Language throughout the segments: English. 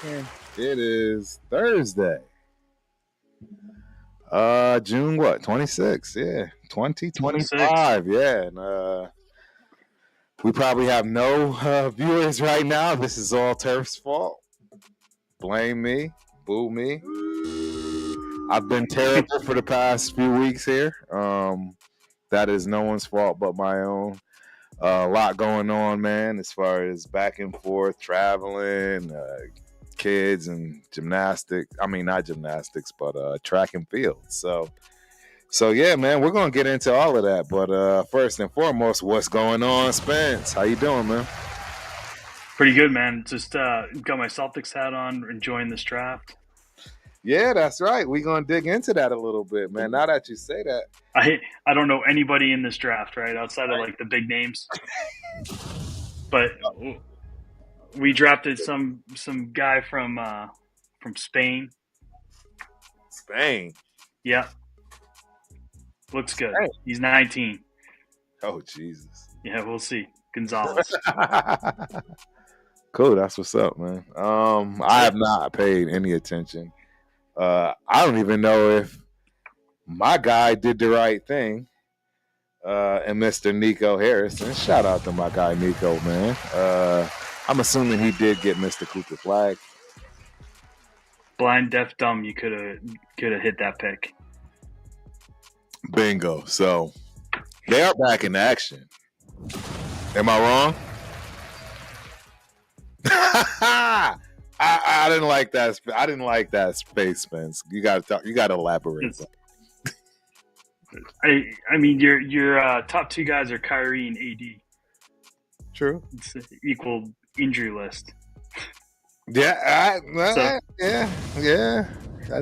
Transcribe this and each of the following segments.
2nd. It is Thursday. June what? 26th. Yeah. 2025. Yeah. And we probably have no viewers right now. This is all Turf's fault. Blame me. Boo me. I've been terrible for the past few weeks here. That is no one's fault but my own. A lot going on, man, as far as back and forth, traveling, kids and gymnastics. I mean, not gymnastics, but track and field. So yeah, man, we're going to get into all of that. But first and foremost, what's going on, Spence? How you doing, man? Pretty good, man. Just got my Celtics hat on, enjoying this draft. Yeah, that's right. We're going to dig into that a little bit, man. Now that you say that. I don't know anybody in this draft, right, outside of, like, the big names. But we drafted some guy from Spain. Spain? Yeah. Looks good. Spain. He's 19. Oh, Jesus. Yeah, we'll see. Gonzalez. Cool. That's what's up, man. I have not paid any attention. I don't even know if my guy did the right thing. And Mr. Nico Harrison. Shout out to my guy Nico, man. I'm assuming he did get Mr. Cooper flag. Blind, deaf, dumb. You could have hit that pick. Bingo. So they are back in action. Am I wrong? I didn't like that. I didn't like that space, Spence. You got to elaborate. I mean, your top two guys are Kyrie and AD. True. It's an equal injury list. Yeah, yeah.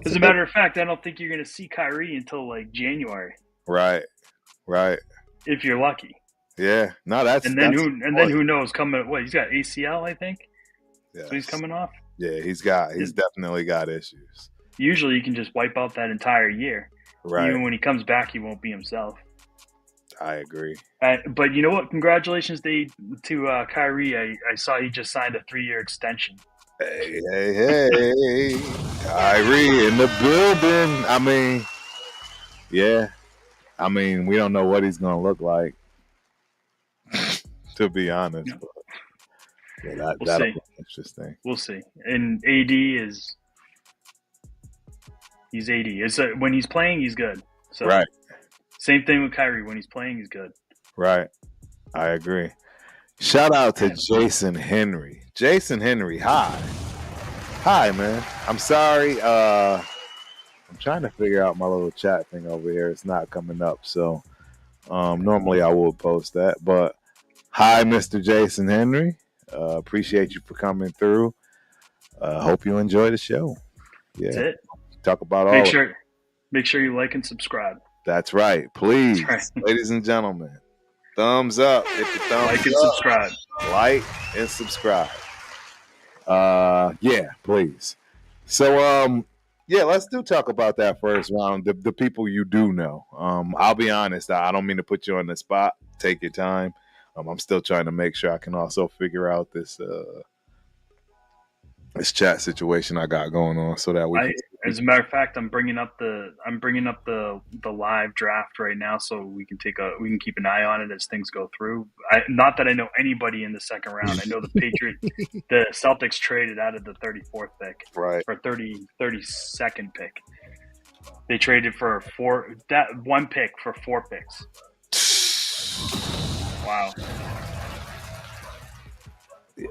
As a matter of fact, I don't think you're going to see Kyrie until like January. Right. If you're lucky. Yeah. No, who knows? Coming, what, he's got ACL, I think. Yeah. So he's coming off. Yeah, he's definitely got issues. Usually, you can just wipe out that entire year. Right. Even when he comes back, he won't be himself. I agree. But you know what? Congratulations to Kyrie. I saw he just signed a 3-year extension. Hey. Kyrie in the building. I mean, yeah. I mean, we don't know what he's going to look like, to be honest. No. But yeah, We'll that'll see. be interesting. We'll see. And AD he's AD. When he's playing, he's good. So right. Same thing with Kyrie. When he's playing, he's good. Right. I agree. Shout out to Jason Henry. Jason Henry, hi. Hi, man. I'm sorry. I'm trying to figure out my little chat thing over here. It's not coming up. So normally I would post that. But hi, Mr. Jason Henry. Appreciate you for coming through. Hope you enjoy the show. Yeah. That's it. Talk about Make sure you like and subscribe. That's right. Please, That's right. Ladies and gentlemen, thumbs up. Hit the thumbs Like and up. subscribe. Like and subscribe. Yeah, please. So, yeah, let's talk about that first round. The people you do know. I'll be honest. I don't mean to put you on the spot. Take your time. I'm still trying to make sure I can also figure out this chat situation I got going on, so that as a matter of fact, I'm bringing up the live draft right now, so we can keep an eye on it as things go through. Not that I know anybody in the second round. I know the Celtics traded out of the 34th pick, right, or 32nd pick. They traded for one pick for 4 picks. Wow. Yeah.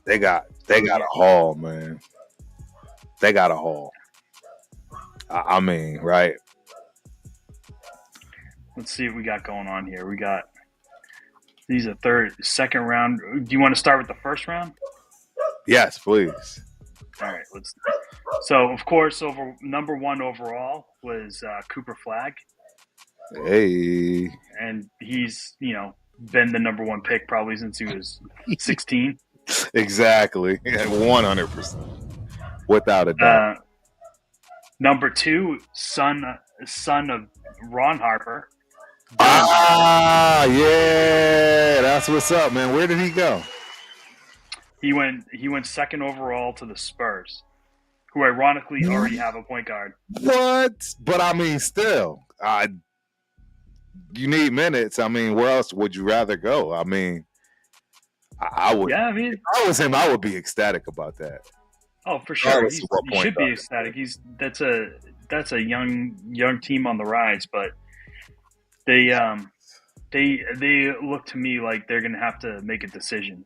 They got a haul, man. They got a haul. I mean, right? Let's see what we got going on here. We got these are second round. Do you want to start with the first round? Yes, please. All right, So, of course, number 1 overall was Cooper Flag. Hey. And he's, been the number 1 pick probably since he was 16. Exactly. 100%. Without a doubt. Number 2, son of Ron Harper. Yeah. That's what's up, man. Where did he go? He went second overall to the Spurs, who ironically already have a point guard. What? But I mean, still, you need minutes. I mean, where else would you rather go? I mean, I would. Yeah, I mean, if I was him, I would be ecstatic about that. oh, for sure, he should be ecstatic. That's a young team on the rise, but they look to me like they're gonna have to make a decision.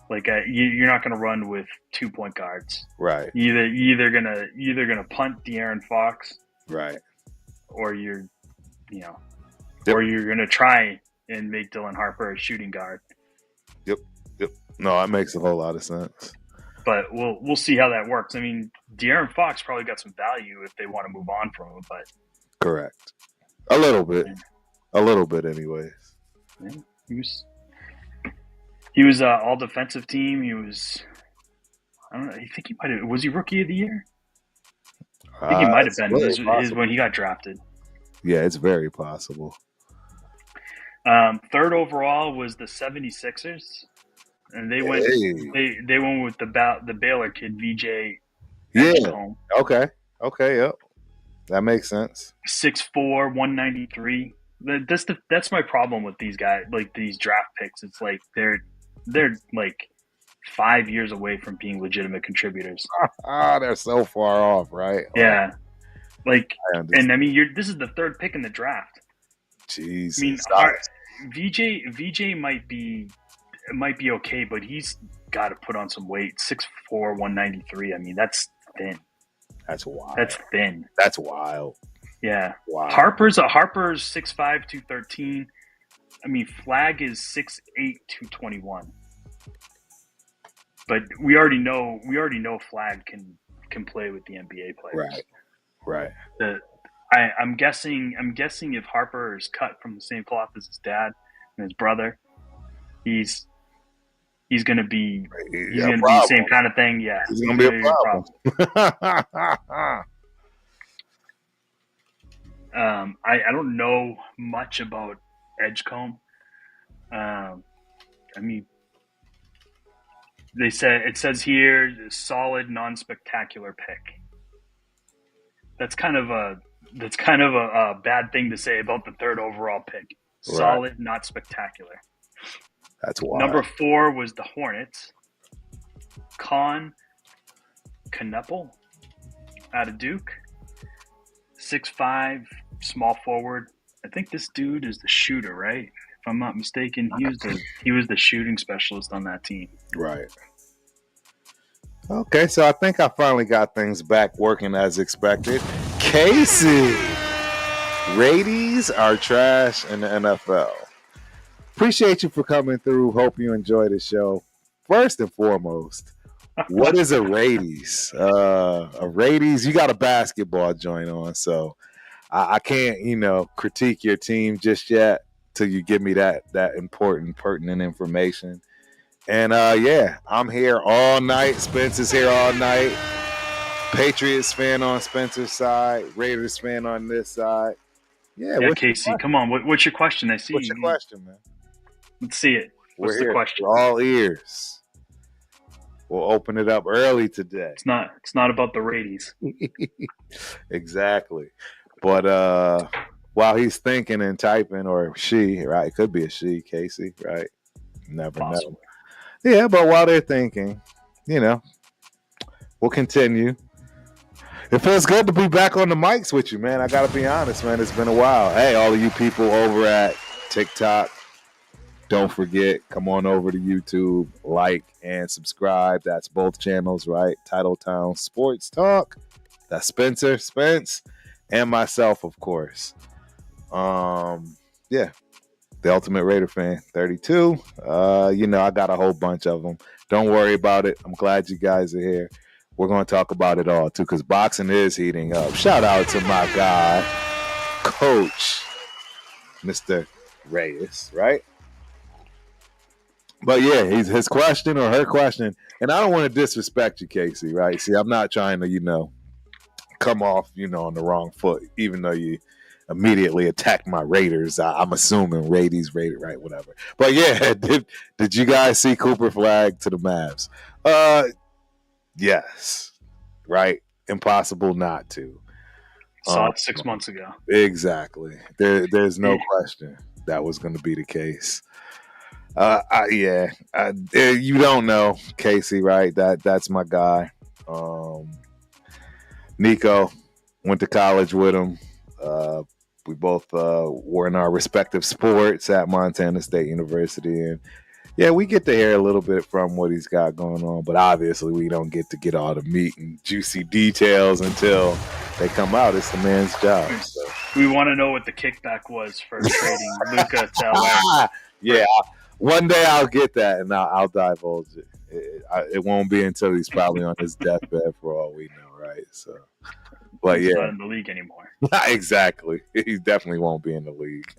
Like you're not gonna run with 2 point guards, right? You're either gonna punt De'Aaron Fox, right, or you're gonna try and make Dylan Harper a shooting guard. Yep. No, that makes a whole lot of sense. But we'll see how that works. I mean, De'Aaron Fox probably got some value if they want to move on from him, but correct, a little bit, anyways. Yeah, he was all defensive team. He was, I don't know. I think he might have. Was he rookie of the year? I think he might have been. Is when he got drafted. Yeah, it's very possible. Third overall was the 76ers, and they went with the Baylor kid VJ. Yeah. Okay. Yep. That makes sense. 6'4", 193. That's my problem with these guys, like these draft picks. It's like they're like 5 years away from being legitimate contributors. They're so far off, right? Yeah. Like, and I mean, this is the third pick in the draft. Jesus. I mean, VJ might be okay, but he's got to put on some weight. 6'4", 193. I mean, that's thin. That's wild. That's thin. That's wild. Yeah. Wow. Harper's 6'5", 213. I mean, Flag is 6'8", 221. But we already know Flag can play with the NBA players. Right. I'm guessing if Harper is cut from the same cloth as his dad and his brother, he's gonna be the same kind of thing. Yeah, he's gonna be a problem. I don't know much about Edgecombe. I mean, it says here solid, non-spectacular pick. That's kind of a bad thing to say about the third overall pick. Solid, not spectacular. That's wild. Number 4 was the Hornets. Con Knuppel out of Duke. 6'5", small forward. I think this dude is the shooter, right? If I'm not mistaken, he was the shooting specialist on that team. Right. Okay, so I think I finally got things back working as expected. Casey, Radies are trash in the NFL. Appreciate you for coming through. Hope you enjoy the show. First and foremost, what is a Radies? A Radies, you got a basketball joint on, so I can't, critique your team just yet till you give me that important, pertinent information. And I'm here all night. Spencer's here all night. Patriots fan on Spencer's side. Raiders fan on this side. Yeah, Casey, come on. What's your question? I see. What's your question, man? Let's see it. What's the question? We're all ears. We'll open it up early today. It's not about the Radies. Exactly. But while he's thinking and typing, or she, right? It could be a she, Casey, right? Never know. Yeah, but while they're thinking, we'll continue. It feels good to be back on the mics with you, man. I got to be honest, man. It's been a while. Hey, all of you people over at TikTok, don't forget, come on over to YouTube, like and subscribe. That's both channels, right? Titletown Sports Talk. That's Spencer Spence and myself, of course. Yeah. The Ultimate Raider Fan 32. I got a whole bunch of them. Don't worry about it. I'm glad you guys are here. We're going to talk about it all, too, because boxing is heating up. Shout out to my guy, Coach, Mr. Reyes, right? But, yeah, his question or her question, and I don't want to disrespect you, Casey, right? See, I'm not trying to, come off, on the wrong foot, even though you immediately attack my Raiders. I'm assuming Raided, right? Whatever. But yeah, did you guys see Cooper Flag to the Mavs? Yes, right. Impossible not to. Saw it 6 months ago. Exactly. There's no question that was going to be the case. You don't know Casey, right? That's my guy. Nico, went to college with him. We both were in our respective sports at Montana State University, and yeah, we get to hear a little bit from what he's got going on, but obviously we don't get all the meat and juicy details until they come out. It's the man's job. So. We want to know what the kickback was for trading Luka to LA. Yeah, one day I'll get that and I'll divulge it. It won't be until he's probably on his deathbed for all we know, right? So, but he's yeah, not in the league anymore. Exactly, he definitely won't be in the league.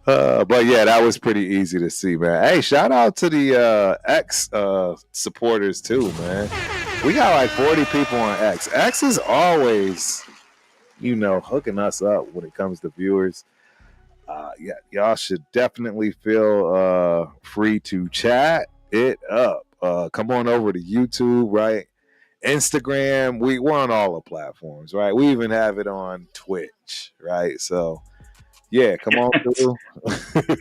But yeah, that was pretty easy to see, man. Hey, shout out to the X supporters too, man. We got like 40 people on X. X is always, hooking us up when it comes to viewers. Yeah, y'all should definitely feel free to chat it up. Come on over to YouTube, right? Instagram. We're on all the platforms, right? We even have it on Twitch, right? So. Yeah, come on through.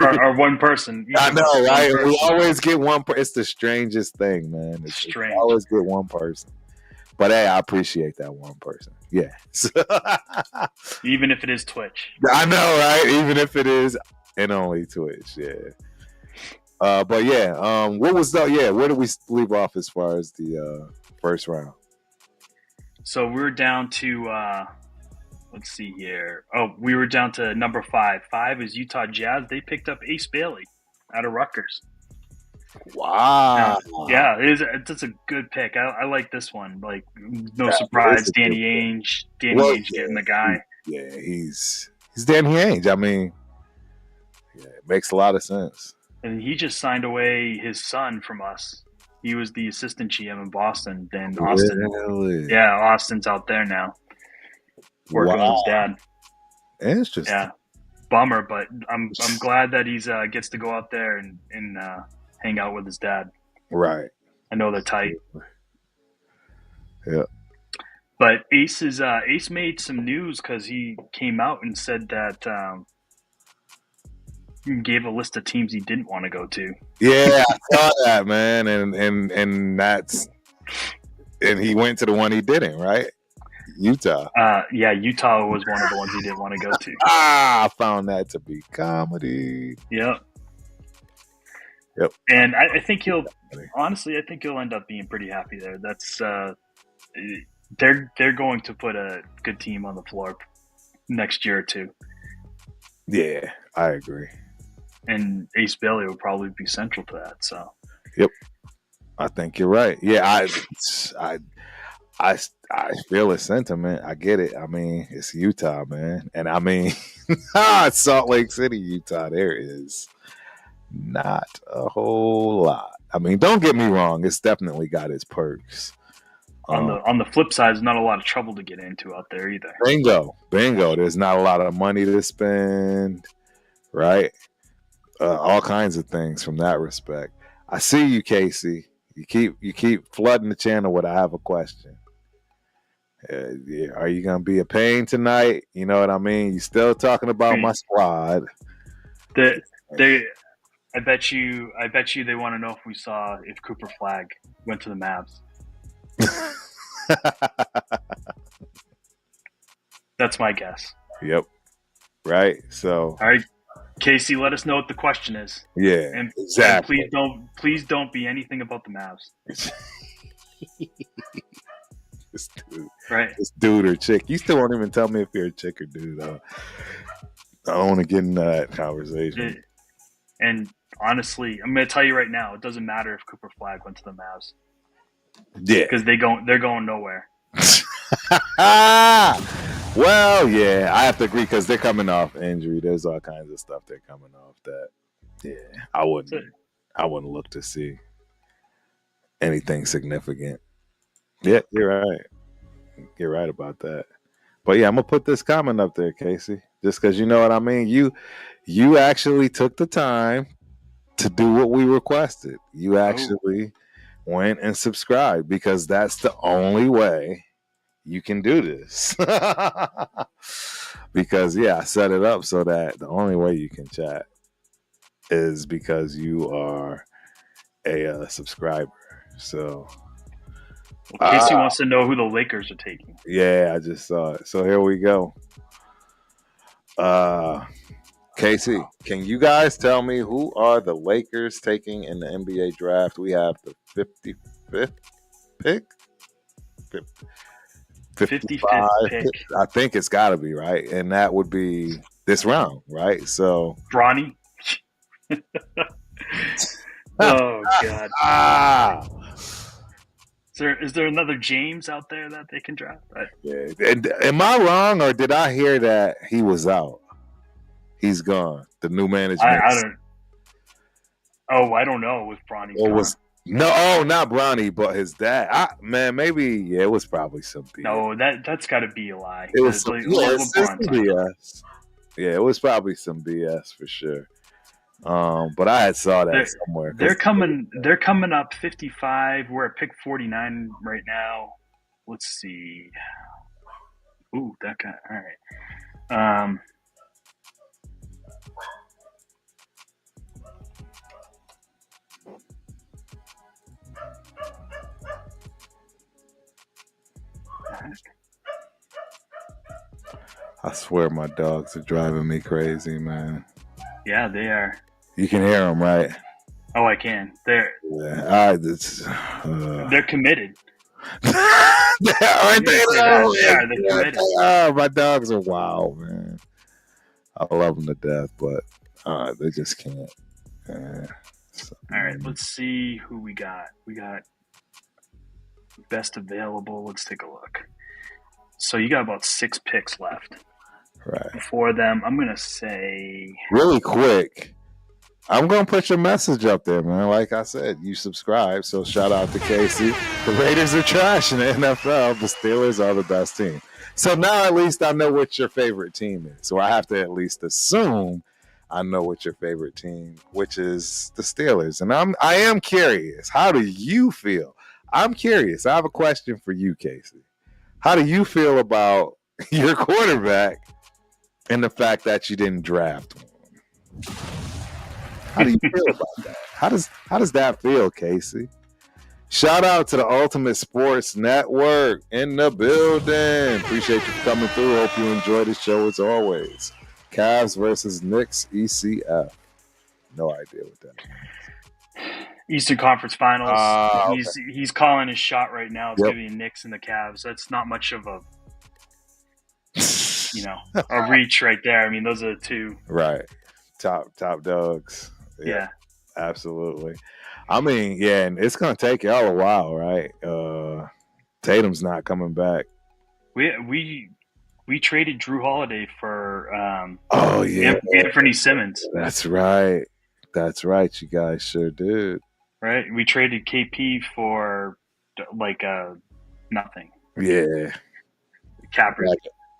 Or one person. I know, right? We always get one person. It's the strangest thing, man. It's strange. We always get one person. But hey, I appreciate that one person. Yeah. Even if it is Twitch. I know, right? Even if it is and only Twitch, yeah. But yeah, where did we leave off as far as the first round? So we're down to let's see here. Oh, we were down to number 5. 5 is Utah Jazz. They picked up Ace Bailey out of Rutgers. Wow. Yeah, it's a good pick. I like this one. Like, no surprise, Danny Ainge. Ainge getting the guy. Yeah, he's Danny Ainge. I mean, yeah, it makes a lot of sense. And he just signed away his son from us. He was the assistant GM in Boston. Then Austin. Really? Yeah, Austin's out there now. Working with his dad. Interesting. Yeah, bummer, but I'm glad that he's gets to go out there and hang out with his dad. Right. I know they're tight. Yeah. But Ace made some news because he came out and said that he gave a list of teams he didn't want to go to. Yeah, I saw that, man, and that's he went to the one he didn't, right? Utah. Yeah, Utah was one of the ones he didn't want to go to. I found that to be comedy. Yep. And I think he'll end up being pretty happy there. That's they're going to put a good team on the floor next year or two. Yeah, I agree. And Ace Bailey will probably be central to that. So. Yep. I think you're right. Yeah, I feel the sentiment. I get it. I mean, it's Utah, man. And I mean, Salt Lake City, Utah, there is not a whole lot. I mean, don't get me wrong. It's definitely got its perks. On the flip side, there's not a lot of trouble to get into out there either. Bingo. There's not a lot of money to spend, right? All kinds of things from that respect. I see you, Casey. You keep flooding the channel with I have a question. Yeah, are you gonna be a pain tonight? You know what I mean? You still talking about my squad? I bet you they want to know if Cooper Flag went to the Mavs. That's my guess. Yep. Right. So. All right, Casey, let us know what the question is. Yeah. And, exactly. And please don't be anything about the Mavs. This dude or chick. You still won't even tell me if you're a chick or dude. I don't want to get into that conversation. And honestly, I'm going to tell you right now, it doesn't matter if Cooper Flag went to the Mavs. Yeah, because they're going nowhere. Well, yeah, I have to agree because they're coming off injury. There's all kinds of stuff they're coming off that. Yeah, I wouldn't look to see anything significant. Yeah, you're right. You're right about that. But yeah, I'm gonna put this comment up there, Casey, just because you know what I mean. You actually took the time to do what we requested. You actually went and subscribed because that's the only way you can do this. Because yeah, I set it up so that the only way you can chat is because you are a subscriber. So Casey wants to know who the Lakers are taking. Yeah, I just saw it. So here we go. Casey, can you guys tell me who are the Lakers taking in the NBA draft? We have the 55th pick. 55th pick. I think it's got to be, right? And that would be this round, right? So Bronny. Oh, God. Is there another James out there that they can draft? Yeah. And am I wrong, or did I hear that he was out? He's gone. The new management. I don't. Oh, I don't know if Bronny's gone. No, not Bronny, but his dad. Maybe it was probably some BS. No, that's got to be a lie. It was some BS. Yeah, it was probably some BS for sure. But I had saw that somewhere. They're coming up 55. We're at pick 49 right now. Let's see. Ooh, that guy. All right. I swear my dogs are driving me crazy, man. Yeah, they are. You can hear them, right? Oh, I can. They're committed. Aren't they? They're committed. My dogs are wild, man. I love them to death, but they just can't. All right, let's see who we got. We got best available. Let's take a look. So you got about 6 picks left. Right. For them, I'm going to say... Really quick, I'm going to put your message up there, man. Like I said, you subscribe, so shout out to Casey. The Raiders are trash in the NFL. The Steelers are the best team. So now at least I know what your favorite team is. So I have to at least assume I know what your favorite team, which is the Steelers. And I am curious. How do you feel? I'm curious. I have a question for you, Casey. How do you feel about your quarterback and the fact that you didn't draft one? How do you feel about that? How does that feel, Casey? Shout out to the Ultimate Sports Network in the building. Appreciate you coming through. Hope you enjoy the show as always. Cavs versus Knicks ECF. No idea what that means. Eastern Conference Finals. He's calling his shot right now. It's going to be the Knicks and the Cavs. That's not much of a a reach right there. I mean, those are the two. Right. Top dogs. Yeah. Absolutely. I mean, yeah, and it's going to take y'all a while, right? Tatum's not coming back. We traded Drew Holiday for Anthony Simmons. That's right. You guys sure did. Right? We traded KP for nothing. Yeah. Capper.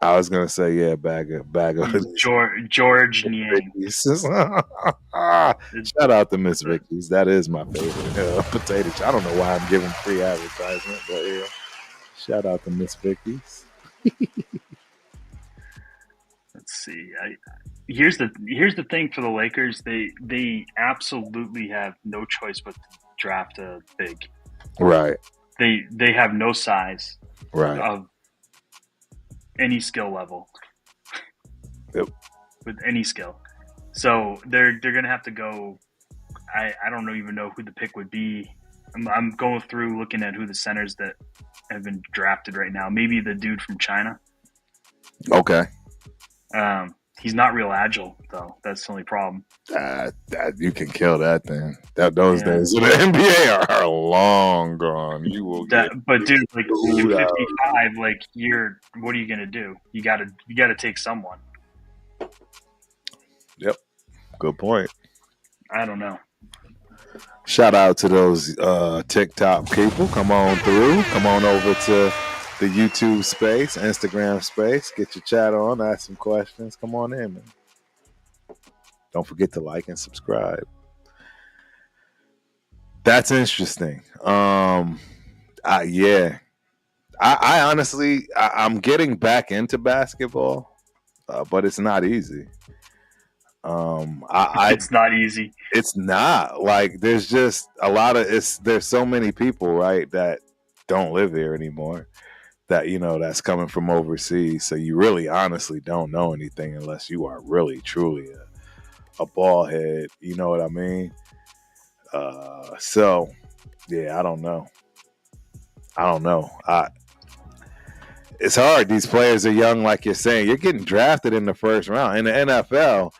I was gonna say, bag of George Niang. Shout out to Miss Vicky's. That is my favorite potato chip. I don't know why I'm giving free advertisement, but yeah. Shout out to Miss Vicky's. Let's see. Here's the thing for the Lakers. They absolutely have no choice but to draft a big. Right. They have no size. Right. Of any skill level. Yep. With any skill. So they're gonna have to go. I don't even know who the pick would be. I'm going through looking at who the centers that have been drafted right now. Maybe the dude from China. Okay. He's not real agile though. That's the only problem. You can kill that thing. Those days in the NBA are long gone. You will but dude, like you're 55, what are you gonna do? You gotta take someone. Yep. Good point. I don't know. Shout out to those TikTok people. Come on through. Come on over to the YouTube space, Instagram space. Get your chat on, ask some questions. Come on in, man. Don't forget to like and subscribe. That's interesting. Yeah. I honestly, I'm getting back into basketball, but it's not easy. It's not easy. It's not like there's just a lot of there's so many people, right, that don't live here anymore. That that's coming from overseas. So you really, honestly, don't know anything unless you are really, truly a ball head. You know what I mean? So yeah, I don't know. It's hard. These players are young, like you're saying. You're getting drafted in the first round. In the NFL,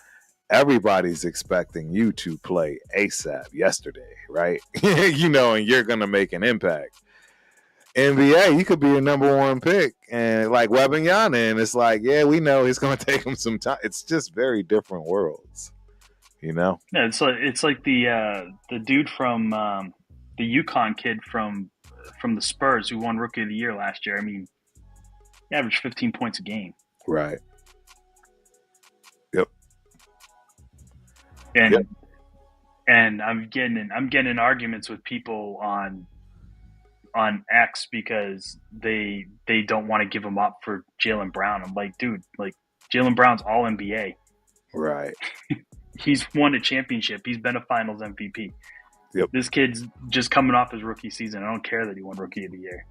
everybody's expecting you to play ASAP yesterday, right? And you're going to make an impact. NBA, you could be a number one pick. And like Wembanyama, and it's like, yeah, we know it's going to take him some time. It's just very different worlds, Yeah, it's like the dude from the UConn kid from the Spurs who won Rookie of the Year last year. I mean, he averaged 15 points a game. Right. Yep. And I'm getting in arguments with people on X because they don't want to give him up for Jaylen Brown. I'm like, dude, like Jaylen Brown's all NBA. Right. He's won a championship. He's been a Finals MVP. Yep. This kid's just coming off his rookie season. I don't care that he won Rookie of the Year.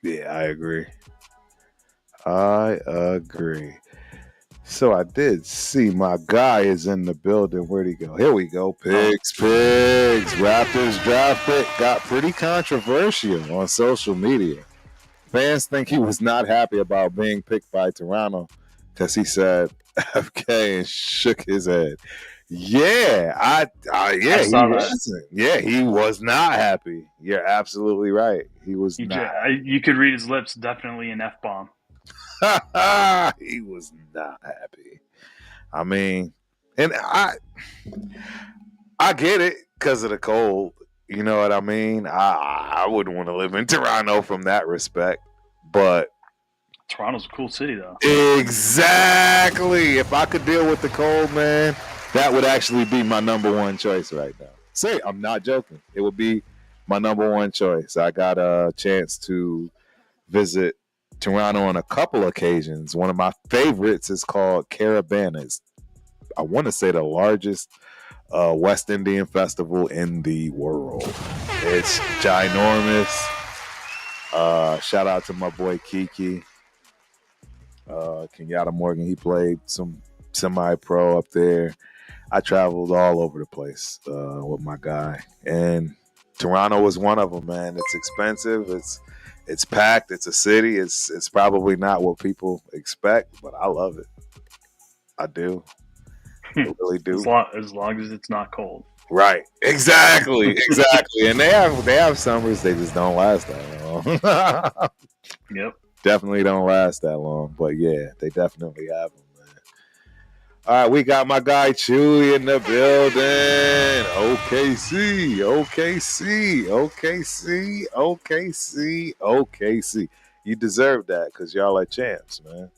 Yeah, I agree. So I did see my guy is in the building. Where'd he go? Here we go. Pigs. Raptors draft pick got pretty controversial on social media. Fans think he was not happy about being picked by Toronto because he said FK and shook his head. Yeah, he wasn't. Yeah, he was not happy. You're absolutely right. He was not. You could read his lips. Definitely an F-bomb. He was not happy. I mean, and I get it because of the cold. You know what I mean? I wouldn't want to live in Toronto from that respect, but Toronto's a cool city, though. Exactly. If I could deal with the cold, man, that would actually be my number one choice right now. Say, I'm not joking. It would be my number one choice. I got a chance to visit Toronto on a couple occasions. One of my favorites is called Carabanas. I want to say the largest West Indian festival in the world. It's ginormous. Shout out to my boy Kiki. Kenyatta Morgan, he played some semi-pro up there. I traveled all over the place with my guy, and Toronto was one of them. Man, it's expensive. It's packed. It's a city. It's probably not what people expect, but I love it. I do. I really do. As long as it's not cold. Right. Exactly. And they have summers. They just don't last that long. Yep. Definitely don't last that long, but yeah, they definitely have them, man. All right, we got my guy Chewy in the building. OKC. You deserve that because y'all are champs, man.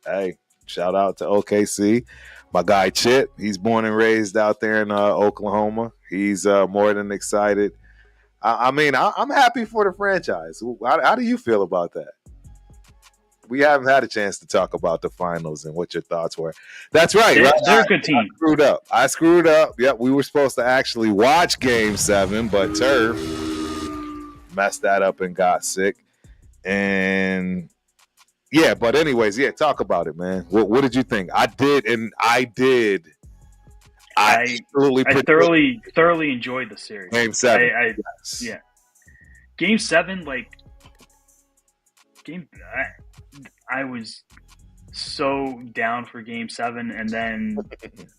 Hey, shout out to OKC. My guy Chip, he's born and raised out there in Oklahoma. He's more than excited. I mean, I'm happy for the franchise. How do you feel about that? We haven't had a chance to talk about the finals and what your thoughts were. That's right. They're a good team. I screwed up. Yep, we were supposed to actually watch Game 7, but Turf messed that up and got sick. And yeah, but anyways, yeah, talk about it, man. What did you think? I did. I thoroughly enjoyed the series. Game 7. Yes. Yeah. Game 7, I was so down for Game 7, and then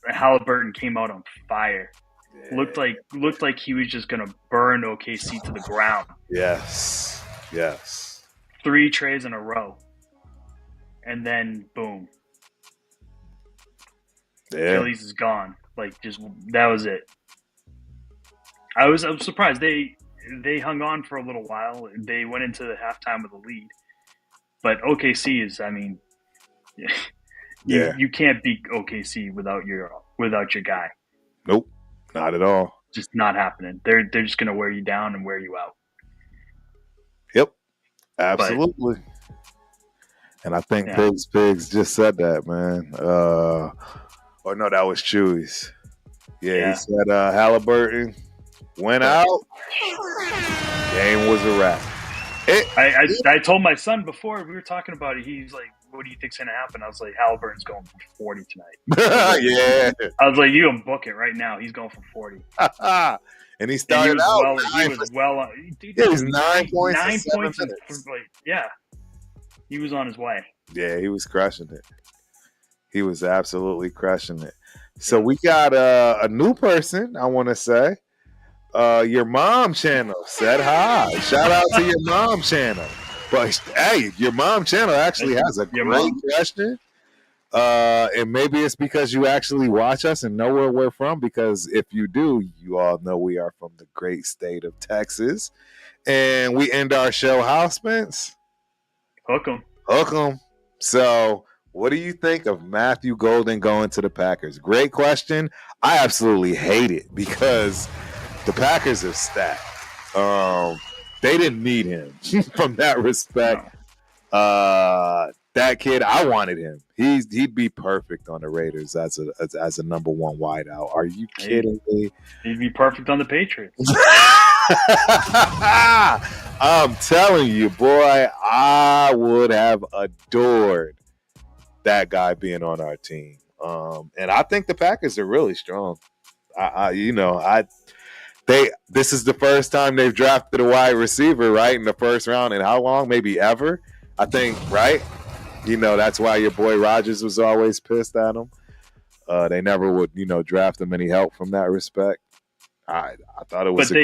Halliburton came out on fire. Yeah. Looked like he was just gonna burn OKC to the ground. Yes. 3 trays in a row, and then boom. Yeah. Achilles is gone. That was it. I was surprised. they hung on for a little while. They went into the halftime with a lead, but OKC is, I mean, you can't beat OKC without your guy. Nope, not at all. Just not happening. They're just going to wear you down and wear you out. Yep, absolutely. And I think Pigs just said that, man. Or no, that was Chewy's. Yeah, he said Halliburton went out. Game was a wrap. I told my son before we were talking about it. He's like, "What do you think's gonna happen?" I was like, "Halliburton's going for 40 tonight." Yeah. I was like, "You can book it right now. He's going for 40." And he started out. He was well. Dude, yeah, he's 9 points. 9 points. He was on his way. Yeah, he was crushing it. He was absolutely crushing it. So we got a new person, I want to say. Your mom channel said hi. Shout out to your mom channel. But hey, your mom channel actually has a great question. And maybe it's because you actually watch us and know where we're from. Because if you do, you all know we are from the great state of Texas. And we end our show, how, Spence? Hook 'em. Hook 'em. So what do you think of Matthew Golden going to the Packers? Great question. I absolutely hate it because the Packers are stacked. They didn't need him from that respect. That kid, I wanted him. He'd be perfect on the Raiders as a number one wideout. Are you kidding me? He'd be perfect on the Patriots. I'm telling you, boy, I would have adored that guy being on our team. And I think the Packers are really strong. This is the first time they've drafted a wide receiver, right, in the first round in how long? Maybe ever, I think, right? That's why your boy Rodgers was always pissed at him. They never would, draft him any help from that respect. I thought it was. But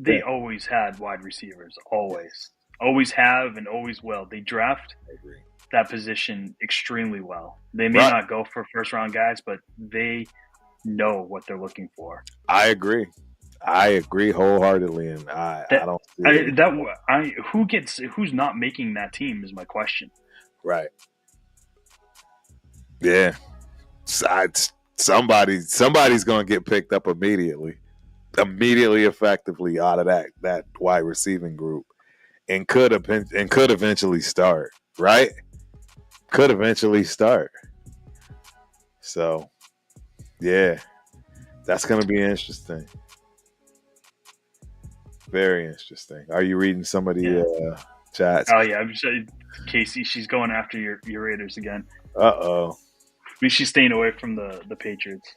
they always had wide receivers, always have and always will. They draft that position extremely well. They may not go for first round guys, but they know what they're looking for. I agree wholeheartedly, and I don't. Who's not making that team is my question. Right. Yeah. Somebody's going to get picked up immediately, effectively out of that wide receiving group, and could eventually start. Right. Could eventually start. So, yeah, that's going to be interesting. Very interesting. Are you reading some of the chats? Oh yeah, I'm sure Casey. She's going after your Raiders again. Uh-oh. At least she's staying away from the Patriots.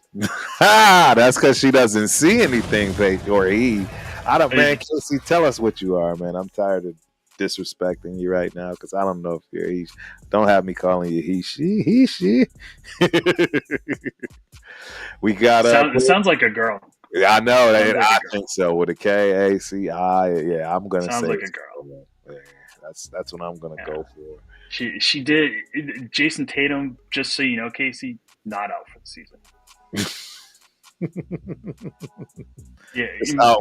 That's because she doesn't see anything, or he. Man, Casey, tell us what you are, man. I'm tired of disrespecting you right now because I don't know if you're he. Don't have me calling you he, she. We got it sounds like a girl. Yeah, I know. I think so. With a K-A-C-I. Yeah, I'm gonna sounds say like a girl. Yeah, that's what I'm gonna go for. She did. Jason Tatum, just so you know, Casey, not out for the season. Yeah,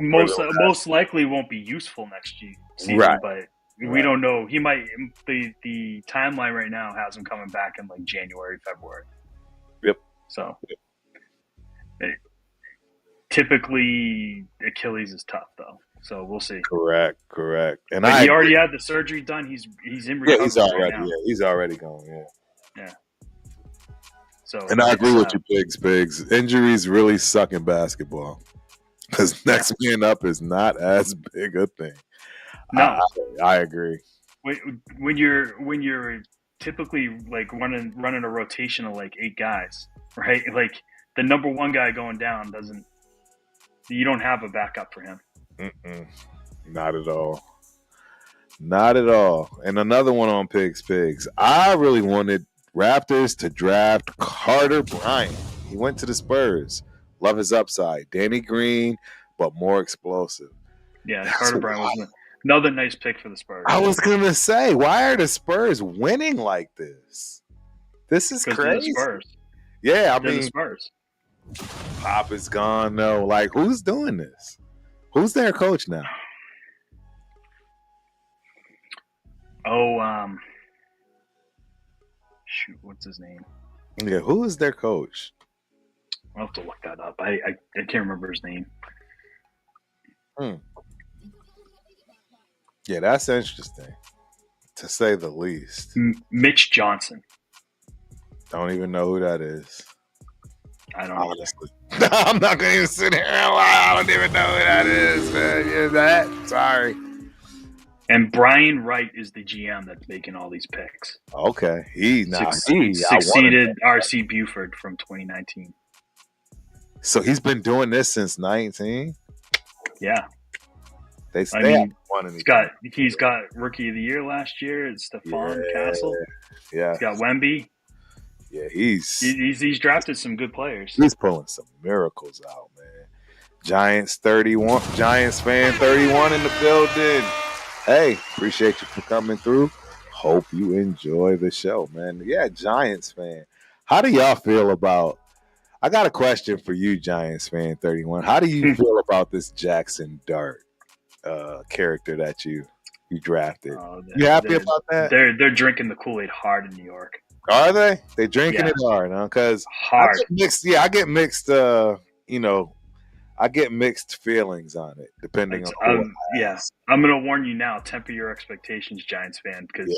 most likely won't be useful next season, right. But we don't know. He might. The timeline right now has him coming back in like January, February. Yep. So typically Achilles is tough though. So we'll see. Correct. And he already had the surgery done. He's in recovery. Yeah, he's already right now. Yeah, he's already gone. Yeah. So, and I agree with you, Pigs. Injuries really suck in basketball because next man up is not as big a thing. No, I agree. When you're typically like running a rotation of like 8 guys, right? Like the number one guy going down you don't have a backup for him. Not at all. And another one on Pigs. I really wanted Raptors to draft Carter Bryant. He went to the Spurs. Love his upside. Danny Green, but more explosive. Yeah, Carter Bryant was another nice pick for the Spurs. I was going to say, why are the Spurs winning like this? This is crazy. The Spurs. Yeah, They're the Spurs. Pop is gone, though. Like, who's doing this? Who's their coach now? Shoot, what's his name? Yeah, who is their coach? I'll have to look that up. I can't remember his name. Yeah, that's interesting, to say the least. Mitch Johnson. Don't even know who that is. I don't honestly. I'm not gonna even sit here and lie. I don't even know who that is, man. Yeah, that. Sorry. And Brian Wright is the GM that's making all these picks. Okay, he succeeded R.C. Buford from 2019. So he's been doing this since 19. Yeah, he's got Rookie of the Year last year. It's Stephon Castle. Yeah, he's got Wemby. Yeah, he's drafted some good players. He's pulling some miracles out, man. Giants fan 31 in the building. Hey, appreciate you for coming through. Hope you enjoy the show, man. Yeah, Giants fan. How do y'all feel about? I got a question for you, Giants fan 31. How do you feel about this Jackson Dart character that you drafted? You happy about that? They're drinking the Kool-Aid hard in New York. Are they? They drinking it hard, huh? Because I get mixed. I get mixed feelings on it, depending on. I'm gonna warn you now. Temper your expectations, Giants fan, because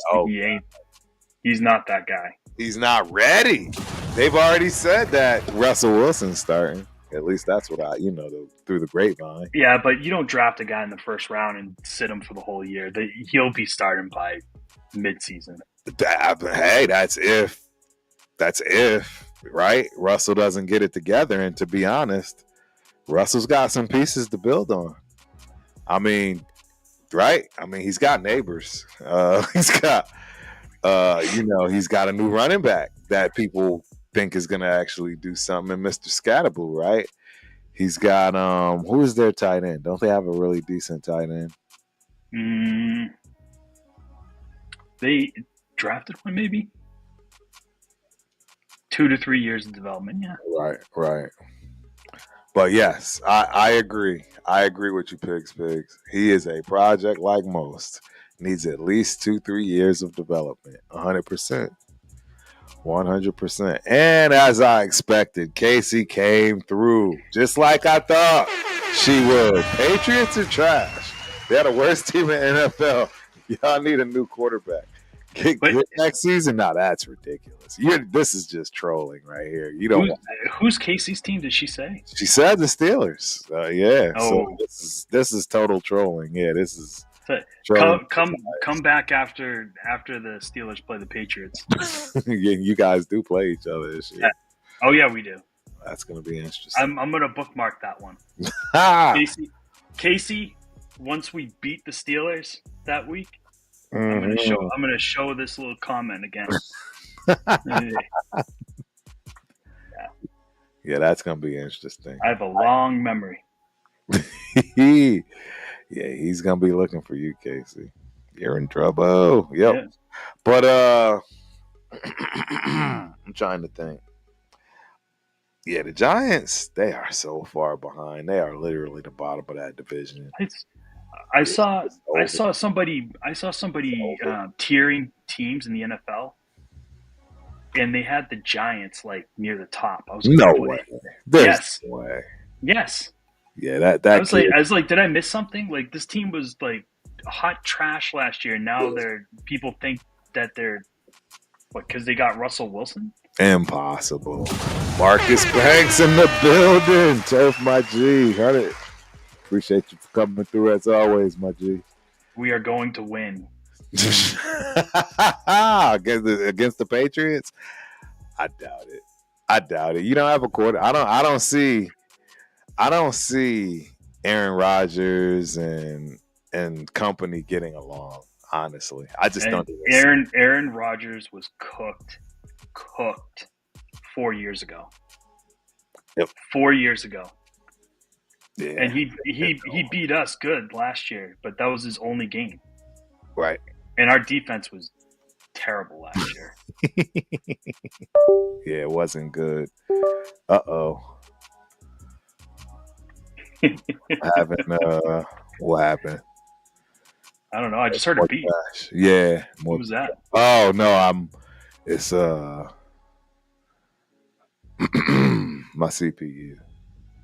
he's not that guy. He's not ready. They've already said that Russell Wilson's starting. At least that's what through the grapevine. Yeah, but you don't draft a guy in the first round and sit him for the whole year. He'll be starting by mid-season. Hey, that's if, right? Russell doesn't get it together. And to be honest, Russell's got some pieces to build on. I mean, right? I mean, he's got neighbors. He's got, he's got a new running back that people think is going to actually do something in Mr. Scatterboo, right? He's got, who is their tight end? Don't they have a really decent tight end? They drafted one, maybe 2 to 3 years of development. Yeah, right. But yes, I agree. I agree with you, Pigs. He is a project like most. Needs at least 2-3 years of development. 100%. 100%. And as I expected, Casey came through just like I thought she would. Patriots are trash. They're the worst team in the NFL. Y'all need a new quarterback. Get next season? Now that's ridiculous. This is just trolling right here. You don't. Who's Casey's team? Did she say? She said the Steelers. Yeah. Oh. So this is total trolling. Yeah. This is. Come back after the Steelers play the Patriots. You guys do play each other this year. Oh yeah, we do. That's gonna be interesting. I'm gonna bookmark that one. Casey. Once we beat the Steelers that week. I'm gonna show this little comment again. Yeah, that's gonna be interesting. I have a long memory. Yeah, he's gonna be looking for you, Casey. You're in trouble. Yep. Yeah. But I'm trying to think. Yeah, the Giants, they are so far behind. They are literally the bottom of that division. I saw somebody tiering teams in the NFL, and they had the Giants like near the top. I was like, no way. There's no way. Yes. Yeah, that I was like, did I miss something? Like this team was like hot trash last year. Now people think that they're because they got Russell Wilson. Impossible. Marcus Banks in the building. Turf, my G. Heard it. Appreciate you for coming through as always, my G. We are going to win. Against the Patriots? I doubt it. You don't have a quarter. I don't see Aaron Rodgers and company getting along, honestly. I just don't. Aaron Rodgers was cooked 4 years ago. Yep. 4 years ago. Yeah. And he beat us good last year, but that was his only game. Right. And our defense was terrible last year. Yeah, it wasn't good. Uh-oh. What happened? I don't know. I just heard a beat. Yeah. What was that? Oh no, it's my CPU.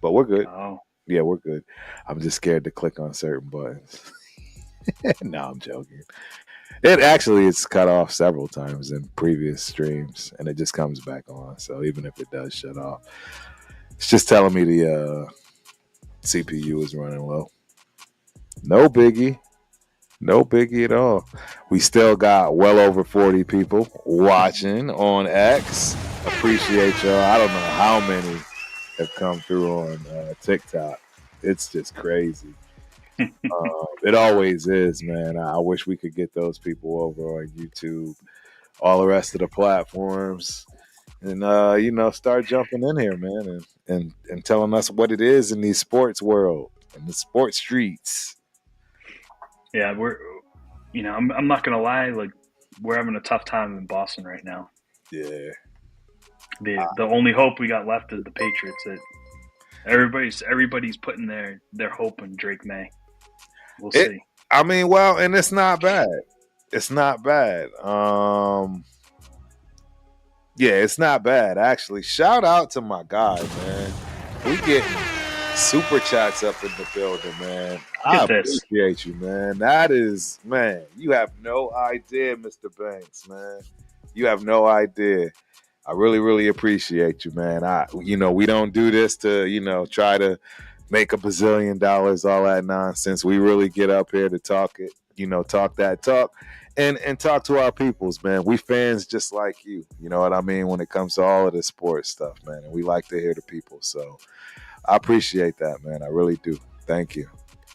But we're good. Oh. Yeah, we're good. I'm just scared to click on certain buttons. No, I'm joking. It actually it's cut off several times in previous streams, and it just comes back on. So even if it does shut off, it's just telling me the CPU is running low. No biggie. No biggie at all. We still got well over 40 people watching on X. Appreciate y'all. I don't know how many have come through on TikTok. It's just crazy. It always is, man. I wish we could get those people over on YouTube, all the rest of the platforms, and start jumping in here, man, and telling us what it is in the sports world and the sports streets. Yeah, I'm not gonna lie, like we're having a tough time in Boston right now. Yeah. The only hope we got left is the Patriots. Everybody's putting their hope in Drake May. We'll see. I mean, well, and it's not bad. It's not bad. Yeah, it's not bad actually. Shout out to my guy, man. We getting super chats up in the building, man. I appreciate you, man. That is, man. You have no idea, Mr. Banks, man. You have no idea. I really, really appreciate you, man. We don't do this to, try to make $1 bazillion, all that nonsense. We really get up here to talk it, talk that talk and talk to our peoples, man. We fans just like you know what I mean, when it comes to all of this sports stuff, man. And we like to hear the people. So I appreciate that, man. I really do. Thank you.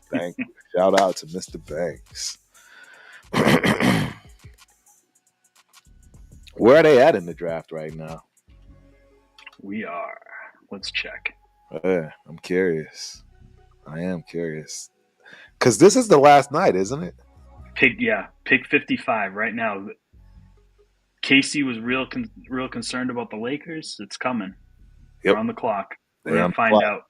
Thank you. Shout out to Mr. Banks. Where are they at in the draft right now? We are. Let's check. I'm curious. I am curious. Because this is the last night, isn't it? Pick 55 right now. Casey was real concerned about the Lakers. It's coming. Yep. We're on the clock. We're going to find out.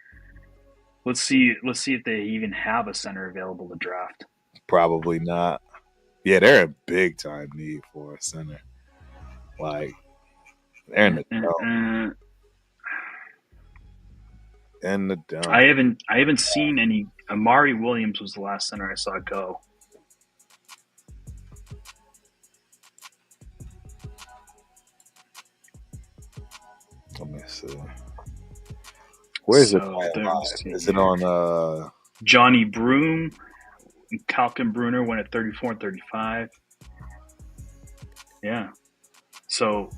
Let's see if they even have a center available to draft. Probably not. Yeah, they're in big time need for a center. Like, they're in the dump. In the dump. I haven't seen any. Amari Williams was the last center I saw go. Let me see. Where's it? Is it on Johnny Broom? Kalkin Bruner went at 34 and 35. Yeah. So,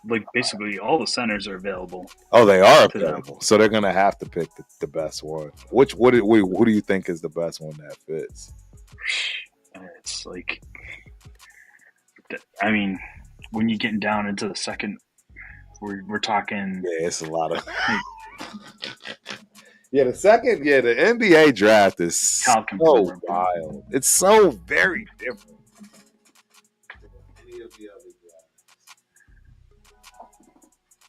like, basically all the centers are available. Oh, they are available. So they're going to have to pick the best one. Who do you think is the best one that fits? It's like, I mean, when you're getting down into the second, we're talking. Yeah, it's a lot of. Yeah, the NBA draft is so wild. It's so very different.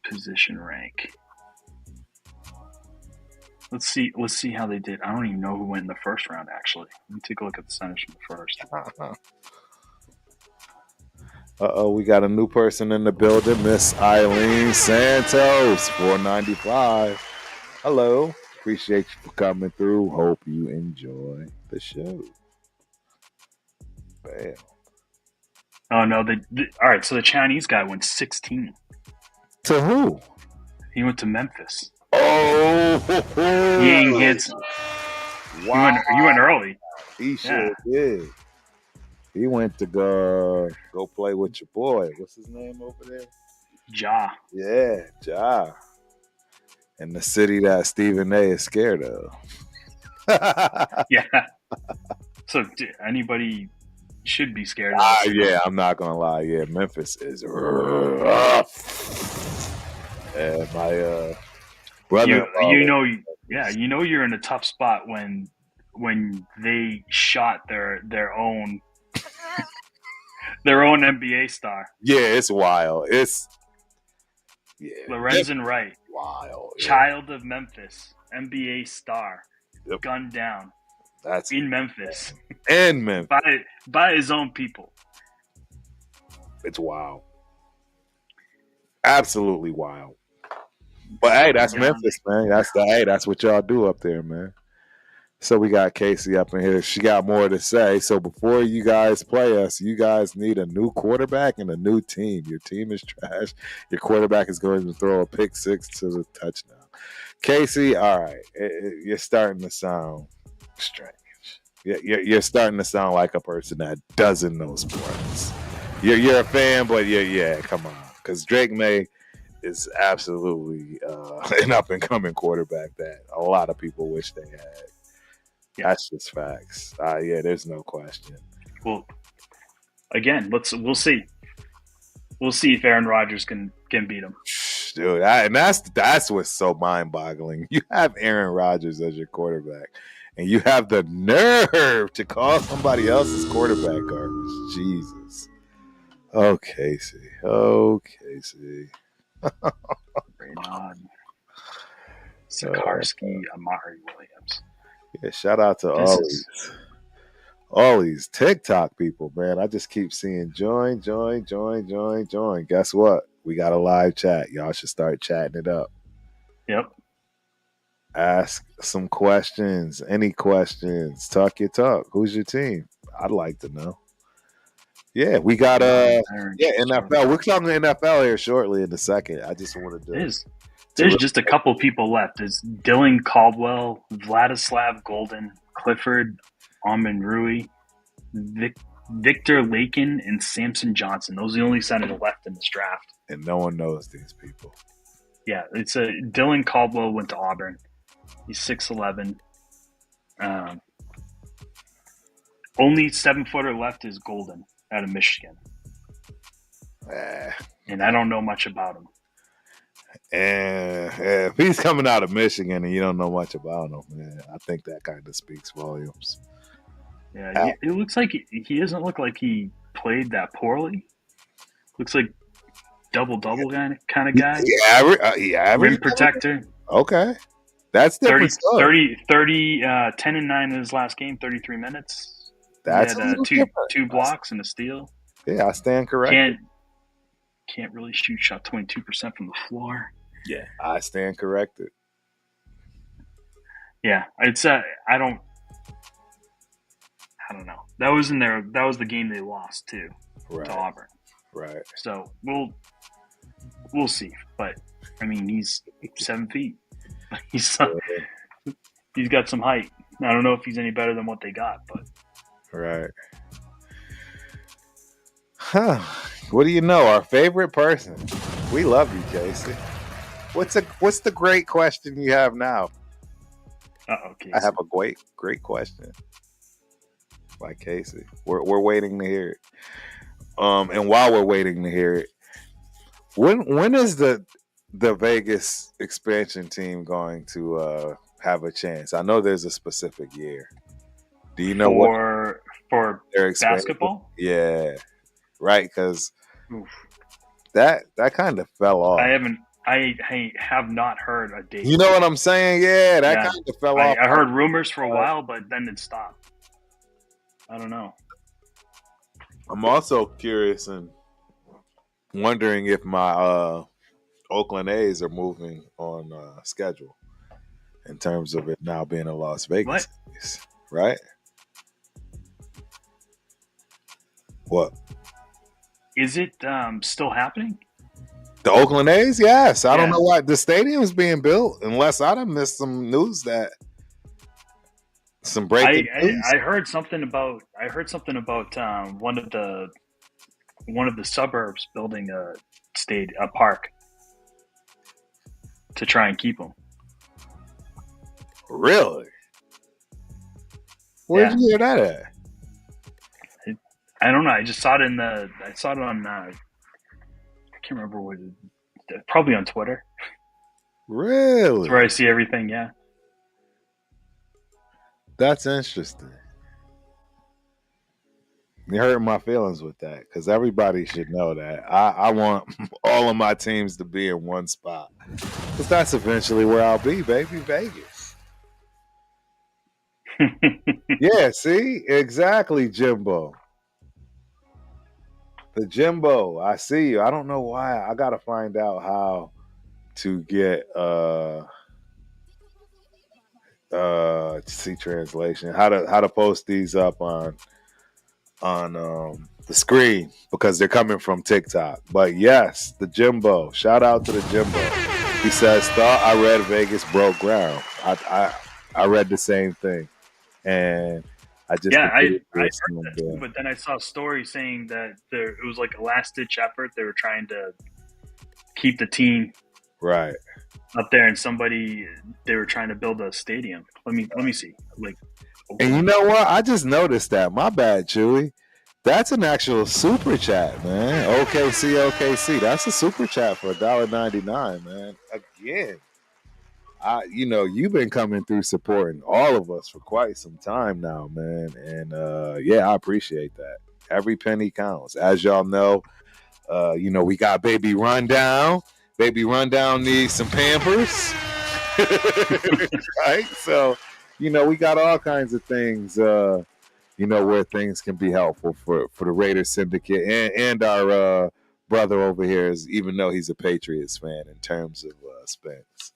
Position rank. Let's see how they did. I don't even know who went in the first round, actually. Let me take a look at the centers from the first. We got a new person in the building, Miss Eileen Santos, 495. Hello. Appreciate you for coming through. Hope you enjoy the show. Bam. Oh, no. All right, so the Chinese guy went 16. To who? He went to Memphis. Oh! He ain't handsome. Wow. He went early. He sure did. He went to go play with your boy. What's his name over there? Ja. Yeah, Ja. In the city that Stephen A is scared of. Yeah. So anybody should be scared of. Yeah, I'm not gonna lie. Yeah, Memphis is rough. And my brother, you know you're in a tough spot when they shot their own their own NBA star. Yeah, it's wild. Lorenzen Wright, wild. Child of Memphis, NBA star, gunned down. That's in Memphis. in Memphis. By his own people. It's wild. Absolutely wild. But hey, that's Memphis, man. That's what y'all do up there, man. So we got Casey up in here. She got more to say. So before you guys play us, you guys need a new quarterback and a new team. Your team is trash. Your quarterback is going to throw a pick six to the touchdown. Casey, all right, you're starting to sound strange. You're starting to sound like a person that doesn't know sports. You're a fan, but yeah, come on, because Drake May is absolutely an up and coming quarterback that a lot of people wish they had. Yeah. That's just facts. Yeah, there's no question. Well, again, we'll see. We'll see if Aaron Rodgers can beat him. Dude, and that's what's so mind-boggling. You have Aaron Rodgers as your quarterback, and you have the nerve to call somebody else's quarterback garbage. Jesus. Oh, Casey. Renaud, Sikorsky, Amari Williams. Yeah, shout out to all these TikTok people, man. I just keep seeing join. Guess what? We got a live chat. Y'all should start chatting it up. Yep. Ask some questions. Any questions? Talk your talk. Who's your team? I'd like to know. Yeah, we got NFL. We're coming to NFL here shortly in a second. I just wanted to. There's just a couple people left. It's Dylan Caldwell, Vladislav Golden, Clifford, Amon Rui, Victor Lakin, and Samson Johnson. Those are the only senators left in this draft. And no one knows these people. Yeah, it's Dylan Caldwell went to Auburn. He's 6'11". Only 7-footer left is Golden out of Michigan. And I don't know much about him. And if he's coming out of Michigan and you don't know much about him, I think that kind of speaks volumes. Yeah, it looks like he doesn't look like he played that poorly. Looks like double-double kind of guy. Yeah, rim protector. Okay. That's different 30, 10 and 9 in his last game, 33 minutes. That's he had two blocks and a steal. Yeah, I stand corrected. Can't really shot 22% from the floor. Yeah, I stand corrected. Yeah, it's I don't know. That was the game they lost to Auburn. Right. So we'll see. But I mean, he's 7 feet. He's got some height. I don't know if he's any better than what they got, but right. Huh. What do you know? Our favorite person. We love you, Casey. What's the great question you have now? Casey. I have a great question. By Casey. We're waiting to hear it. And while we're waiting to hear it, when is the Vegas expansion team going to have a chance? I know there's a specific year. Do you know for basketball? Yeah. Right, because that kind of fell off. I have not heard a date. You know what I'm saying? Yeah, that kind of fell off. I heard rumors for a while, but then it stopped. I don't know. I'm also curious and wondering if my Oakland A's are moving on schedule in terms of it now being a Las Vegas place, right? What? Is it still happening? The Oakland A's? Yes. I don't know why the stadium's being built unless I done missed some news that some breaking news. I heard something about one of the suburbs building a park to try and keep them. Really? Where'd you hear that at? I don't know. I just saw it on I can't remember what probably on Twitter. Really? That's where I see everything, yeah. That's interesting. You're hurting my feelings with that because everybody should know that. I want all of my teams to be in one spot because that's eventually where I'll be, baby. Vegas. Yeah, see? Exactly, Jimbo. The Jimbo. I see you. I don't know why. I gotta find out how to get see translation. How to post these up on the screen because they're coming from TikTok. But yes, the Jimbo. Shout out to the Jimbo. He says, "Thought I read Vegas broke ground. I read the same thing, and I just Yeah, I agreed heard with some that too, there. but then I saw a story saying that it was like a last ditch effort. They were trying to keep the team Right. up there, and they were trying to build a stadium. Let me see. Like, And you Oakland. know what? I just noticed that. My bad, Chewy. That's an actual super chat, man. OKC, OKC. That's a super chat for $1.99, man. Again, you've been coming through supporting all of us for quite some time now, man. And yeah, I appreciate that. Every penny counts. As y'all know, we got Baby Rundown. Baby Rundown needs some Pampers. Right? So, we got all kinds of things, where things can be helpful for the Raiders syndicate and our brother over here, even though he's a Patriots fan in terms of Spence.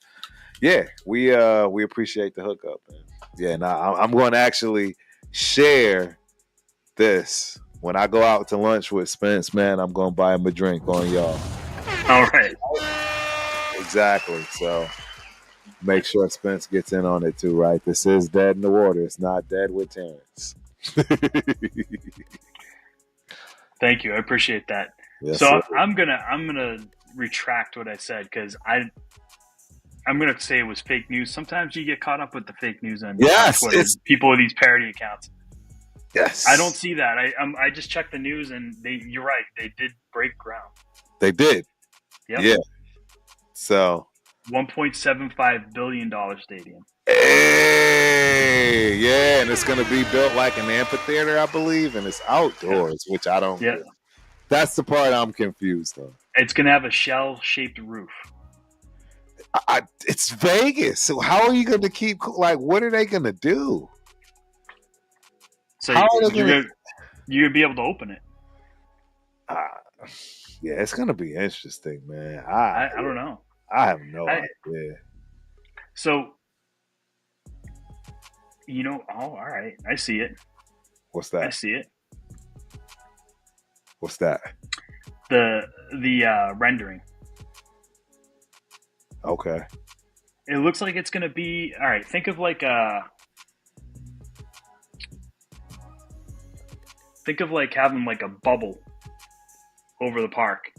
Yeah, we appreciate the hookup. Man. Yeah, and I'm going to actually share this. When I go out to lunch with Spence, man, I'm going to buy him a drink on y'all. All right. Exactly. So make sure Spence gets in on it too, right? This is Dead in the Water. It's not Dead with Terrence. Thank you. I appreciate that. Yes, So sir. I'm gonna retract what I said because I'm gonna say it was fake news. Sometimes you get caught up with the fake news on Twitter. People with these parody accounts. Yes. I don't see that. I just checked the news and you're right. They did break ground. They did. Yep. Yeah. So $1.75 billion stadium. Hey, yeah, and it's gonna be built like an amphitheater, I believe, and it's outdoors, which I don't. Yeah. That's the part I'm confused on. It's gonna have a shell-shaped roof. It's Vegas, so how are you going to keep? Like, what are they going to do? So you're gonna be able to open it. Yeah, it's going to be interesting, man. I don't know. I have no idea. So, all right. I see it. What's that? I see it. What's that? The rendering. Okay. It looks like it's gonna be all right. Think of like having like a bubble over the park,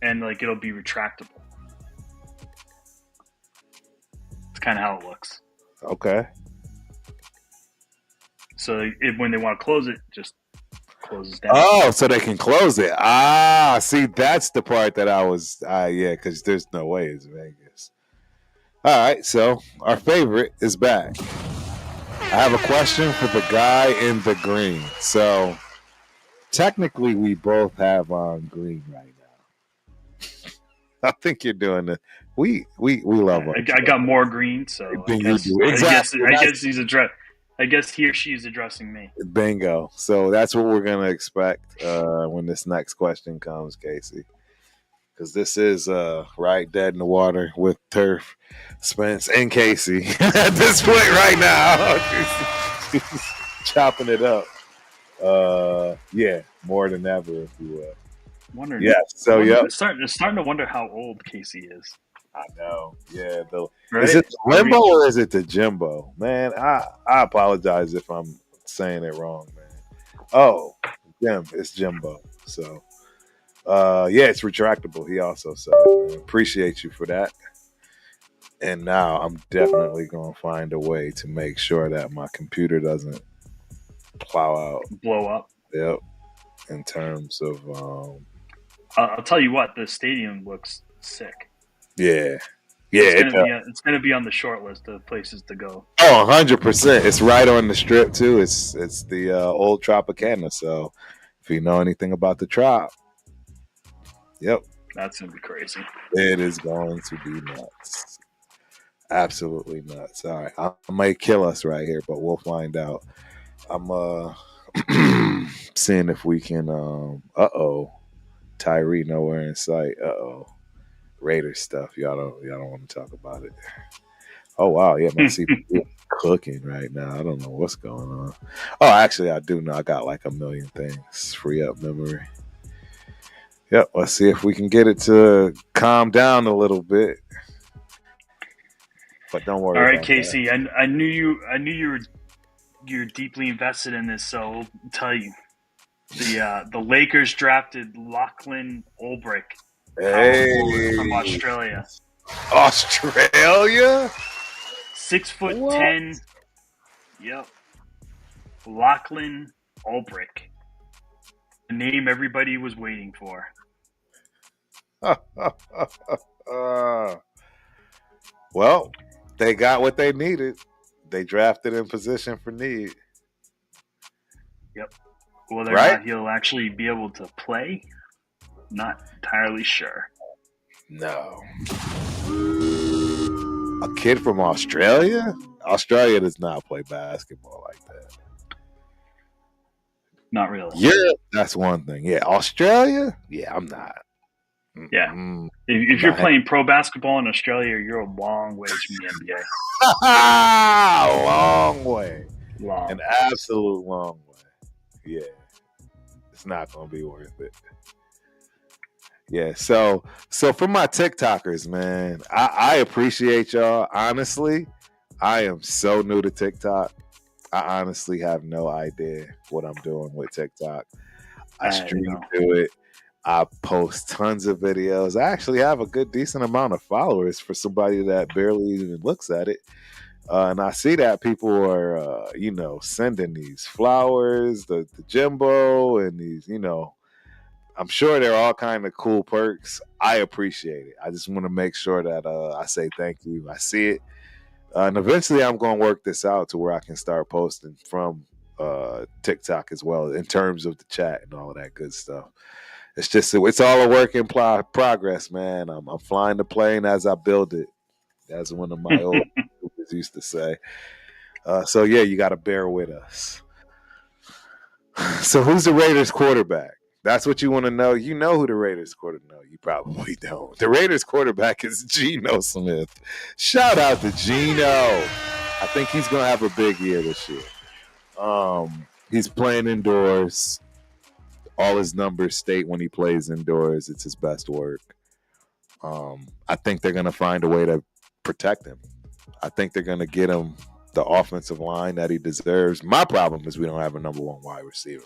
and like it'll be retractable. It's kind of how it looks. Okay. So when they want to close it, just closes down. Oh, so they can close it. See, that's the part that I was. Yeah, because there's no way it's Vegas. All right, so our favorite is back. I have a question for the guy in the green. So technically, we both have on green right now. I think you're doing it. We love. I got more green, so than you do. Exactly. I guess he or she is addressing me. Bingo. So that's what we're gonna expect when this next question comes, Casey. Because this is right Dead in the Water with Turf Spence and Casey at this point right now. Chopping it up. Yeah, more than ever, if you will. Wondering. Yeah. So starting to wonder how old Casey is. I know. Yeah. Right? Is it the Limbo or is it the Jimbo? Man, I apologize if I'm saying it wrong, man. Oh, Jim, it's Jimbo. So, yeah, it's retractable. He also said it, man. Appreciate you for that. And now I'm definitely going to find a way to make sure that my computer doesn't blow up. Yep. In terms of, I'll tell you what, the stadium looks sick. Yeah. It's gonna be on the short list of places to go. Oh, 100%. It's right on the strip too. It's the old Tropicana. So if you know anything about the Trop, yep, that's gonna be crazy. It is going to be nuts. Absolutely nuts. All right, I might kill us right here, but we'll find out. I'm seeing if we can. Tyree nowhere in sight. Raiders stuff. Y'all don't want to talk about it. Oh wow, yeah, my CPU is cooking right now. I don't know what's going on. Oh, actually, I do know. I got like a million things. Free up memory. Yep. Let's see if we can get it to calm down a little bit. But don't worry. All right, about Casey. that. I knew you're deeply invested in this, so I'll tell you. The Lakers drafted Lachlan Olbrich, power forward from Australia. Australia? 6'10". Yep. Lachlan Olbrich. The name everybody was waiting for. Well, they got what they needed. They drafted in position for need. Yep. Whether or not he'll actually be able to play, not entirely sure. No. A kid from Australia? Australia does not play basketball like that. Not really. Yeah, that's one thing. Yeah, Australia? Yeah, I'm not. Yeah. If you're playing pro basketball in Australia, you're a long ways from the NBA. Long way. Long. An absolute long way. Yeah. It's not going to be worth it. Yeah, so for my TikTokers, man, I appreciate y'all. Honestly, I am so new to TikTok. I honestly have no idea what I'm doing with TikTok. I stream to it. I post tons of videos. I actually have a decent amount of followers for somebody that barely even looks at it. And I see that people are, sending these flowers, the Jimbo, and these, I'm sure there are all kind of cool perks. I appreciate it. I just want to make sure that I say thank you. I see it. And eventually I'm going to work this out to where I can start posting from TikTok as well in terms of the chat and all of that good stuff. It's all a work in progress, man. I'm flying the plane as I build it, as one of my old used to say. So yeah, you got to bear with us. So who's the Raiders quarterback? That's what you want to know. You know who the Raiders quarterback? No, you probably don't. The Raiders quarterback is Geno Smith. Shout out to Geno. I think he's going to have a big year this year. He's playing indoors. All his numbers state when he plays indoors, it's his best work. I think they're going to find a way to protect him. I think they're going to get him the offensive line that he deserves. My problem is we don't have a number one wide receiver.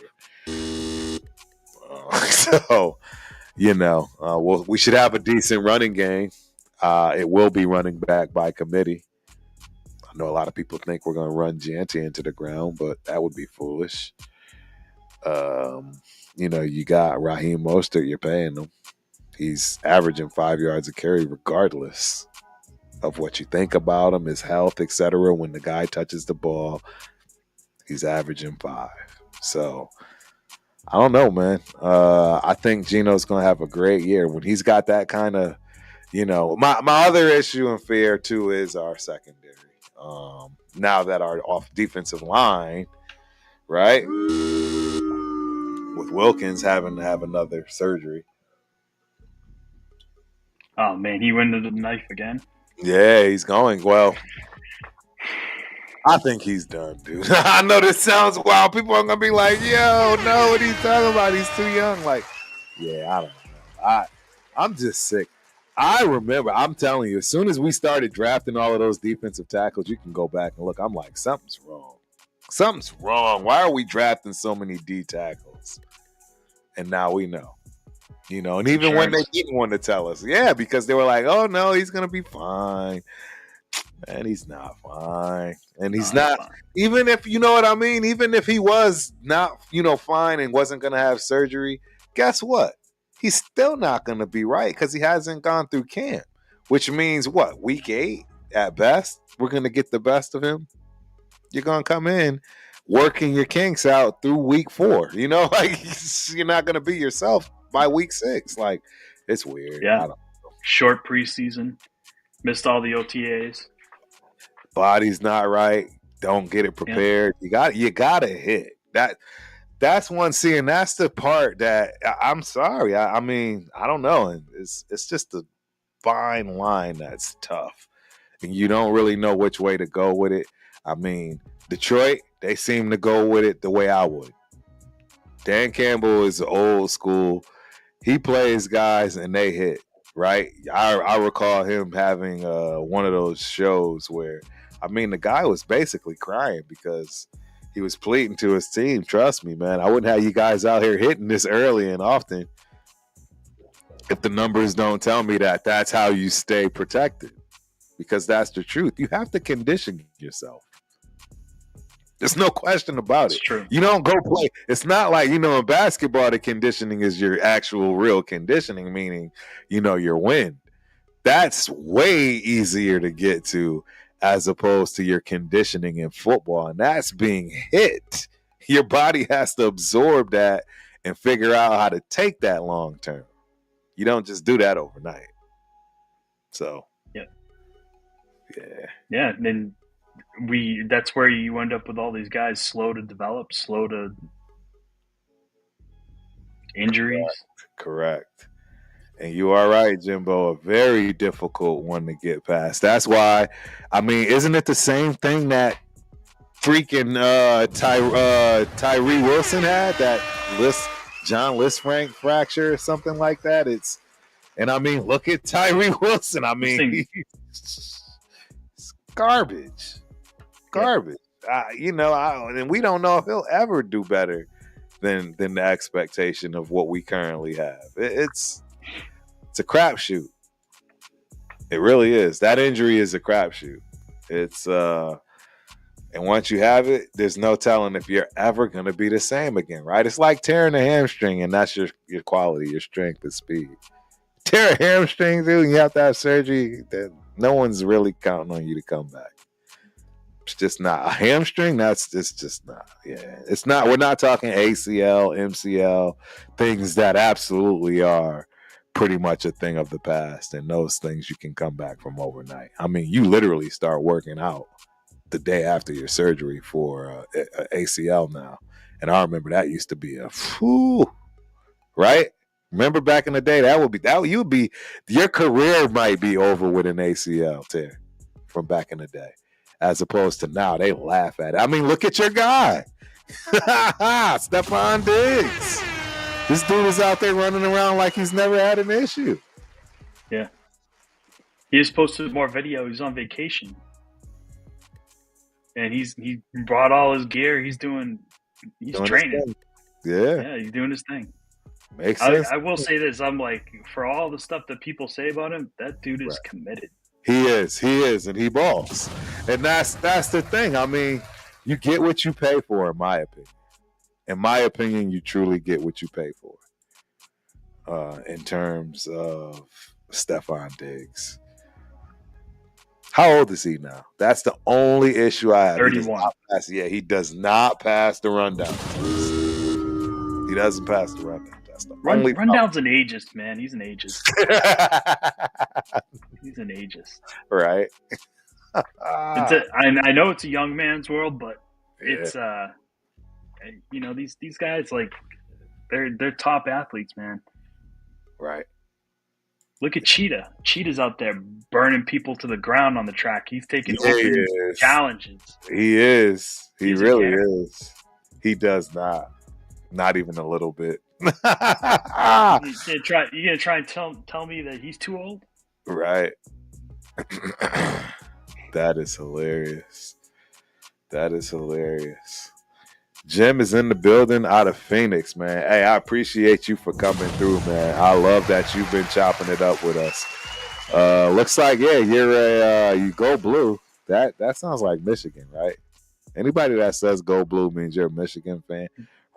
We should have a decent running game. It will be running back by committee. I know a lot of people think we're going to run Janty into the ground, but that would be foolish. You got Raheem Mostert, you're paying him. He's averaging 5 yards a carry regardless of what you think about him, his health, etc. When the guy touches the ball, he's averaging 5. So I don't know, man. I think Geno's going to have a great year when he's got that kind of, my other issue and fear too is our secondary. Now that our off defensive line, right, with Wilkins having to have another surgery. Oh man, he went into the knife again. Yeah, he's going. Well, I think he's done, dude. I know this sounds wild. People are gonna be like, "Yo, no, what are you talking about? He's too young." Like, yeah, I don't know. I'm just sick. I remember. I'm telling you, as soon as we started drafting all of those defensive tackles, you can go back and look. I'm like, something's wrong. Something's wrong. Why are we drafting so many D tackles? And now we know. And even when they didn't want to tell us, yeah, because they were like, "Oh no, he's gonna be fine." And he's not fine. And he's not, even if, you know what I mean? Even if he was not, fine and wasn't going to have surgery, guess what? He's still not going to be right because he hasn't gone through camp, which means what? Week 8 at best, we're going to get the best of him. You're going to come in working your kinks out through week 4. You're not going to be yourself by week 6. Like, it's weird. Yeah. Short preseason. Missed all the OTAs. body's not right, don't get it prepared. Yeah. You gotta hit. That's one scene. That's the part that I'm sorry. I mean, I don't know. It's just a fine line that's tough. And you don't really know which way to go with it. I mean, Detroit, they seem to go with it the way I would. Dan Campbell is old school. He plays guys and they hit, right? I recall him having one of those shows where, I mean, the guy was basically crying because he was pleading to his team, trust me, man, I wouldn't have you guys out here hitting this early and often if the numbers don't tell me that that's how you stay protected, because that's the truth. You have to condition yourself. There's no question about it. True. You don't go play. It's not like, in basketball, the conditioning is your actual real conditioning, meaning, your wind. That's way easier to get to as opposed to your conditioning in football. And that's being hit. Your body has to absorb that and figure out how to take that long term. You don't just do that overnight. So, yeah. Yeah. And that's where you end up with all these guys slow to develop, slow to injuries. Correct. And you are right, Jimbo. A very difficult one to get past. That's why, I mean, isn't it the same thing that freaking Tyree Wilson had? That John Lisfranc fracture or something like that? And I mean, look at Tyree Wilson. I mean, it's garbage. Garbage. And we don't know if he'll ever do better than the expectation of what we currently have. It's a crapshoot. It really is. That injury is a crapshoot. It's and once you have it, there's no telling if you're ever going to be the same again, right? It's like tearing a hamstring, and that's your quality, your strength and speed. Tear a hamstring, dude, and you have to have surgery. Then no one's really counting on you to come back. It's just not a hamstring. It's just not. Yeah, it's not. We're not talking ACL, MCL, things that absolutely are pretty much a thing of the past, and those things you can come back from overnight. I mean, you literally start working out the day after your surgery for ACL now, and I remember that used to be right. Remember back in the day, your career might be over with an ACL tear from back in the day. As opposed to now, they laugh at it. I mean, look at your guy. Stephon Diggs. This dude is out there running around like he's never had an issue. Yeah. He just posted more video. He's on vacation. And he brought all his gear. He's training. Yeah, he's doing his thing. Makes sense. I will say this. I'm like, for all the stuff that people say about him, that dude is committed. He is, and he balls. And that's the thing. I mean, you get what you pay for, in my opinion. In my opinion, you truly get what you pay for. In terms of Stephon Diggs. How old is he now? That's the only issue I have. 31. He does not pass the rundown. He doesn't pass the rundown. Rundown's an ageist, man. He's an ageist. He's an ageist. Right. I know it's a young man's world, but it's these guys, like, they're top athletes, man. Right. Look at Cheetah. Cheetah's out there burning people to the ground on the track. He's taking challenges. He is. He really is. He does not. Not even a little bit. You gonna try and tell me that he's too old? Right. That is hilarious. Jim is in the building out of Phoenix, man. Hey, I appreciate you for coming through, man. I love that you've been chopping it up with us. Looks like, you're you go blue. That sounds like Michigan, right? Anybody that says go blue means you're a Michigan fan.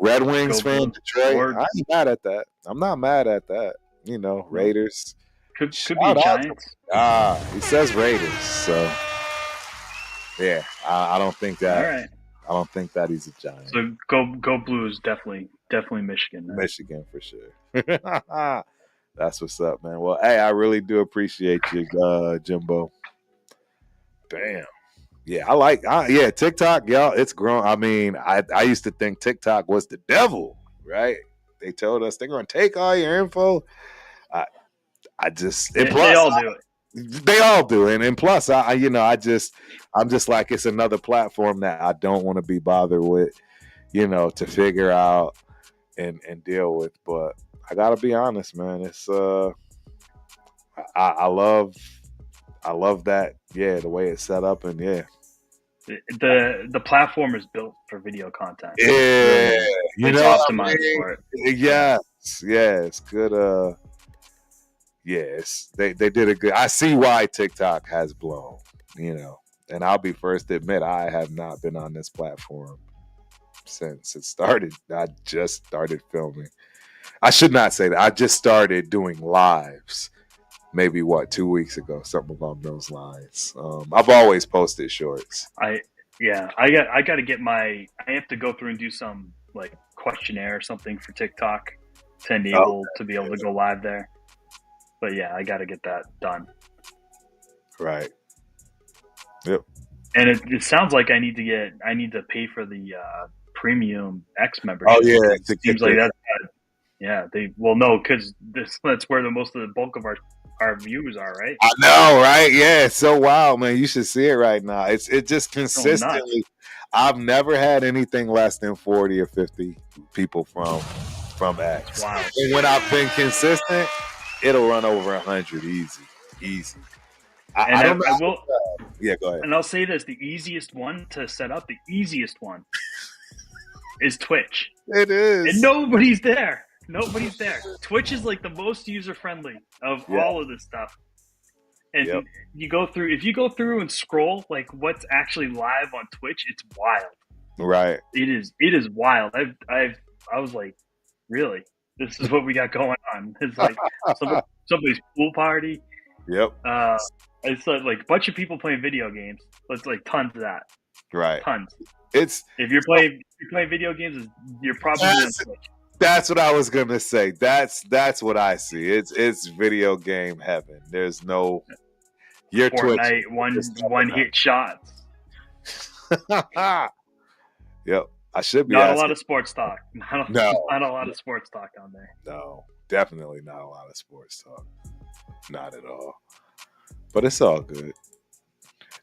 Red Wings fan, Detroit. I ain't mad at that. I'm not mad at that. Raiders. Could be Giants. He says Raiders, so yeah. I don't think that. All right. I don't think that he's a Giant. So go blue is definitely Michigan. Man. Michigan for sure. That's what's up, man. Well, hey, I really do appreciate you, Jimbo. Damn. Yeah, TikTok, y'all, it's grown. I mean, I used to think TikTok was the devil, right? They told us they're going to take all your info. I just and plus they all do it. They all do, and plus, I'm just like it's another platform that I don't want to be bothered with, to figure out and deal with. But I gotta be honest, man. It's I love that, the way it's set up, and the platform is built for video content. Yeah, it's optimized for it. Yes, good. Yes, they did a good. I see why TikTok has blown, and I'll be first to admit I have not been on this platform since it started. I just started filming. I should not say that. I just started doing lives. Maybe 2 weeks ago, something along those lines. I've always posted shorts. I got to get I have to go through and do some like questionnaire or something for TikTok to enable to be able to go live there. But yeah, I got to get that done. Right. Yep. And it sounds like I need to pay for the premium X membership. Oh yeah, it seems like that. Yeah, because that's where the most of the bulk of our views are, right? I know, right? Yeah, it's so wild, man. You should see it right now. It just consistently. I've never had anything less than 40 or 50 people from X. Wow. And when I've been consistent, it'll run over 100 easy. I don't know. Yeah, go ahead. And I'll say this: the easiest one to set up, is Twitch. It is, and nobody's there. Twitch is like the most user friendly of all of this stuff. And if you go through and scroll like what's actually live on Twitch, it's wild. Right. It is wild. I was like, really? This is what we got going on. It's like somebody's pool party. Yep. It's like a bunch of people playing video games. It's like tons of that. Right. Tons. If you're playing video games, you're probably on Twitch. That's what I was gonna say. That's what I see. It's video game heaven. There's no your Fortnite Twitch one hit shots. Yep. I should be not a lot of sports talk. No, not a lot of sports talk on there. No, definitely not a lot of sports talk. Not at all. But it's all good.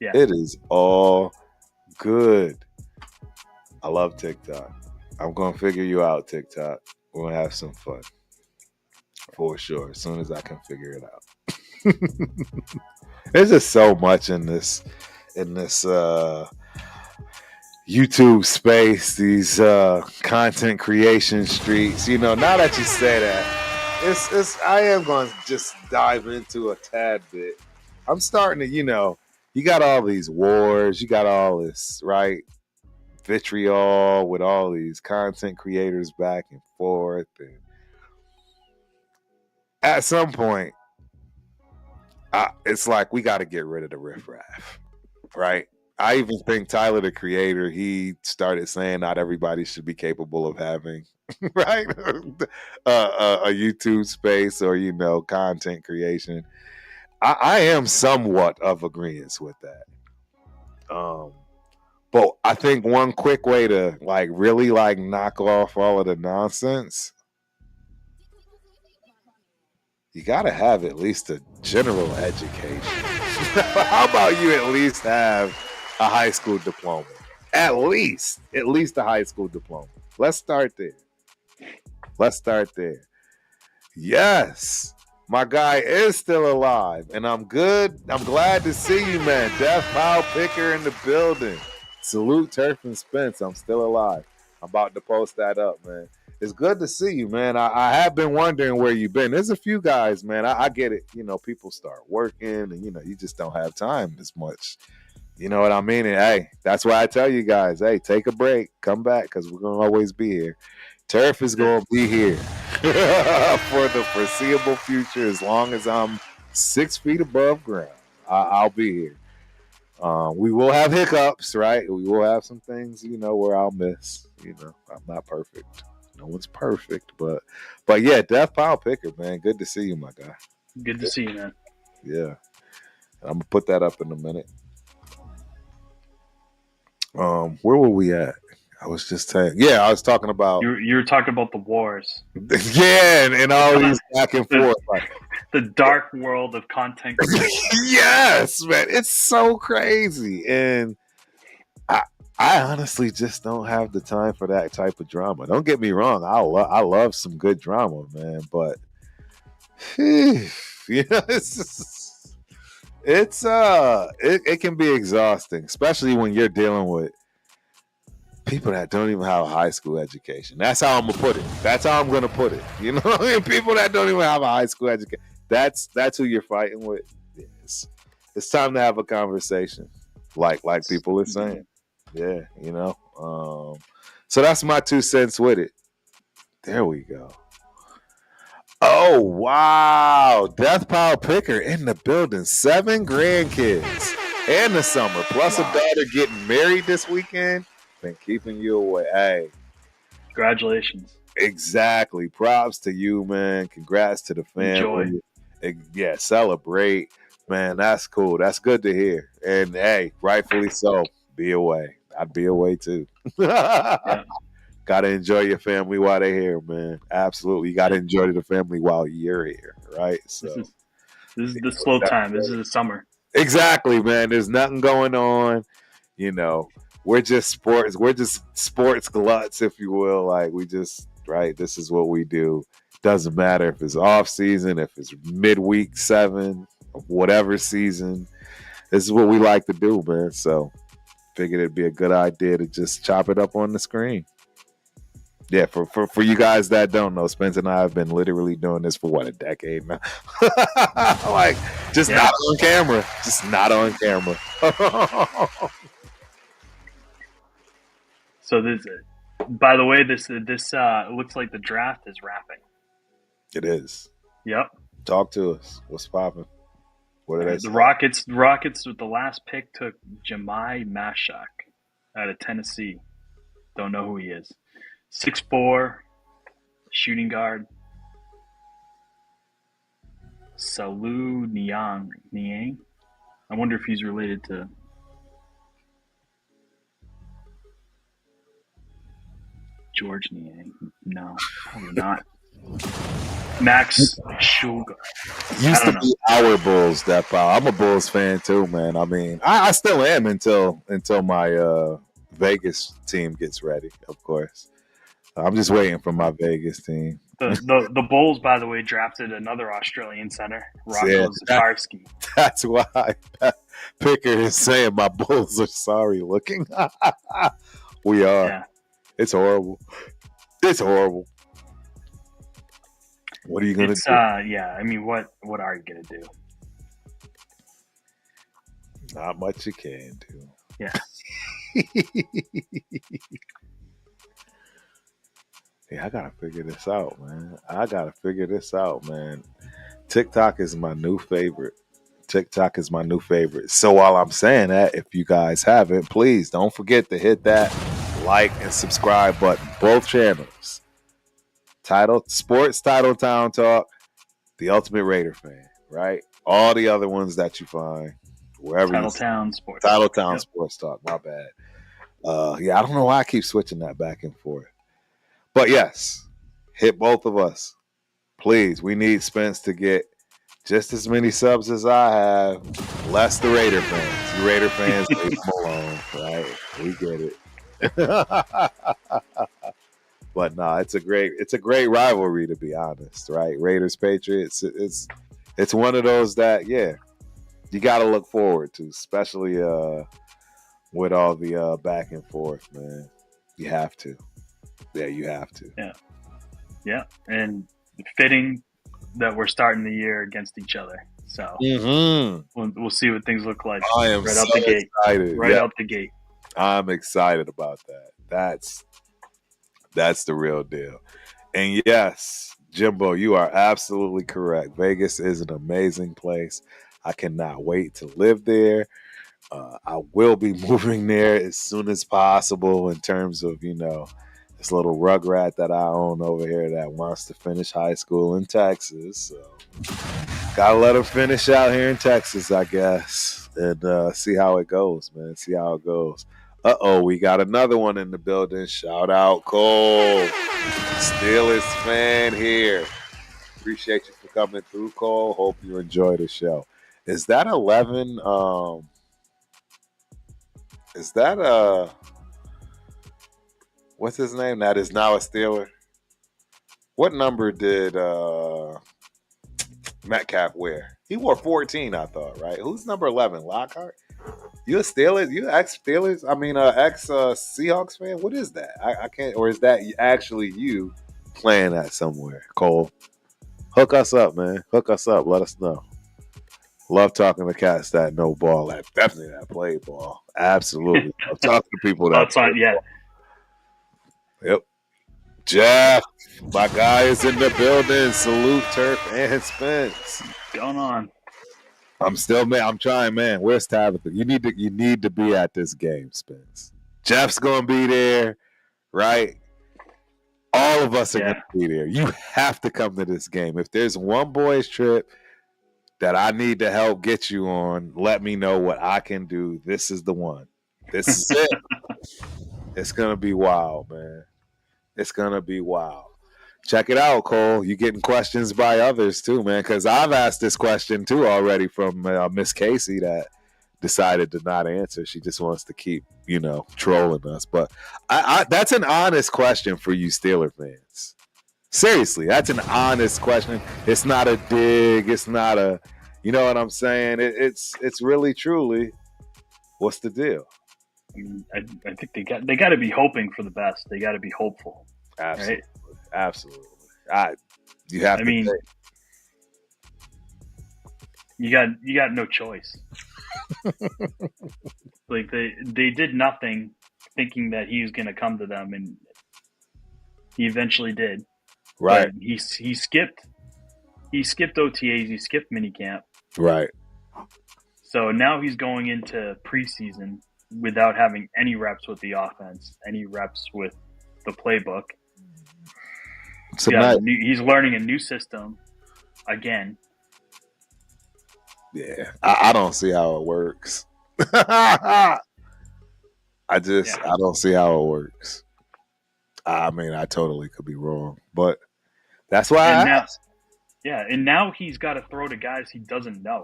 Yeah, it is all good. I love TikTok. I'm gonna figure you out, TikTok. We're gonna have some fun for sure. As soon as I can figure it out. There's just so much in this YouTube space, these content creation streets. Now that you say that, I am gonna just dive into a tad bit. I'm starting to, you got all these wars, you got all this, right? Vitriol with all these content creators back and forth, and at some point it's like we got to get rid of the riffraff, right? I even think Tyler, the creator, he started saying not everybody should be capable of having right a YouTube space or content creation. I am somewhat of agreement with that. But I think one quick way to really knock off all of the nonsense, you got to have at least a general education. How about you at least have a high school diploma? At least a high school diploma. Let's start there. Yes, my guy is still alive, and I'm good. I'm glad to see you, man. Death Pile Picker in the building. Salute Turf and Spence. I'm still alive. I'm about to post that up, man. It's good to see you, man. I have been wondering where you've been. There's a few guys, man. I get it. People start working, and you just don't have time as much. You know what I mean? And hey, that's why I tell you guys, hey, take a break, come back, because we're gonna always be here. Turf is gonna be here for the foreseeable future. As long as I'm 6 feet above ground, I'll be here. We will have hiccups, right? We will have some things, where I'll miss. I'm not perfect. No one's perfect, but yeah, Death Pile Picker, man. Good to see you, my guy. Good to see you, man. Yeah. I'm gonna put that up in a minute. Where were we at? I was just saying. Yeah, I was talking about. You were talking about the wars. Yeah, and all these back and forth. The dark world of content creation. Yes, man, it's so crazy, and I honestly just don't have the time for that type of drama. Don't get me wrong, I love some good drama, man, but it can be exhausting, especially when you're dealing with people that don't even have a high school education. That's how I'm gonna put it. That's how I'm gonna put it. You know what I mean? People that don't even have a high school education. That's who you're fighting with. It's time to have a conversation, like people are saying. Yeah, so that's my 2 cents with it. There we go. Oh wow, Death Pile Picker in the building. 7 grandkids and the summer, plus a daughter getting married this weekend. Been keeping you away. Hey, congratulations. Exactly. Props to you, man. Congrats to the family. Yeah, celebrate, man. That's cool. That's good to hear. And hey, rightfully so. Be away. I'd be away too. Yeah. Got to enjoy your family while they're here, man. Absolutely. You got to enjoy the family while you're here, right? So this is the slow time. This is the summer. Exactly, man. There's nothing going on. We're just sports. We're just sports gluts, if you will. Like right. This is what we do. Doesn't matter if it's off season, if it's midweek 7, whatever season. This is what we like to do, man. So figured it'd be a good idea to just chop it up on the screen. Yeah, for you guys that don't know, Spence and I have been literally doing this for a decade now. Like, just not on camera. Just not on camera. So by the way, this looks like the draft is wrapping. It is. Yep. Talk to us. What's popping? What did I say? The Rockets with the last pick took Jemai Mashak out of Tennessee. Don't know who he is. 6'4", shooting guard. Salu Niang. I wonder if he's related to George Niang. No, probably not. Max Sugar. Used to be our Bulls, that pal. I'm a Bulls fan too, man. I mean, I still am until my Vegas team gets ready, of course. I'm just waiting for my Vegas team. The Bulls, by the way, drafted another Australian center, Rocco Zakarsky. That's why Picker is saying my Bulls are sorry looking. We are. Yeah. It's horrible. It's horrible. What are you gonna do? Yeah, I mean, what are you gonna do? Not much you can do. Yeah. Yeah, I gotta figure this out, man. TikTok is my new favorite. So while I'm saying that, if you guys haven't, please don't forget to hit that like and subscribe button. Both channels. Sports Title Town Talk, The Ultimate Raider Fan, right? All the other ones that you find wherever. Titletown Sports Talk. My bad. Yeah, I don't know why I keep switching that back and forth. But yes, hit both of us. Please, we need Spence to get just as many subs as I have, less the Raider fans. You Raider fans, leave them alone, right? We get it. But no, it's a great rivalry, to be honest, right? Raiders Patriots. It's one of those that, yeah, you got to look forward to, especially with all the back and forth, man. You have to. Yeah, you have to. Yeah, and fitting that we're starting the year against each other. So we'll see what things look like. I am out the gate. Excited. Out the gate. I'm excited about that. That's the real deal. And yes, Jimbo, you are absolutely correct. Vegas is an amazing place. I cannot wait to live there. I will be moving there as soon as possible in terms of, this little rugrat that I own over here that wants to finish high school in Texas. So gotta let him finish out here in Texas, I guess, and see how it goes, man. See how it goes. We got another one in the building. Shout out Cole, Steelers fan here. Appreciate you for coming through, Cole. Hope you enjoy the show. Is that 11? Is that what's his name? That is now a Steeler. What number did Metcalf wear? He wore 14, I thought, right? Who's number 11? Lockhart? You a Steelers? You ex Steelers? I mean, ex Seahawks fan? What is that? I can't. Or is that actually you playing that somewhere, Cole? Hook us up, man. Hook us up. Let us know. Love talking to cats that know ball. That definitely that play ball. Absolutely. Love talking to people that. Yep. Jeff, my guy is in the building. Salute Turf and Spence. What's going on? I'm still, man. I'm trying, man. Where's Tabitha? You need to be at this game, Spence. Jeff's gonna be there, right? All of us are gonna be there. You have to come to this game. If there's one boys trip that I need to help get you on, let me know what I can do. This is the one. This is it. It's gonna be wild, man. It's gonna be wild. Check it out, Cole. You getting questions by others too, man. Because I've asked this question too already from Miss Casey that decided to not answer. She just wants to keep, trolling us. But that's an honest question for you Steeler fans. Seriously, that's an honest question. It's not a dig. It's not a, you know what I'm saying? It's really, truly, what's the deal? I think they got to be hoping for the best. They got to be hopeful. Absolutely. Right? Absolutely. You have. I mean, you got no choice. Like they did nothing, thinking that he was going to come to them, and he eventually did. Right. But he skipped OTAs. He skipped minicamp. Right. So now he's going into preseason without having any reps with the offense, any reps with the playbook. He's learning a new system again. Yeah, I don't see how it works. I don't see how it works. I mean, I totally could be wrong, but that's why I asked. And now he's got to throw to guys he doesn't know.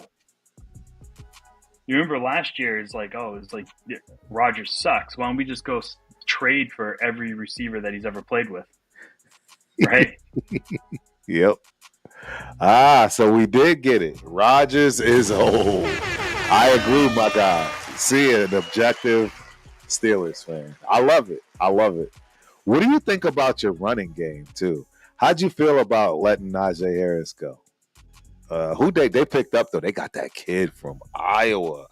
You remember last year, it's like Rodgers sucks. Why don't we just go trade for every receiver that he's ever played with? Right? Yep. So we did get it. Rodgers is old. I agree, my guy. See an objective Steelers fan. I love it. What do you think about your running game, too? How'd you feel about letting Najee Harris go? Who they picked up, though? They got that kid from Iowa.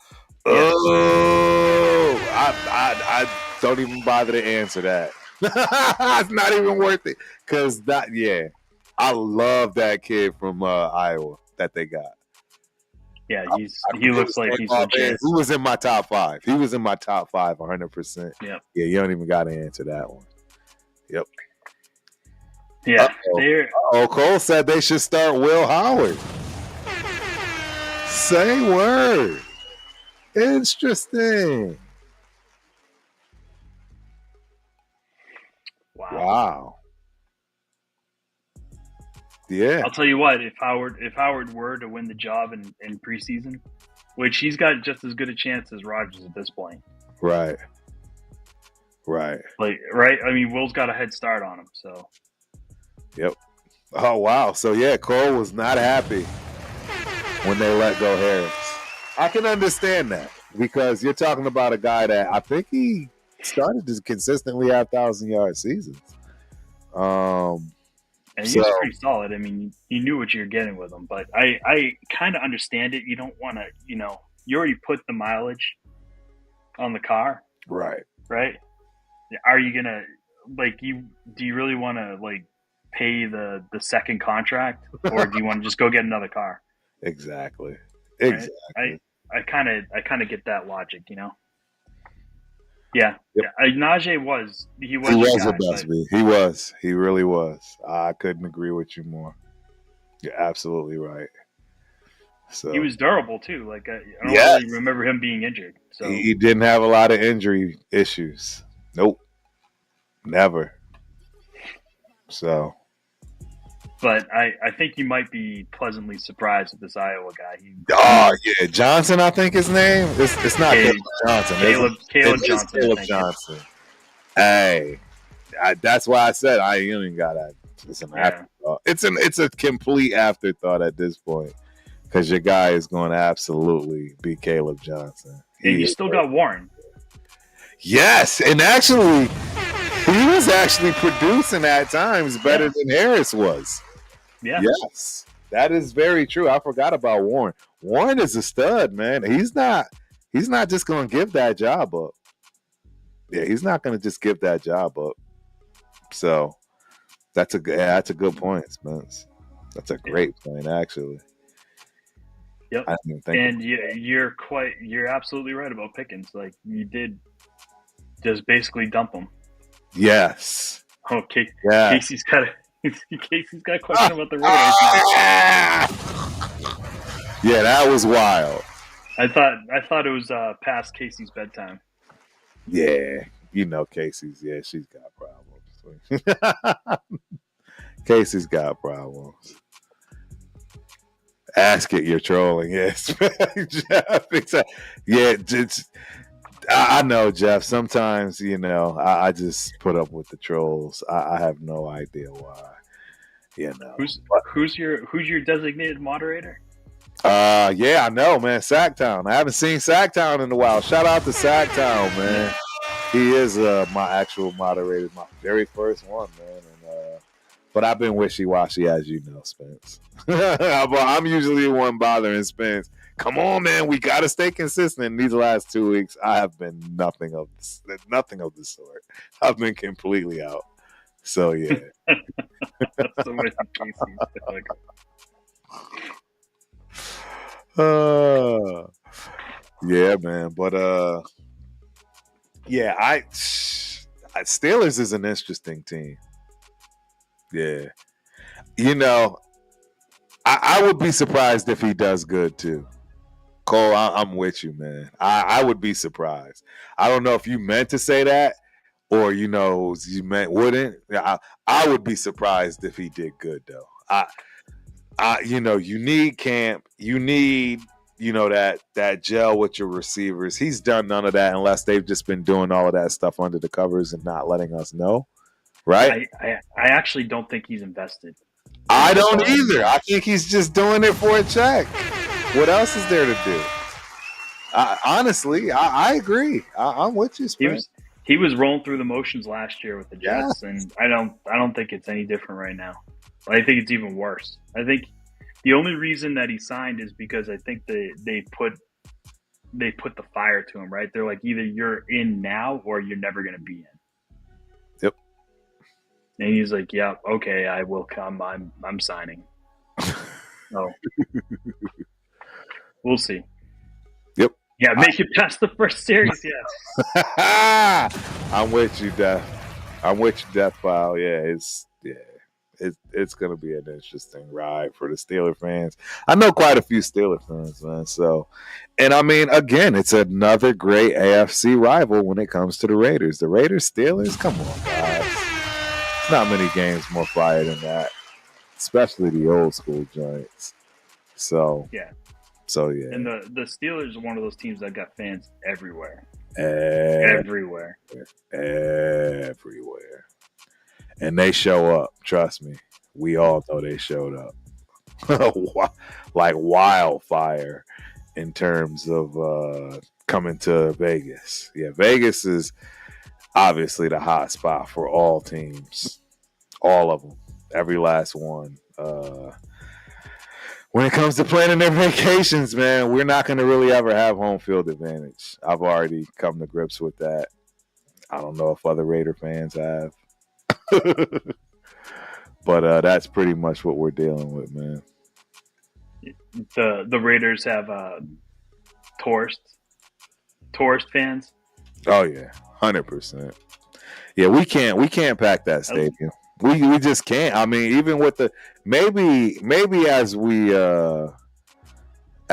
Oh, I don't even bother to answer that. It's not even worth it. Because I love that kid from Iowa that they got. Yeah, he looks like he's legit. Who was in my top 5? He was in my top 5, 100%. Yeah. Yeah, you don't even got to answer that one. Yep. Yeah. Cole said they should start Will Howard. Say word. Interesting. Wow. Yeah. I'll tell you what, if Howard were to win the job in preseason, which he's got just as good a chance as Rodgers at this point. Right. Like, right? I mean, Will's got a head start on him, so. Yep. Oh, wow. So, yeah, Cole was not happy when they let go Harris. I can understand that because you're talking about a guy that I think he started to consistently have 1,000-yard seasons. And he was pretty solid. I mean, you knew what you were getting with him, but I kind of understand it. You don't want to, you already put the mileage on the car. Right. Are you going to, do you really want to, pay the second contract, or do you want to just go get another car? Exactly. Right? I kind of get that logic, Yeah. Yep. Najee was the best. He was. He really was. I couldn't agree with you more. You're absolutely right. So he was durable too. Like I don't really remember him being injured. So he didn't have a lot of injury issues. Nope, never. So, but I think you might be pleasantly surprised with this Iowa guy. Yeah, Johnson, I think his name. It's not Caleb Johnson. Caleb Johnson. Caleb Johnson. Hey, that's why I said I even got that. It's an afterthought. It's a complete afterthought at this point because your guy is going to absolutely be Caleb Johnson. And you still got Warren. Yes, and actually, he was actually producing at times better than Harris was. Yeah. Yes, that is very true. I forgot about Warren. Warren is a stud, man. He's not just going to give that job up. Yeah, he's not going to just give that job up. So that's a good point, Spence. That's a great point, actually. Yep. And you're absolutely right about Pickens. Like you did, just basically dump him. Yes. Okay. Yeah. Casey's got a question about the Raiders now. Yeah, that was wild. I thought it was past Casey's bedtime. Yeah, Casey's. Yeah, she's got problems. Casey's got problems. Ask it, you're trolling. Yes, Jeff. Exactly. Yeah, I know, Jeff. Sometimes, I just put up with the trolls. I have no idea why. Who's your designated moderator? Yeah, I know, man. Sacktown. I haven't seen Sacktown in a while. Shout out to Sacktown, man. He is my actual moderator, my very first one, man. But I've been wishy-washy, as you know, Spence. I'm usually the one bothering Spence. Come on, man. We got to stay consistent. In these last 2 weeks, I have been nothing of the sort. I've been completely out. So, yeah. Yeah, man. But, yeah, Steelers is an interesting team. Yeah. I would be surprised if he does good, too. Cole, I'm with you, man. I would be surprised. I don't know if you meant to say that or, you meant wouldn't. I would be surprised if he did good, though. You need camp. You need, that gel with your receivers. He's done none of that unless they've just been doing all of that stuff under the covers and not letting us know. Right? I actually don't think he's invested. I don't either. I think he's just doing it for a check. What else is there to do? Honestly, I agree. I'm with you, Spence. He was rolling through the motions last year with the Jets, and I don't think it's any different right now. I think it's even worse. I think the only reason that he signed is because I think they put the fire to him, right? They're like, either you're in now or you're never going to be in. Yep. And he's like, yeah, okay, I will come. I'm signing. So we'll see. Yep. Yeah, make it past the first series, yes. I'm with you, Death. Pile. Yeah, it's going to be an interesting ride for the Steeler fans. I know quite a few Steeler fans, man. So, and I mean, again, it's another great AFC rival when it comes to the Raiders. The Raiders, Steelers, come on, guys. Not many games more fire than that, especially the old school Giants. So, yeah. And the Steelers are one of those teams that got fans everywhere. Everywhere. And they show up. Trust me. We all know they showed up. Like wildfire in terms of coming to Vegas. Yeah, Vegas is obviously the hot spot for all teams. All of them. Every last one. When it comes to planning their vacations, man, we're not going to really ever have home field advantage. I've already come to grips with that. I don't know if other Raider fans have. But that's pretty much what we're dealing with, man. The Raiders have tourist fans. Oh yeah, 100%. Yeah, we can't pack that stadium. We just can't. I mean, even with the maybe as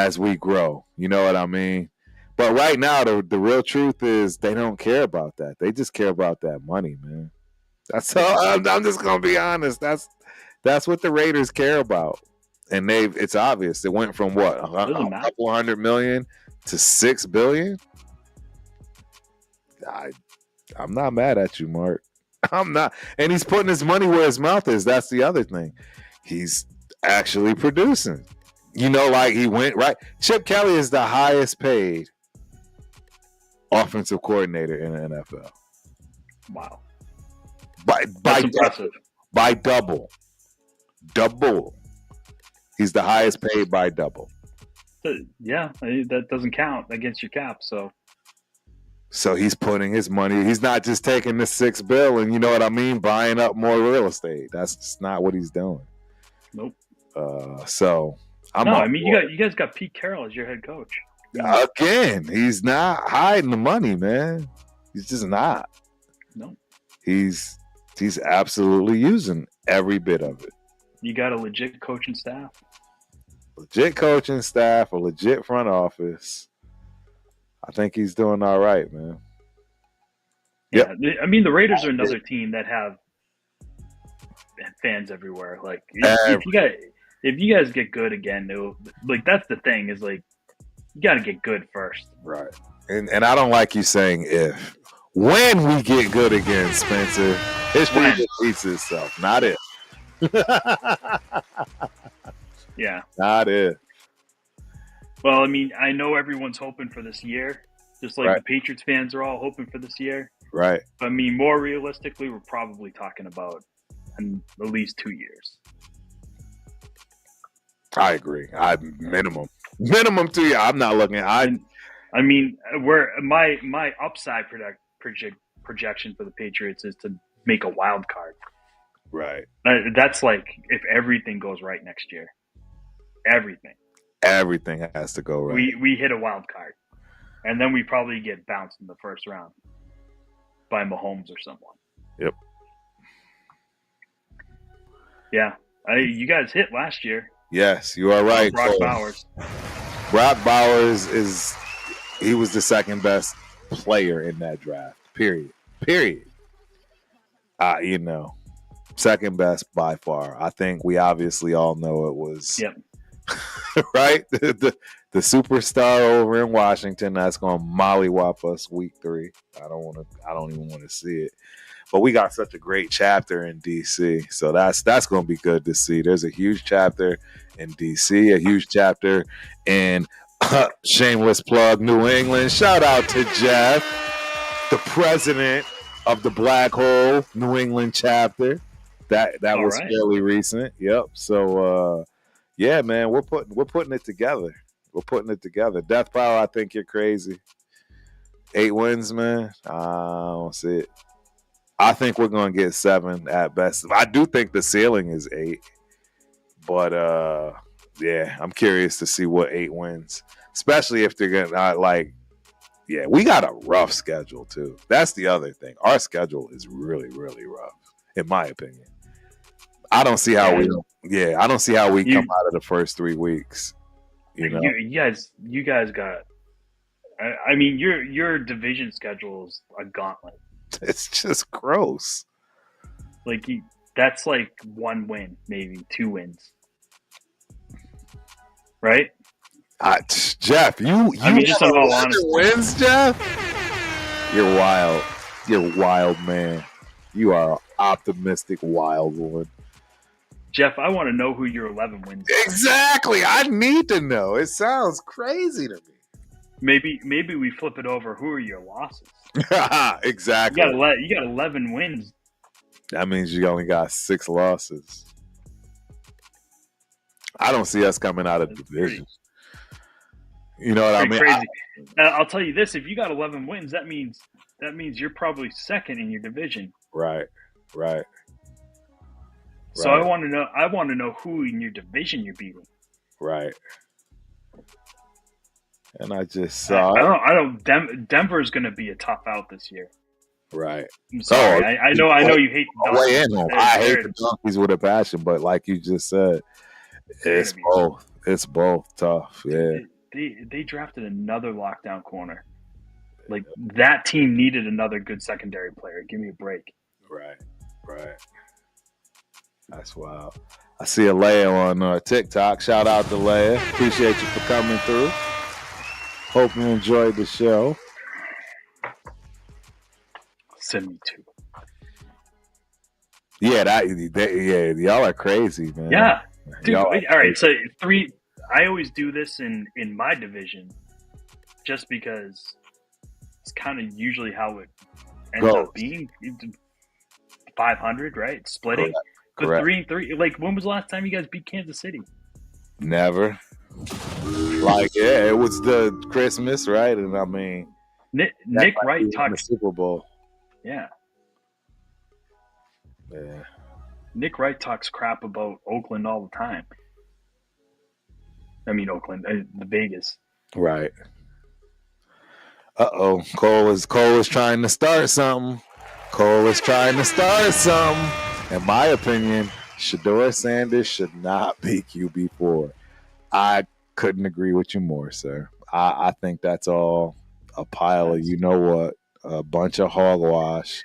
as we grow. You know what I mean? But right now, the real truth is they don't care about that. They just care about that money, man. That's all. I'm just gonna be honest. That's what the Raiders care about, and it's obvious. It went from what a couple $100 million to $6 billion. I'm not mad at you, Mark. I'm not, and he's putting his money where his mouth is. That's the other thing. He's actually producing. Like he went right. Chip Kelly is the highest paid offensive coordinator in the NFL. Wow. By double. He's the highest paid by double. Yeah, that doesn't count against your cap. So he's putting his money. He's not just taking the $6 billion and, you know what I mean, buying up more real estate. That's just not what he's doing. Nope. So you guys got Pete Carroll as your head coach. Again, he's not hiding the money, man. He's just not. No. He's absolutely using every bit of it. You got a legit coaching staff. A legit front office. I think he's doing all right, man. Yeah, yep. I mean, the Raiders are another team that have fans everywhere. Like, if you guys get good again, that's the thing is like you got to get good first, right? And I don't like you saying if. When we get good again, Spencer, history repeats itself. Not if. Yeah. Not if. Well, I mean, I know everyone's hoping for this year, just like the Patriots fans are all hoping for this year. Right. I mean, more realistically, we're probably talking about at least 2 years. I agree. Minimum 2 years. I'm not looking. I mean, where my upside projection for the Patriots is to make a wild card. Right. That's like if everything goes right next year. Everything has to go right. We hit a wild card, and then we probably get bounced in the first round by Mahomes or someone. Yep. Yeah, you guys hit last year. Yes, you are right. Brock Bowers. Brock Bowers he was the second best player in that draft. Period. Second best by far. I think we obviously all know it was. Yep. Right? The superstar over in Washington that's going to mollywop us week 3. I don't even want to see it. But we got such a great chapter in DC. So that's going to be good to see. There's a huge chapter in DC, a huge chapter in shameless plug New England. Shout out to Jeff, the president of the Black Hole New England chapter. That was fairly recent. Yep. So yeah, man, we're putting it together. Death Power, I think you're crazy. 8 wins, man. I don't see it. I think we're going to get 7 at best. I do think the ceiling is 8. But, yeah, I'm curious to see what 8 wins. Especially if they're going to, we got a rough schedule, too. That's the other thing. Our schedule is really, really rough, in my opinion. I don't see how I don't see how we come out of the first 3 weeks. You guys got. I mean, your division schedule is a gauntlet. It's just gross. That's like 1 win, maybe 2 wins, right? Jeff, you just in all honesty, wins, Jeff. You're wild. You're wild, man. You are an optimistic, wild one. Jeff, I want to know who your 11 wins are. Exactly. I need to know. It sounds crazy to me. Maybe we flip it over. Who are your losses? Exactly. You got 11 wins. That means you only got 6 losses. I don't see us coming out of the division. You know what I mean? Crazy. I'll tell you this: if you got 11 wins, that means you're probably second in your division. Right. So I want to know who in your division you're beating. Right. And I just saw. I don't. Denver's going to be a tough out this year. Right. I'm sorry. I know you hate the Donkeys. Way in home. I hate the Donkeys with a passion, but like you just said, it's both. It's both tough. Yeah. they drafted another lockdown corner. Like, that team needed another good secondary player. Give me a break. Right. That's wild. I see a Leia on TikTok. Shout out to Leia. Appreciate you for coming through. Hope you enjoyed the show. Send me two. Yeah, y'all are crazy, man. Yeah, dude. All right, so 3. I always do this in my division, just because it's kind of usually how it ends up being. 500, right? Splitting. Correct. 3-3. Like, when was the last time you guys beat Kansas City? Never. Like, yeah, it was the Christmas, right? And I mean, Nick Wright talked the Super Bowl. Yeah. Yeah. Nick Wright talks crap about Oakland all the time. I mean, Oakland, the Vegas. Right. Uh-oh. Cole is trying to start something. In my opinion, Shedeur Sanders should not be QB4. I couldn't agree with you more, sir. I think that's all a pile of a bunch of hogwash.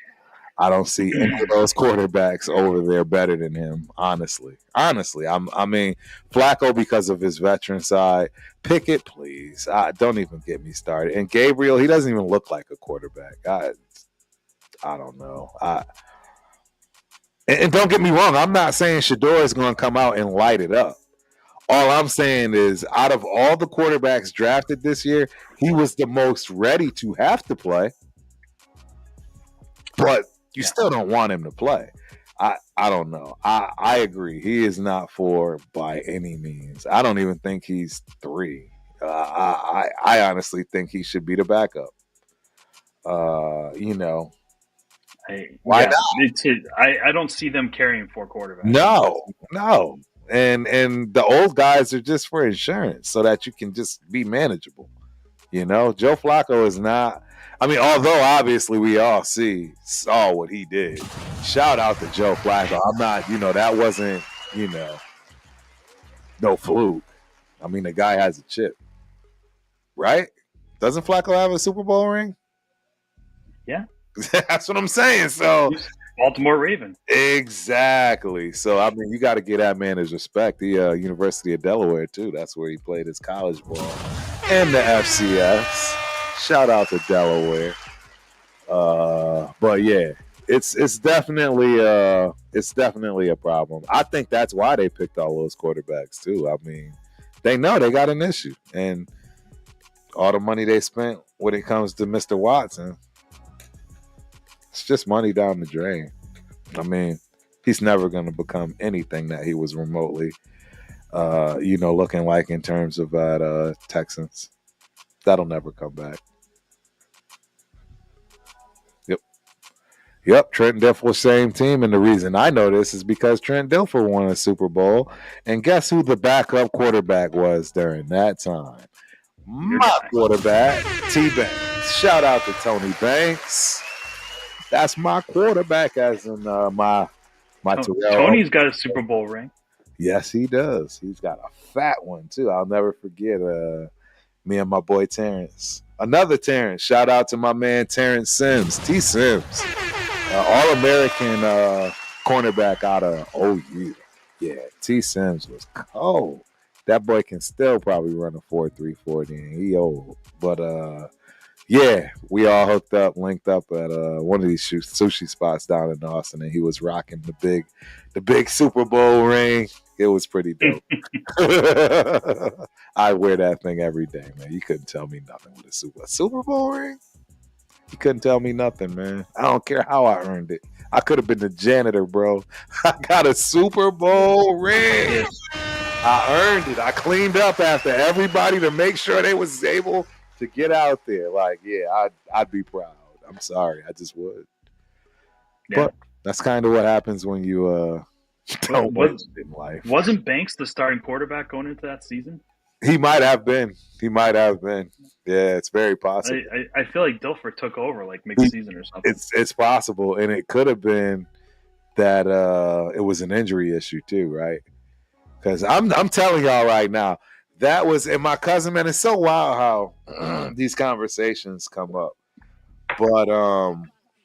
I don't see any of those quarterbacks over there better than him, honestly. I mean, Flacco because of his veteran side. Pickett, please. Don't even get me started. And Gabriel, he doesn't even look like a quarterback. I don't know. And don't get me wrong. I'm not saying Shedeur is going to come out and light it up. All I'm saying is, out of all the quarterbacks drafted this year, he was the most ready to have to play. But you still don't want him to play. I don't know. I agree. He is not 4 by any means. I don't even think he's 3. I honestly think he should be the backup. Why not? I don't see them carrying 4 quarterbacks. No. And the old guys are just for insurance so that you can just be manageable. Joe Flacco is not. I mean, although obviously we all saw what he did. Shout out to Joe Flacco. I'm not, that wasn't, no fluke. I mean, the guy has a chip, right? Doesn't Flacco have a Super Bowl ring? Yeah. That's what I'm saying. So Baltimore Raven. Exactly. So, I mean, you got to get that man his respect. The University of Delaware, too. That's where he played his college ball. And the FCS. Shout out to Delaware. But, yeah, it's definitely a problem. I think that's why they picked all those quarterbacks, too. I mean, they know they got an issue. And all the money they spent when it comes to Mr. Watson, it's just money down the drain. I mean, he's never going to become anything that he was remotely, looking like in terms of Texans. That'll never come back. Yep, Trent Dilfer, same team. And the reason I know this is because Trent Dilfer won a Super Bowl. And guess who the backup quarterback was during that time? My quarterback, T-Banks. Shout out to Tony Banks. That's my quarterback, as in my Terrell. Tony's got a Super Bowl ring. Yes, he does. He's got a fat one, too. I'll never forget me and my boy Terrence. Another Terrence. Shout out to my man Terrence Sims, T. Sims. All-American cornerback out of OU. Yeah, T. Sims was cold. That boy can still probably run a 4.3 40, and he old. But, yeah, we all hooked up, linked up at one of these sushi spots down in Austin, and he was rocking the big Super Bowl ring. It was pretty dope. I wear that thing every day, man. You couldn't tell me nothing with a Super Bowl ring. You couldn't tell me nothing, man. I don't care how I earned it. I could have been the janitor, bro. I got a Super Bowl ring. I earned it. I cleaned up after everybody to make sure they was able to get out there. Like, yeah, I'd be proud. I'm sorry. I just would. Yeah. But that's kind of what happens when you don't win in life. Wasn't Banks the starting quarterback going into that season? He might have been. Yeah, it's very possible. I feel like Dilfer took over like mid-season or something. It's possible, and it could have been that it was an injury issue too, right? Because I'm telling y'all right now, That was, and my cousin, man, it's so wild how these conversations come up. But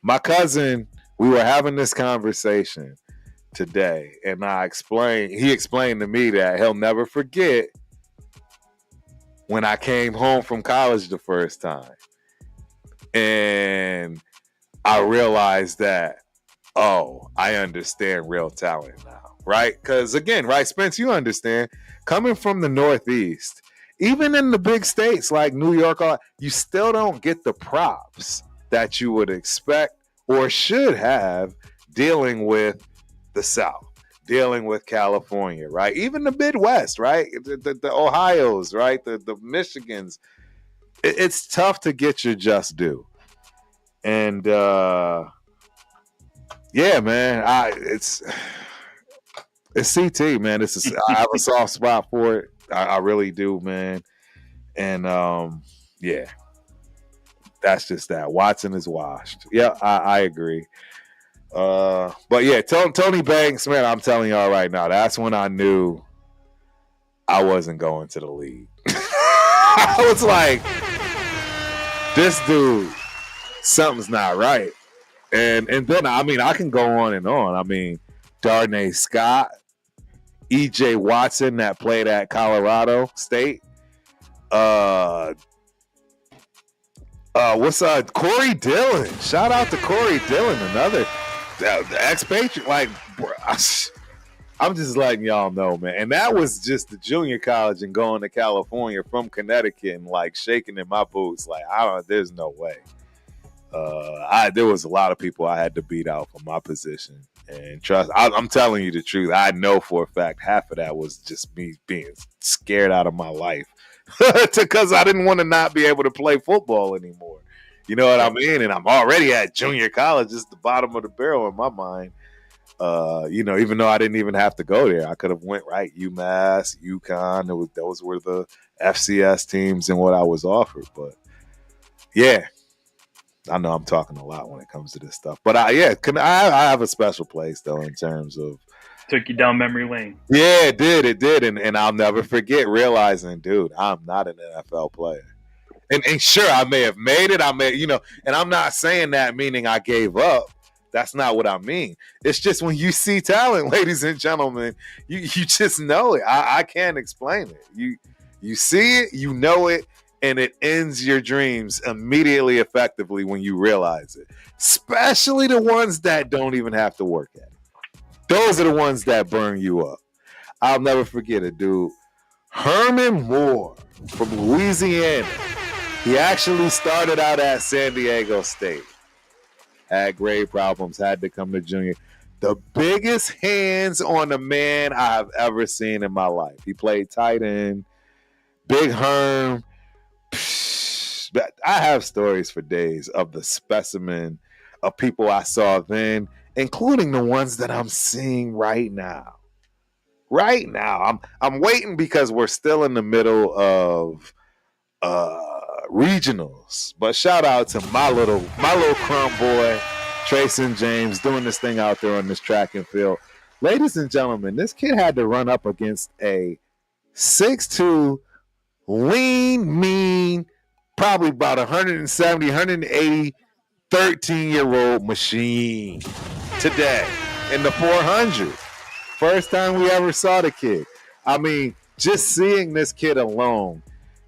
my cousin, we were having this conversation today, and he explained to me that he'll never forget when I came home from college the first time. And I realized that, oh, I understand real talent now, right? Because again, right, Spence, you understand, coming from the Northeast, even in the big states like New York, you still don't get the props that you would expect or should have dealing with the South, dealing with California, right? Even the Midwest, right? The Ohios, right? The Michigans. It's tough to get your just due. And yeah, man, it's CT, man. I have a soft spot for it. I really do, man. And yeah, that's just that. Watson is washed. Yeah, I agree. But yeah, Tony Banks, man, I'm telling y'all right now, that's when I knew I wasn't going to the league. I was like, this dude, something's not right. And then, I mean, I can go on and on. I mean, Darnay Scott, E.J. Watson that played at Colorado State. Corey Dillon. Shout out to Corey Dillon, another expatriate. Like, bro, I'm just letting y'all know, man. And that was just the junior college and going to California from Connecticut and like shaking in my boots. Like, there's no way. There was a lot of people I had to beat out for my position. And trust, I'm telling you the truth. I know for a fact half of that was just me being scared out of my life because I didn't want to not be able to play football anymore. You know what I mean? And I'm already at junior college. It's the bottom of the barrel in my mind. Even though I didn't even have to go there, I could have went right UMass, UConn. Those were the FCS teams and what I was offered. But yeah, I know I'm talking a lot when it comes to this stuff. But I have a special place though in terms of took you down memory lane. Yeah, it did, and I'll never forget realizing, dude, I'm not an NFL player. And sure, I may have made it. And I'm not saying that meaning I gave up. That's not what I mean. It's just when you see talent, ladies and gentlemen, you just know it. I can't explain it. You see it, you know it, and it ends your dreams immediately effectively when you realize it. Especially the ones that don't even have to work at it. Those are the ones that burn you up. I'll never forget it, dude. Herman Moore from Louisiana. He actually started out at San Diego State. Had grade problems, had to come to junior. The biggest hands on a man I've ever seen in my life. He played tight end. Big Herm. I have stories for days of the specimen of people I saw then, including the ones that I'm seeing right now. Right now. I'm waiting because we're still in the middle of regionals. But shout out to my little crumb boy, Trayson James, doing this thing out there on this track and field. Ladies and gentlemen, this kid had to run up against a 6'2", lean, mean, probably about 170, 180, 13-year-old machine today in the 400. First time we ever saw the kid. I mean, just seeing this kid alone,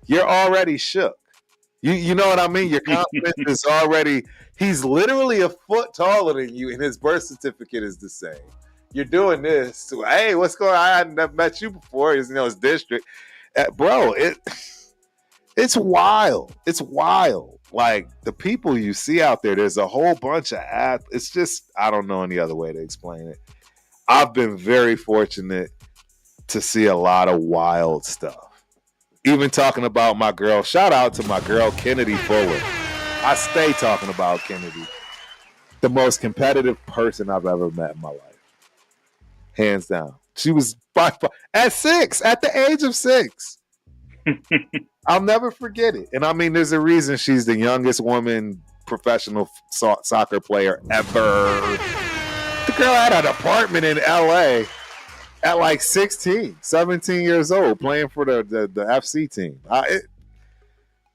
you're already shook. You know what I mean? Your confidence is already, he's literally a foot taller than you, and his birth certificate is the same. You're doing this. So, hey, what's going on? I hadn't met you before. His district. Bro, it's wild. It's wild. Like, the people you see out there, there's a whole bunch of athletes. It's just, I don't know any other way to explain it. I've been very fortunate to see a lot of wild stuff. Even talking about my girl, shout out to my girl, Kennedy Fuller. I stay talking about Kennedy. The most competitive person I've ever met in my life. Hands down. She was at the age of 6. I'll never forget it. And I mean, there's a reason she's the youngest woman professional soccer player ever. The girl had an apartment in LA at like 16, 17 years old, playing for the FC team.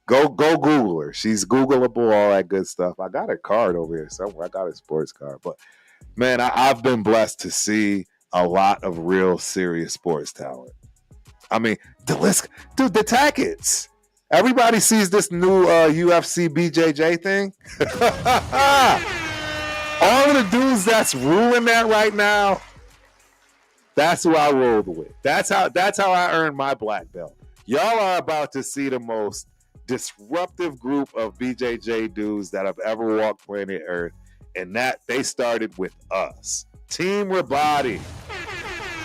Go Google her. She's Googleable, all that good stuff. I got her card over here somewhere. I got a sports card. But, man, I've been blessed to see a lot of real serious sports talent. I mean, the Tackets. Everybody sees this new UFC BJJ thing. All of the dudes that's ruling that right now, that's who I rolled with. That's how I earned my black belt. Y'all are about to see the most disruptive group of BJJ dudes that have ever walked planet Earth, and that they started with us. Team Rabati,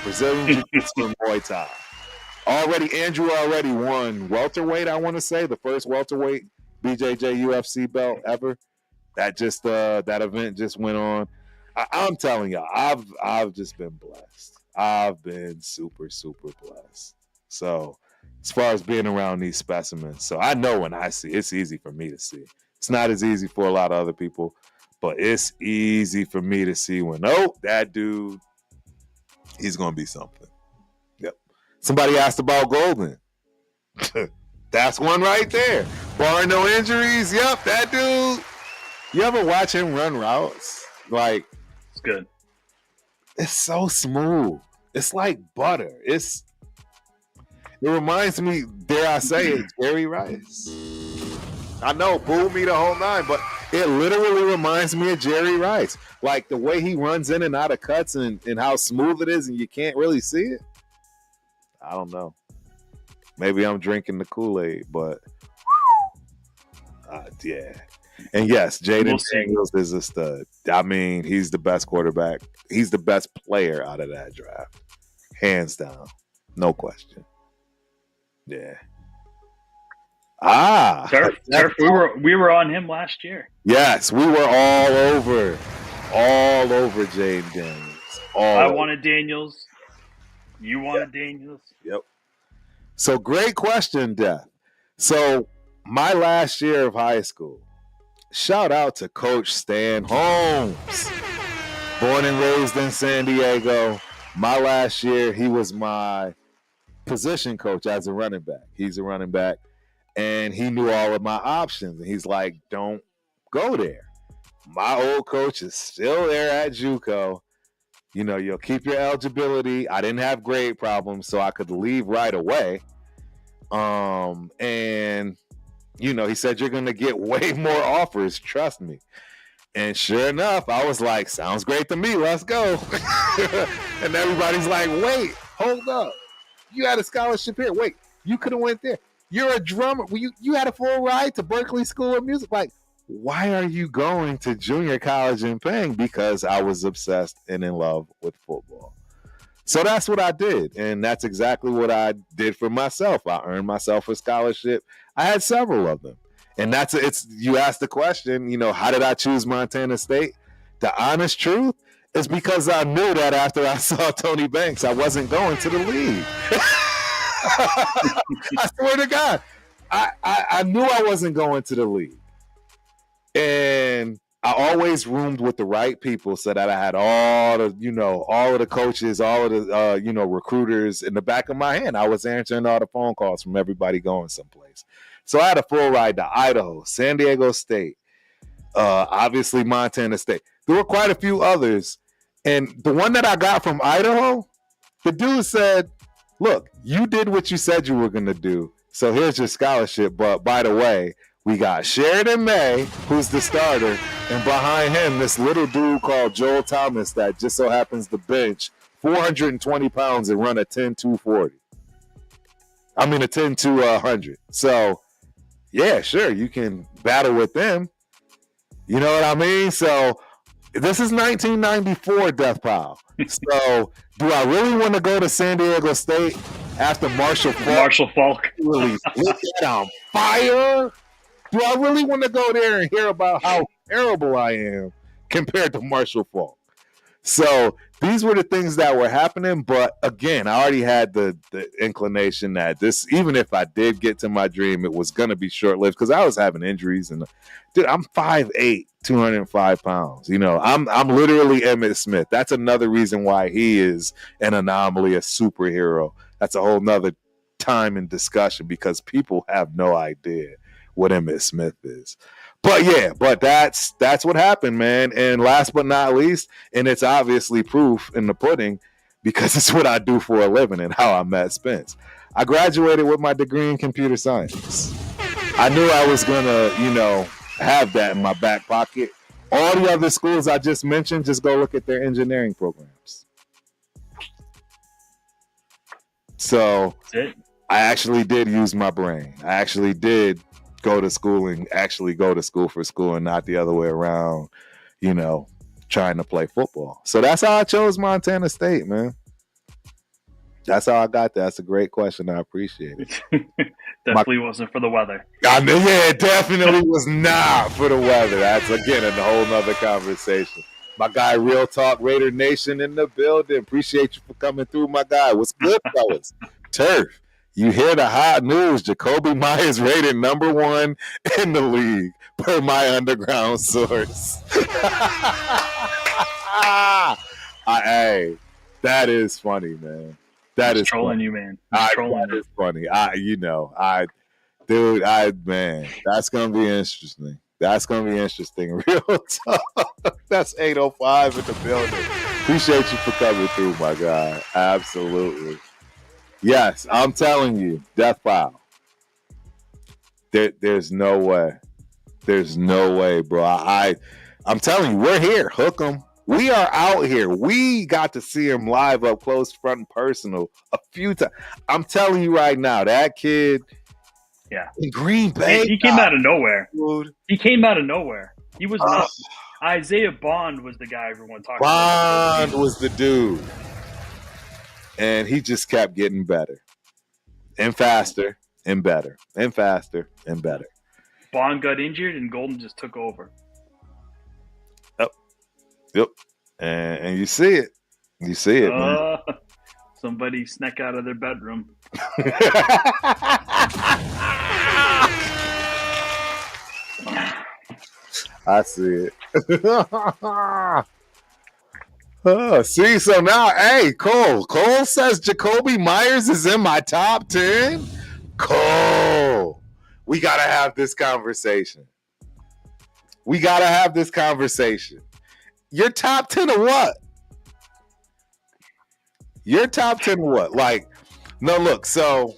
Brazilian Jiu-Jitsu and Muay Thai. Andrew already won welterweight, I want to say, the first welterweight BJJ UFC belt ever. That event just went on. I'm telling y'all, I've just been blessed. I've been super, super blessed. So as far as being around these specimens, so I know when I see, it's easy for me to see. It's not as easy for a lot of other people, but it's easy for me to see when, that dude, he's going to be something. Yep. Somebody asked about Golden. That's one right there. Barring no injuries, yep, that dude. You ever watch him run routes? Like, it's good. It's so smooth. It's like butter. It reminds me, dare I say it, Jerry Rice. I know, boo me the whole nine, but it literally reminds me of Jerry Rice. Like the way he runs in and out of cuts and how smooth it is and you can't really see it. I don't know. Maybe I'm drinking the Kool-Aid, but yeah. And yes, Jaden Daniels is a stud. I mean, he's the best quarterback. He's the best player out of that draft. Hands down. No question. Yeah. Turf, we were on him last year. Yes, we were all over Jaden Daniels. I wanted Daniels. You wanted Daniels. Yep. So great question, Death. So my last year of high school, shout out to Coach Stan Holmes. Born and raised in San Diego. My last year, he was my position coach as a running back. He's a running back, and he knew all of my options. And he's like, don't go there. My old coach is still there at JUCO. You know, you'll keep your eligibility. I didn't have grade problems, so I could leave right away. And you know, he said, you're going to get way more offers. Trust me. And sure enough, I was like, sounds great to me. Let's go. And everybody's like, wait, hold up. You had a scholarship here. Wait, you could have went there. You're a drummer. You had a full ride to Berkeley School of Music. Like, why are you going to junior college and paying? Because I was obsessed and in love with football. So that's what I did, and that's exactly what I did for myself. I earned myself a scholarship. I had several of them, and you asked the question, you know, how did I choose Montana State? The honest truth is because I knew that after I saw Tony Banks, I wasn't going to the league. I swear to God, I knew I wasn't going to the league, and I always roomed with the right people so that I had all of the coaches, all of the, recruiters in the back of my hand. I was answering all the phone calls from everybody going someplace. So I had a full ride to Idaho, San Diego State, obviously Montana State. There were quite a few others. And the one that I got from Idaho, the dude said, look, you did what you said you were going to do. So here's your scholarship. But by the way, we got Sheridan May, who's the starter, and behind him, this little dude called Joel Thomas that just so happens to bench 420 pounds and run a 10-240. I mean, a 10-100. So, yeah, sure, you can battle with them. You know what I mean? So, this is 1994, Death Pile. So, do I really want to go to San Diego State after Marshall Falk? Really lit it on fire? Do I really want to go there and hear about how terrible I am compared to Marshall Falk? So these were the things that were happening. But again, I already had the inclination that this, even if I did get to my dream, it was going to be short lived because I was having injuries. And dude, I'm 5'8", 205 pounds. You know, I'm literally Emmitt Smith. That's another reason why he is an anomaly, a superhero. That's a whole nother time and discussion because people have no idea what Emmitt Smith is. But yeah, but that's what happened, man. And last but not least, and it's obviously proof in the pudding because it's what I do for a living and how I met Spence. I graduated with my degree in computer science. I knew I was gonna, have that in my back pocket. All the other schools I just mentioned, just go look at their engineering programs. So I actually did use my brain. I actually did go to school and actually go to school for school and not the other way around, trying to play football. So that's how I chose Montana State, man. That's how I got there. That's a great question. I appreciate it. Definitely wasn't for the weather. Yeah, it definitely was not for the weather. That's, again, a whole nother conversation. My guy, Real Talk Raider Nation in the building. Appreciate you for coming through, my guy. What's good, fellas? Turf. You hear the hot news. Jacoby Myers rated number 1 in the league per my underground source. Hey, that is funny, man. That is trolling funny. You, man. That is funny. Man, that's going to be interesting. That's going to be interesting. Real talk. That's 805 in the building. Appreciate you for coming through, my guy. Absolutely. Yes, I'm telling you, Death Pile. There's no way. There's no way, bro. I'm telling you, we're here. Hook 'em. We are out here. We got to see him live up close, front, and personal a few times. I'm telling you right now, that kid in Green Bay. He came out of nowhere. Dude. He came out of nowhere. He was not. Isaiah Bond was the guy everyone talked about. Bond was the dude. And he just kept getting better and faster and better and faster and better. Bond got injured and Golden just took over. Yep. And you see it. You see it, man. Somebody snuck out of their bedroom. I see it. See, so now, hey, Cole says Jacoby Myers is in my top 10. Cole, we got to have this conversation. Your top 10 of what? Like, no, look, so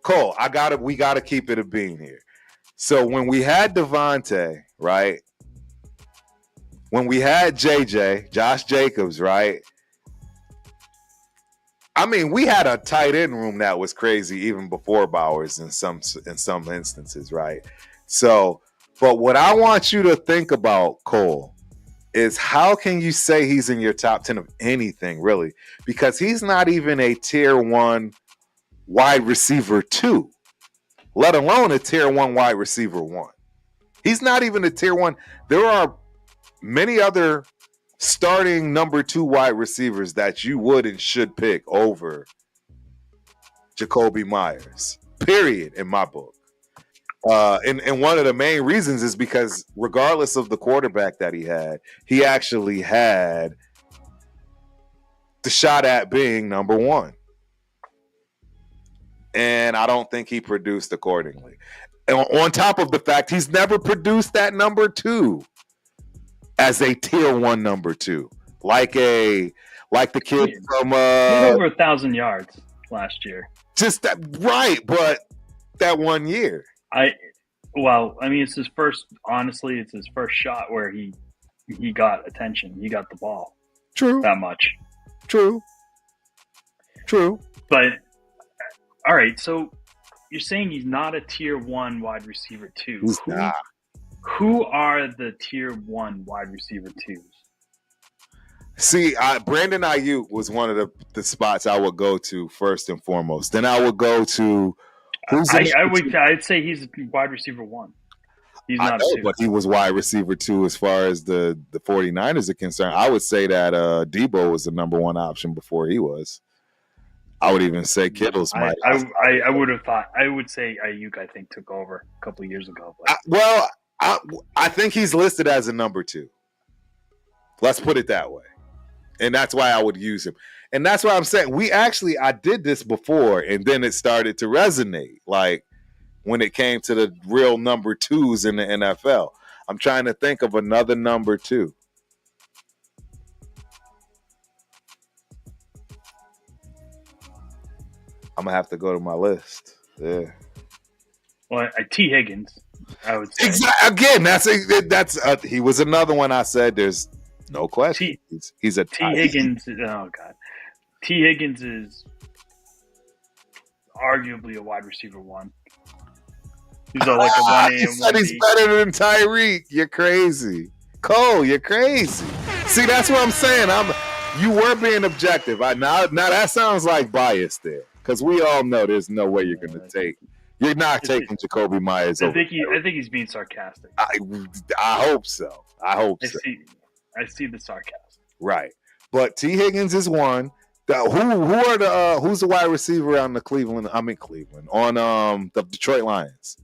Cole, we gotta keep it a bean here. So when we had Devontae, right? When we had JJ, Josh Jacobs, right? I mean, we had a tight end room that was crazy even before Bowers in some instances, right? So, but what I want you to think about, Cole, is how can you say he's in your top 10 of anything, really? Because he's not even a tier 1 wide receiver 2, let alone a tier 1 wide receiver 1. He's not even a tier 1. There are many other starting number 2 wide receivers that you would and should pick over Jacoby Myers, period, in my book. And one of the main reasons is because regardless of the quarterback that he actually had the shot at being number 1. And I don't think he produced accordingly. And on top of the fact, he's never produced that number 2 as a tier 1 number 2. Like the kid from over 1,000 yards last year. Just that, right, but that 1 year. It's his first. Honestly, it's his first shot where he got attention. He got the ball. True. That much. True. But all right, so you're saying he's not a tier 1 wide receiver 2. He's not. Who are the tier 1 wide receiver 2s? See, Brandon Ayuk was one of the spots I would go to first and foremost. Then I would go to. I'd say he's wide receiver 1. He's I not know, a 2. but he was wide receiver 2 as far as the 49ers are concerned. I would say that Debo was the number 1 option before he was. I would even say Kittle's might. I would have thought. I would say Ayuk, I think, took over a couple of years ago. But. I think he's listed as a number 2. Let's put it that way. And that's why I would use him. And that's why I'm saying I did this before, and then it started to resonate. Like when it came to the real number 2s in the NFL. I'm trying to think of another number 2. I'm gonna have to go to my list. Yeah. Well, T. Higgins, I would say. Again, he was another one I said. There's no question. He's a T. Higgins. Oh God, T. Higgins is arguably a wide receiver 1. He's like a 1A and 1B. He's better than Tyreek. You're crazy, Cole. You're crazy. See, that's what I'm saying. You were being objective. Now that sounds like bias there, because we all know there's no way you're going to take. You're not taking Jacoby Myers. I think he's being sarcastic. I hope so. I see the sarcasm. Right, but T. Higgins is one. Who's the wide receiver on the Cleveland on the Detroit Lions?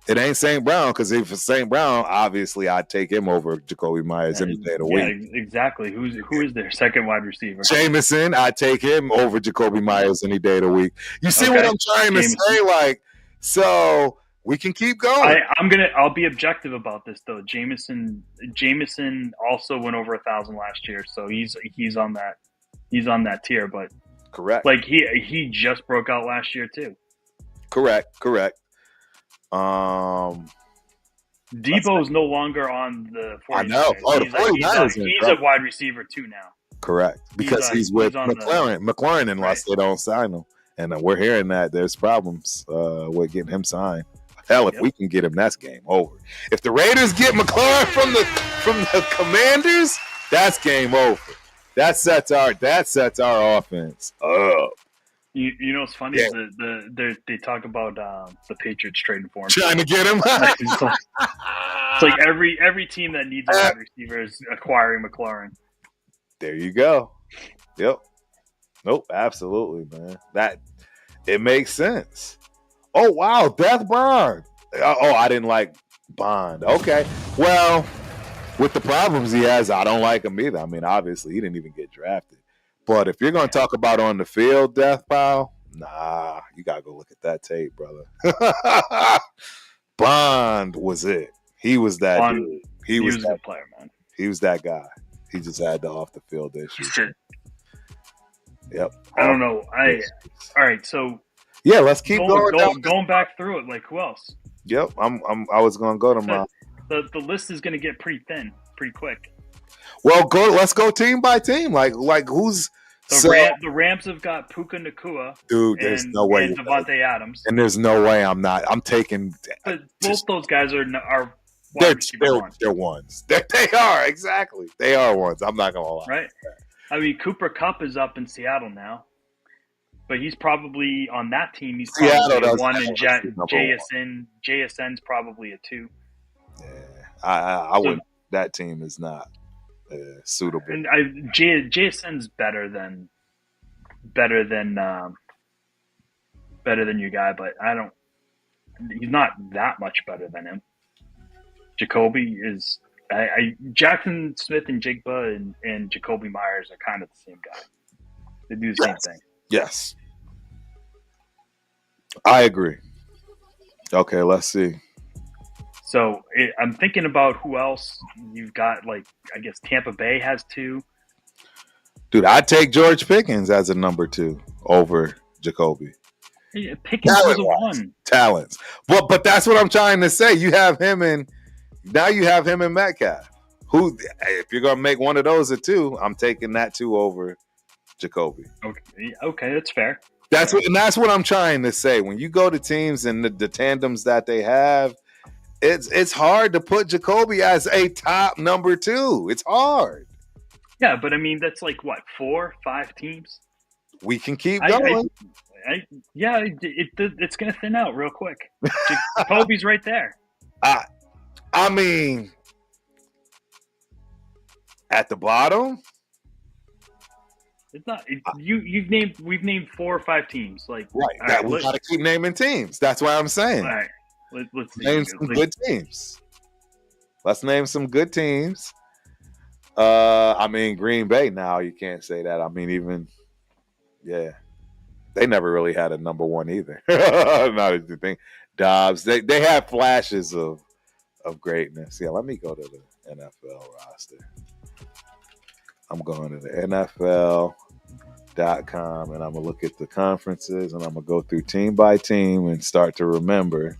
It ain't St. Brown, because if it's St. Brown, obviously I'd take him over Jacoby Myers any day of the week. Yeah, exactly. Who is their second wide receiver? Jameson, I'd take him over Jacoby Myers any day of the week. You see what I'm trying to say? Like, so we can keep going. I'll be objective about this though. Jameson also went over 1,000 last year, so he's on that tier. But correct. Like he just broke out last year too. Correct. Debo's no longer on the 49ers. I know. Oh, the 49ers. He's a wide receiver 2 now. Correct. Because he's with McLaren unless they don't sign him. And we're hearing that there's problems with getting him signed. Hell, if we can get him, that's game over. If the Raiders get McLaurin from the Commanders, that's game over. That sets our offense up. You know what's funny? Yeah. They talk about the Patriots trading for him. Trying to get him. It's like every team that needs a wide receiver is acquiring McLaurin. There you go. Yep. Nope. Absolutely, man. That it makes sense. Oh wow, Death Bond. Oh, I didn't like Bond. Okay. Well, with the problems he has, I don't like him either. I mean, obviously, he didn't even get drafted. But if you're going to talk about on the field death pile, nah, you got to go look at that tape, brother. Bond was it. He was that dude. He was a good player, man. He was that guy. He just had the off the field issues. Yep. I don't know. All right, so yeah, let's keep going back through it. Like who else? Yep. I was going to go to my the list is going to get pretty thin pretty quick. Well, let's go team by team. Like who's the Rams have got Puka Nacua. Dude, there's no way. And Devontae Adams. And there's no way I'm taking. But both those guys are they're ones. They are, exactly. They are ones. I'm not gonna lie. Right. I mean, Cooper Kupp is up in Seattle now, but he's probably on that team. He's probably a 1, and JSN's probably a 2. Yeah, I wouldn't. That team is not suitable. And JSN's better than your guy, but he's not that much better than him. Jacoby is Jackson Smith and Jigba and Jacoby Myers are kind of the same guy. They do the same thing. Yes. I agree. Okay, let's see. So I'm thinking about who else you've got. Like, I guess Tampa Bay has 2. Dude, I'd take George Pickens as a number 2 over Jacoby. Yeah, Pickens was a 1. Talents. But that's what I'm trying to say. You have him and Metcalf. Who, if you're gonna make one of those a 2, I'm taking that 2 over Jacoby. Okay, that's fair. That's what I'm trying to say. When you go to teams and the tandems that they have, it's hard to put Jacoby as a top number 2. It's hard. Yeah, but I mean that's like what 4, 5 teams. We can keep going. It's going to thin out real quick. Jacoby's right there. I mean, at the bottom, It's not. We've named 4 or 5 teams. Like, right? all That right, we got to keep naming teams. That's why I'm saying. all right. Let's see. Name some good teams. Let's name some good teams. I mean, Green Bay. Now you can't say that. I mean, even they never really had a number one either. Not as you think. Dobbs. They have flashes of greatness. Yeah, let me go to the NFL roster. I'm going to the NFL.com and I'm going to look at the conferences and I'm going to go through team by team and start to remember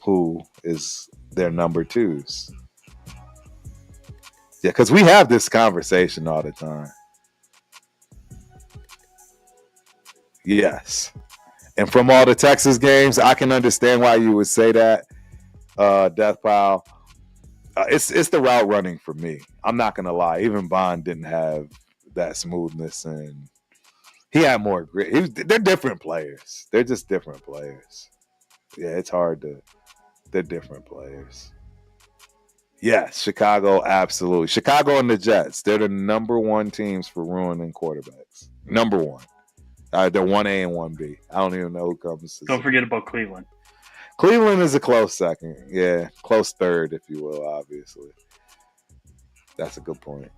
who is their number twos. Yeah, because we have this conversation all the time. Yes. And from all the Texas games, I can understand why you would say that, Death Pile. It's the route running for me. I'm not going to lie. Even Bond didn't have that smoothness, and he had more grit. They're different players. They're just different players. Yeah, it's hard to. They're different players. Yes, Chicago, absolutely. Chicago and the Jets, they're the number one teams for ruining quarterbacks. Number one. They're 1A and 1B. I don't even know who comes. Don't forget about Cleveland. Cleveland is a close second. Yeah, close third, if you will, obviously. That's a good point.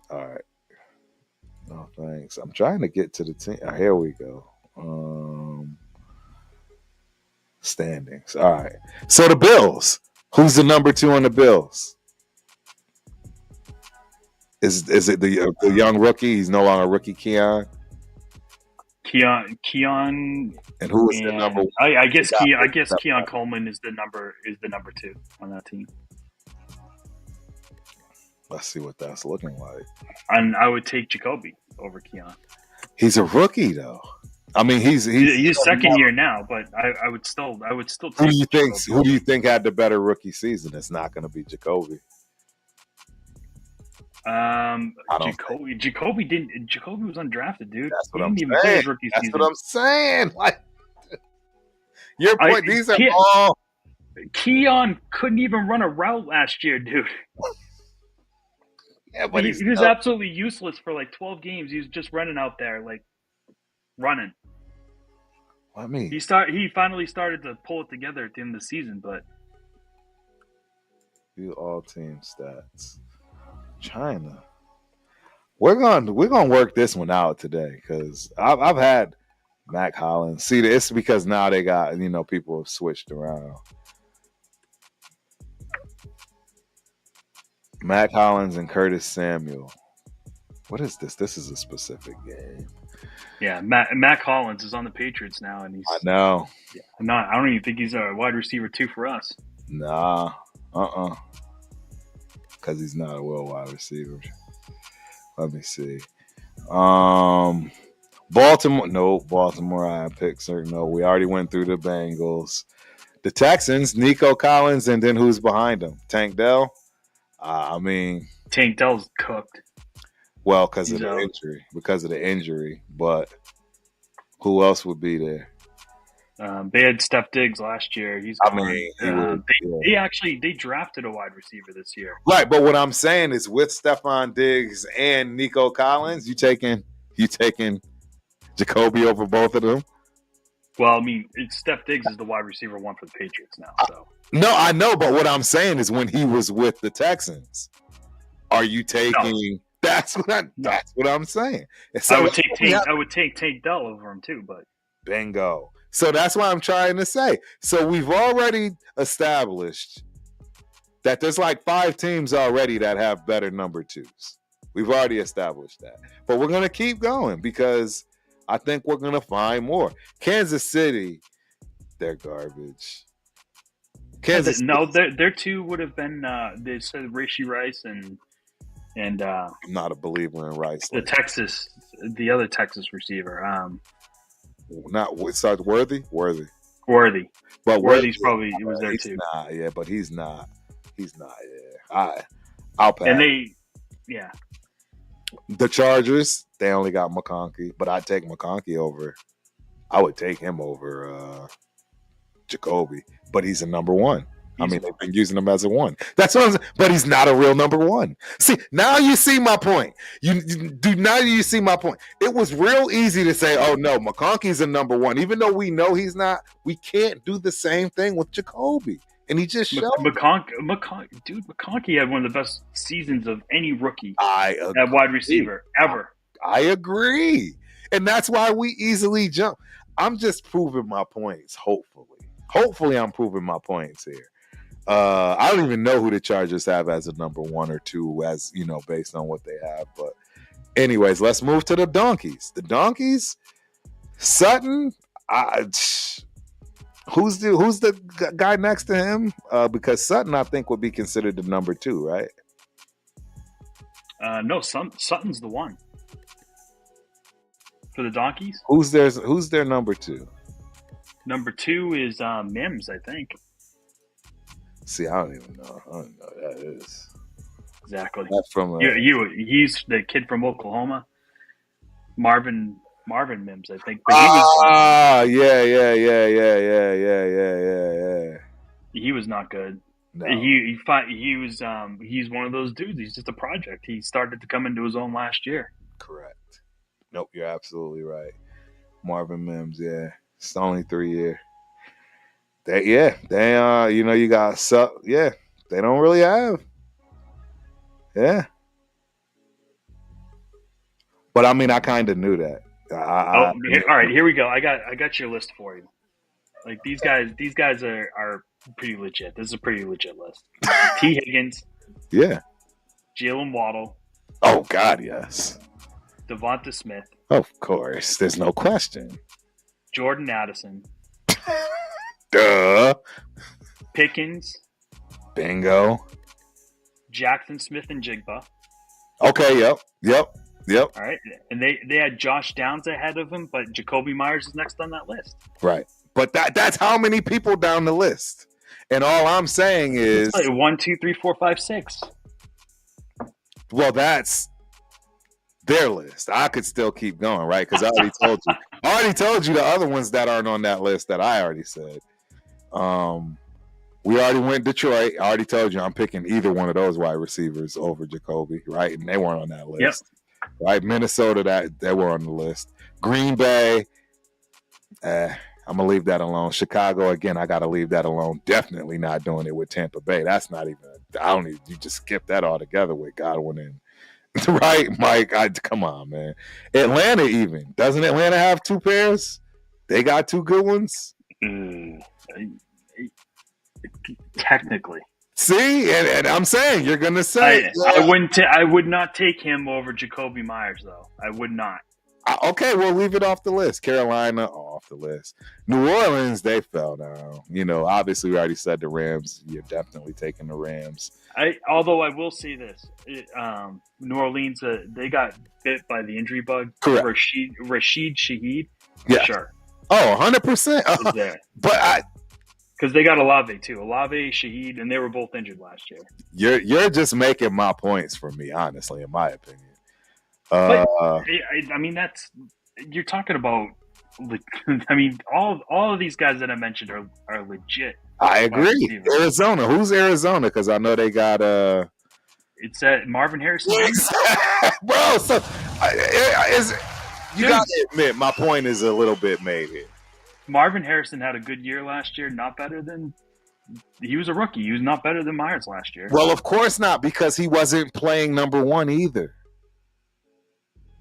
All right. No, thanks. I'm trying to get to the team. Oh, here we go. Standings. All right. So the Bills. Who's the number 2 on the Bills? Is it the young rookie? He's no longer rookie, Keon. Keon, and who is the number 1? I guess Keon Coleman is the number 2 on that team. Let's see what that's looking like. And I would take Jacoby over Keon. He's a rookie though. I mean, he's second year now, but I would still take Who do you think had the better rookie season? It's not going to be Jacoby. Jacoby was undrafted, dude. That's what I'm saying. That's what I'm saying. Like, your point. These are all. Keon couldn't even run a route last year, dude. Yeah, but he was absolutely useless for like 12 games. He was just running out there, like running. I mean, he finally started to pull it together at the end of the season, but view all team stats. China. We're gonna work this one out today because I've had Mac Hollins. See, it's because now they got people have switched around. Mac Hollins and Curtis Samuel. What is this? This is a specific game. Yeah, Mac Hollins is on the Patriots now, and I know. Yeah, I don't even think he's a wide receiver 2 for us. Nah. Because he's not a wide receiver. Let me see. Baltimore. No, Baltimore. I picked certain. No, we already went through the Bengals. The Texans. Nico Collins, and then who's behind him? Tank Dell. Tank Dell's cooked. Well, because of the injury. But who else would be there? They had Steph Diggs last year. He's gone. They drafted a wide receiver this year. Right, but what I'm saying is with Stephon Diggs and Nico Collins, you taking Jacoby over both of them? Well, I mean, Steph Diggs is the wide receiver 1 for the Patriots now. So no, I know, but what I'm saying is when he was with the Texans, are you taking? No. That's what I'm saying. So I would take Tank Dell over him too, but bingo. So that's what I'm trying to say. So we've already established that there's like 5 teams already that have better number 2s. We've already established that. But we're going to keep going because I think we're going to find more. Kansas City, they're garbage. Their 2 would have been they said Rashee Rice and I'm not a believer in Rice. The other Texas receiver. Not starts Worthy. But Worthy's probably was there too. But he's not. Yeah, I'll pass. And the Chargers, they only got McConkey, but I'd take McConkey over. I would take him over Jacoby, but he's a number 1. They've been using him as a 1. That's what I'm saying. But he's not a real number 1. See, now you see my point. Now you see my point. It was real easy to say, oh, no, McConkey's a number 1. Even though we know he's not, we can't do the same thing with Jacoby. And he just showed McConkey had one of the best seasons of any rookie at wide receiver ever. I agree. And that's why we easily jump. I'm just proving my points, Hopefully, I'm proving my points here. I don't even know who the Chargers have as a number 1 or 2, as based on what they have. But anyways, let's move to the Donkeys. The Donkeys, Sutton. Who's the guy next to him? Because Sutton, I think, would be considered the number 2, right? No, Sutton's the 1 for the Donkeys. Who's their number 2? Number 2 is Mims, I think. See, I don't even know. I don't know who that is. Exactly. That's from he's the kid from Oklahoma, Marvin Mims, I think. But yeah. He was not good. No. He was he's one of those dudes. He's just a project. He started to come into his own last year. Correct. Nope, you're absolutely right. Marvin Mims, yeah. It's only 3 year. They you got they don't really have. Yeah. But I mean, I kind of knew that. All right, here we go. I got your list for you. Like these guys are pretty legit. This is a pretty legit list. T. Higgins. Yeah. Jalen Waddle. Oh God, yes. Devonta Smith. Of course, there's no question. Jordan Addison. Duh. Pickens. Bingo. Jackson Smith and Jigba. Okay, yep. All right. And they had Josh Downs ahead of him, but Jacoby Myers is next on that list. Right. But that's how many people down the list. And all I'm saying is 1, 2, 3, 4, 5, 6. Well, that's their list. I could still keep going, right? Because I already told you. I already told you the other ones that aren't on that list that I already said. We already went Detroit. I already told you I'm picking either one of those wide receivers over Jacoby, right? And they weren't on that list. Yep. Right? Minnesota, they were on the list. Green Bay, I'm going to leave that alone. Chicago, again, I got to leave that alone. Definitely not doing it with Tampa Bay. That's not even, you just skip that altogether with Godwin and, right, Mike? Come on, man. Atlanta even. Doesn't Atlanta have 2 pairs? They got 2 good ones? Technically. See, and I'm saying you're gonna say I would not take him over Jacoby Myers though. I would not. Okay, we'll leave it off the list. Carolina off the list. New Orleans, they fell down. Obviously we already said the Rams. You're definitely taking the Rams. Although I will say this, New Orleans they got bit by the injury bug. Correct. Rashid Shaheed. Yeah. Sure. Oh, 100%. But because they got Olave too. Olave, Shaheed, and they were both injured last year. You're just making my points for me, honestly, in my opinion. But, I mean, you're talking about. I mean, all of these guys that I mentioned are legit. I agree. Arizona. Who's Arizona? Because I know they got It's Marvin Harrison. Bro, so you got to admit my point is a little bit made here. Marvin Harrison had a good year last year. Not better than he was a rookie. He was not better than Myers last year. Well, of course not, because he wasn't playing number 1 either.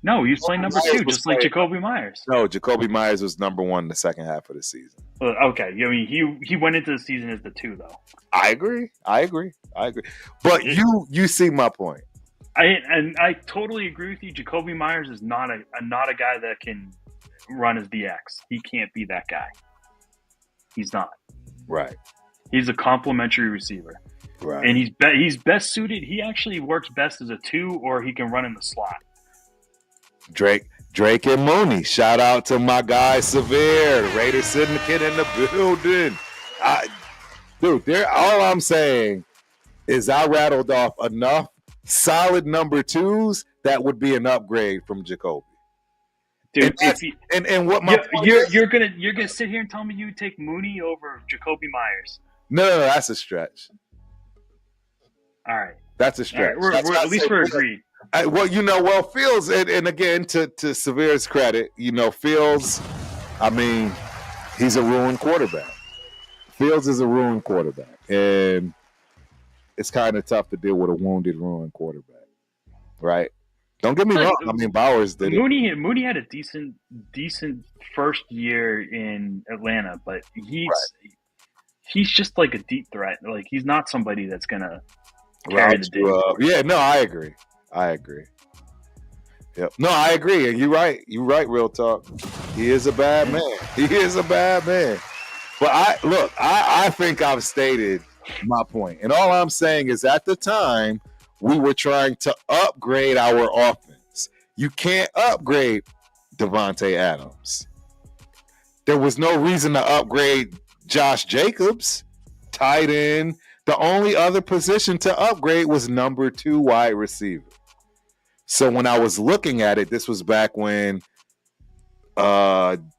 No, he was playing number 2, just like Jacoby Myers. No, Jacoby Myers was number 1 the second half of the season. Okay, I mean he went into the season as the 2 though. I agree. But you see my point. I totally agree with you. Jacoby Myers is not a guy that can run as the X. He can't be that guy. He's not. Right. He's a complimentary receiver. Right. And he's best suited. He actually works best as a 2, or he can run in the slot. Drake and Mooney. Shout out to my guy Severe, the Raider Syndicate in the building. Dude, all I'm saying is I rattled off enough solid number 2s that would be an upgrade from Jacoby. Dude, and what my you're gonna sit here and tell me you take Mooney over Jacoby Myers? No, that's a stretch. All right. That's a stretch. All right. At least we're agreed. Well, Fields, and again, to Severe's credit, Fields, I mean, he's a ruined quarterback. Fields is a ruined quarterback. And it's kind of tough to deal with a wounded, ruined quarterback, right? Don't get me wrong. I mean, Bowers did it. Mooney had a decent first year in Atlanta, but he's just like a deep threat. Like, he's not somebody that's gonna carry the day. Yeah, no, I agree. Yep. No, I agree. And you're right. Real talk. He is a bad man. But I think I've stated my point. And all I'm saying is at the time, we were trying to upgrade our offense. You can't upgrade Devontae Adams. There was no reason to upgrade Josh Jacobs, tight end. The only other position to upgrade was number 2 wide receiver. So when I was looking at it, this was back when Ayuk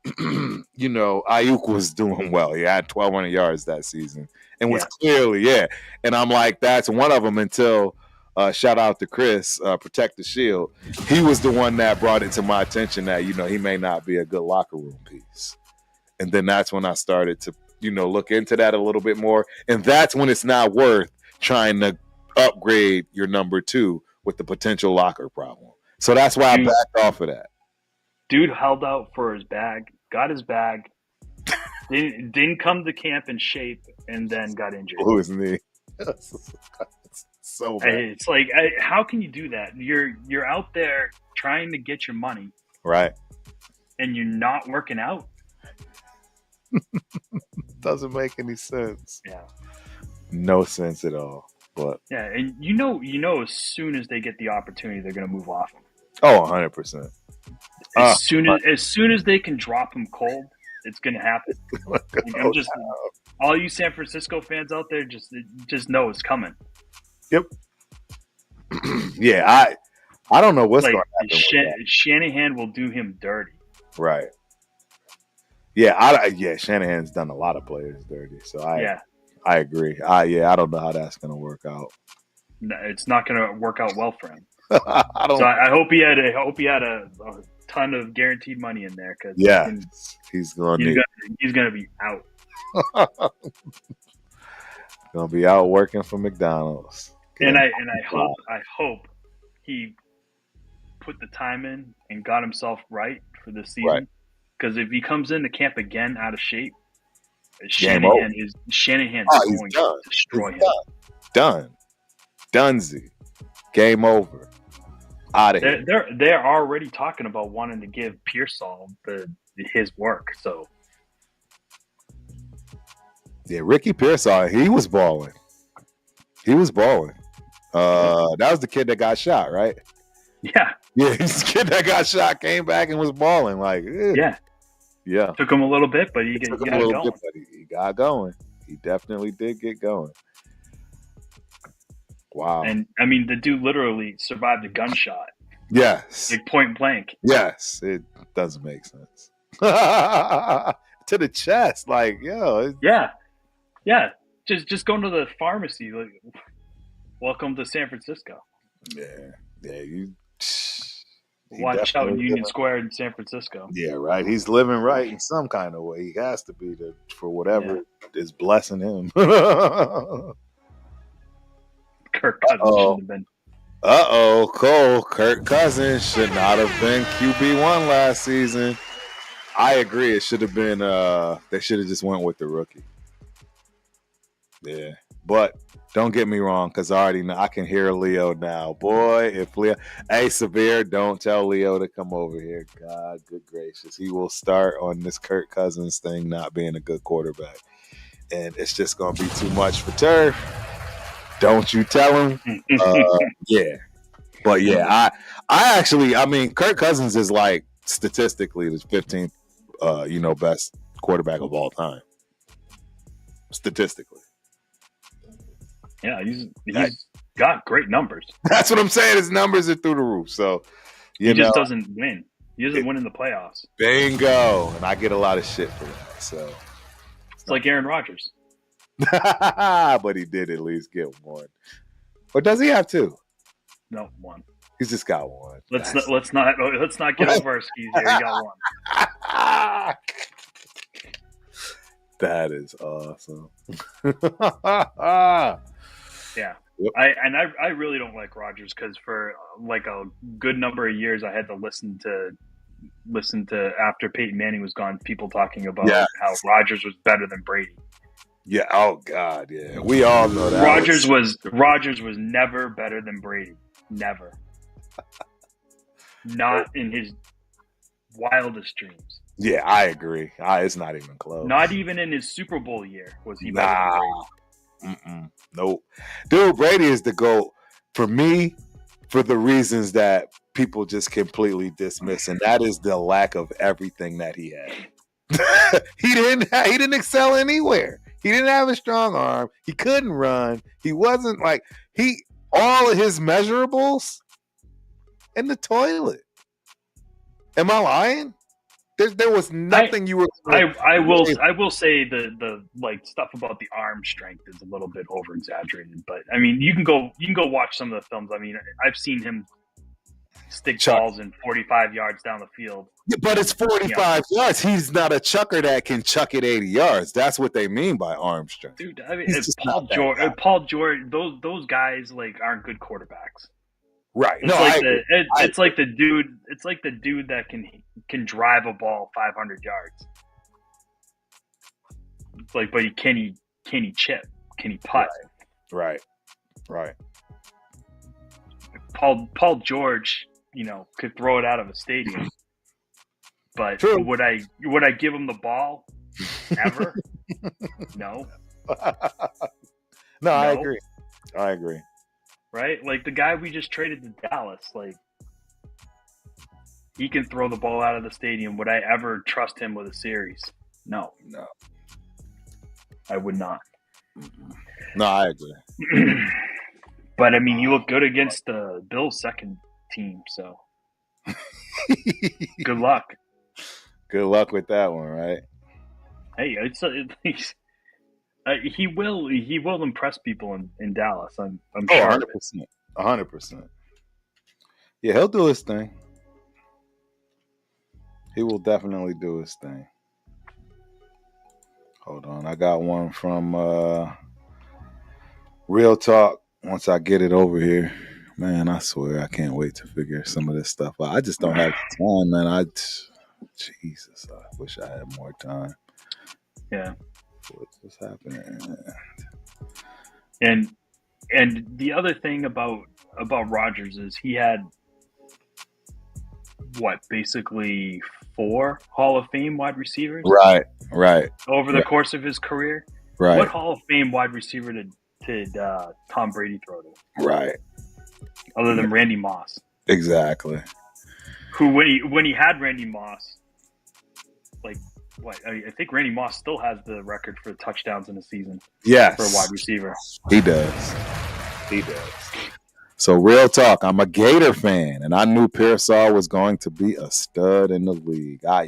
was doing well. He had 1,200 yards that season and was clearly, And I'm like, that's one of them until shout out to Chris, Protect the Shield. He was the one that brought it to my attention that, he may not be a good locker room piece. And then that's when I started to, look into that a little bit more. And that's when it's not worth trying to upgrade your number 2 with the potential locker problem. So that's why I backed off of that. Dude held out for his bag, got his bag, didn't come to camp in shape, and then got injured. Blew his knee. So bad. It's like, how can you do that? You're out there trying to get your money, right? And you're not working out. Doesn't make any sense. Yeah, no sense at all. But yeah, and as soon as they get the opportunity, they're going to move off him. Oh, 100%. As soon as they can drop him cold, it's going to happen. All you San Francisco fans out there, just know it's coming. Yep. Yeah, I don't know what's going to happen. Shanahan will do him dirty. Right. Yeah, Shanahan's done a lot of players dirty. So I agree. I don't know how that's going to work out. No, it's not going to work out well for him. I hope he had a ton of guaranteed money in there because he's going to be out. Going to be out working for McDonald's. And I hope he put the time in and got himself right for this season. Because if he comes into camp again out of shape, Shanahan's going to destroy him. Done. Dunzy. Game over. Out of here. They're already talking about wanting to give Pearsall his work. So yeah, Ricky Pearsall, he was balling. That was the kid that got shot, right? Yeah. Yeah, he's the kid that got shot, came back and was balling. Like, yeah. Took him a little bit, but he got going. He got going. He definitely did get going. Wow. And I mean, the dude literally survived a gunshot. Yes. Like point blank. Yes. It doesn't make sense. To the chest. Like, yo. Yeah. Just going to the pharmacy. Like, welcome to San Francisco. Yeah. Watch out in Union Square in San Francisco. Yeah, right. He's living right in some kind of way. He has to be for whatever is blessing him. Kirk Cousins shouldn't have been. Cole. Kirk Cousins should not have been QB1 last season. I agree. It should have been. They should have just went with the rookie. Yeah, but don't get me wrong, because I already know. I can hear Leo now. Boy, if Leo, hey Severe, don't tell Leo to come over here. God, good gracious, he will start on this Kirk Cousins thing not being a good quarterback, and it's just gonna be too much for Turf. Don't you tell him. Yeah, but yeah, I mean, Kirk Cousins is like statistically the 15th, best quarterback of all time. Statistically. Yeah, he's got great numbers. That's what I'm saying. His numbers are through the roof. So he just doesn't win. He doesn't win in the playoffs. Bingo. And I get a lot of shit for that. So it's like Aaron Rodgers. But he did at least get one. Or does he have two? No, one. He's just got one. Let's not get over our skis here. He got one. That is awesome. Yeah. Yep. I really don't like Rodgers because for like a good number of years I had to listen to after Peyton Manning was gone, people talking about how Rodgers was better than Brady. Yeah. Oh God. Yeah. We all know that. Rodgers was never better than Brady. Never. Not in his wildest dreams. Yeah, I agree. It's not even close. Not even in his Super Bowl year was he better than Brady. Nope. Dude, Brady is the GOAT for me for the reasons that people just completely dismiss, and that is the lack of everything that he had. He didn't excel anywhere. He didn't have a strong arm. He couldn't run. He wasn't like all of his measurables in the toilet. Am I lying? There was nothing you were. I will say the like stuff about the arm strength is a little bit over exaggerated, but I mean you can go watch some of the films. I mean I've seen him stick balls in 45 yards down the field. Yeah, but it's 45 yards. He's not a chucker that can chuck it 80 yards. That's what they mean by arm strength. Dude, I mean Paul George, those guys like aren't good quarterbacks. Right. It's like the dude that can drive a ball 500 yards. It's like, but can he chip? Can he putt? Right. Paul George, could throw it out of a stadium. But True. would I give him the ball ever? No. No, I agree. Right? Like the guy we just traded to Dallas, like he can throw the ball out of the stadium. Would I ever trust him with a series? No. I would not. No, I agree. But I mean, you look good against the Bills' second team, so good luck. Good luck with that one, right? Hey, he will impress people in Dallas. I'm sure. 100%. Yeah, he'll do his thing. He will definitely do his thing. Hold on, I got one from Real Talk. Once I get it over here, man, I swear I can't wait to figure some of this stuff out. I just don't have the time, man. Jesus, I wish I had more time. Yeah. What's happening? And the other thing about Rodgers is he had basically 4 Hall of Fame wide receivers? Right. Over the course of his career? Right. What Hall of Fame wide receiver did Tom Brady throw to? Right. Other than Randy Moss. Exactly. Who when he had Randy Moss, I think Randy Moss still has the record for touchdowns in a season. Yes. For a wide receiver. He does. So Real Talk, I'm a Gator fan, and I knew Pearsall was going to be a stud in the league. I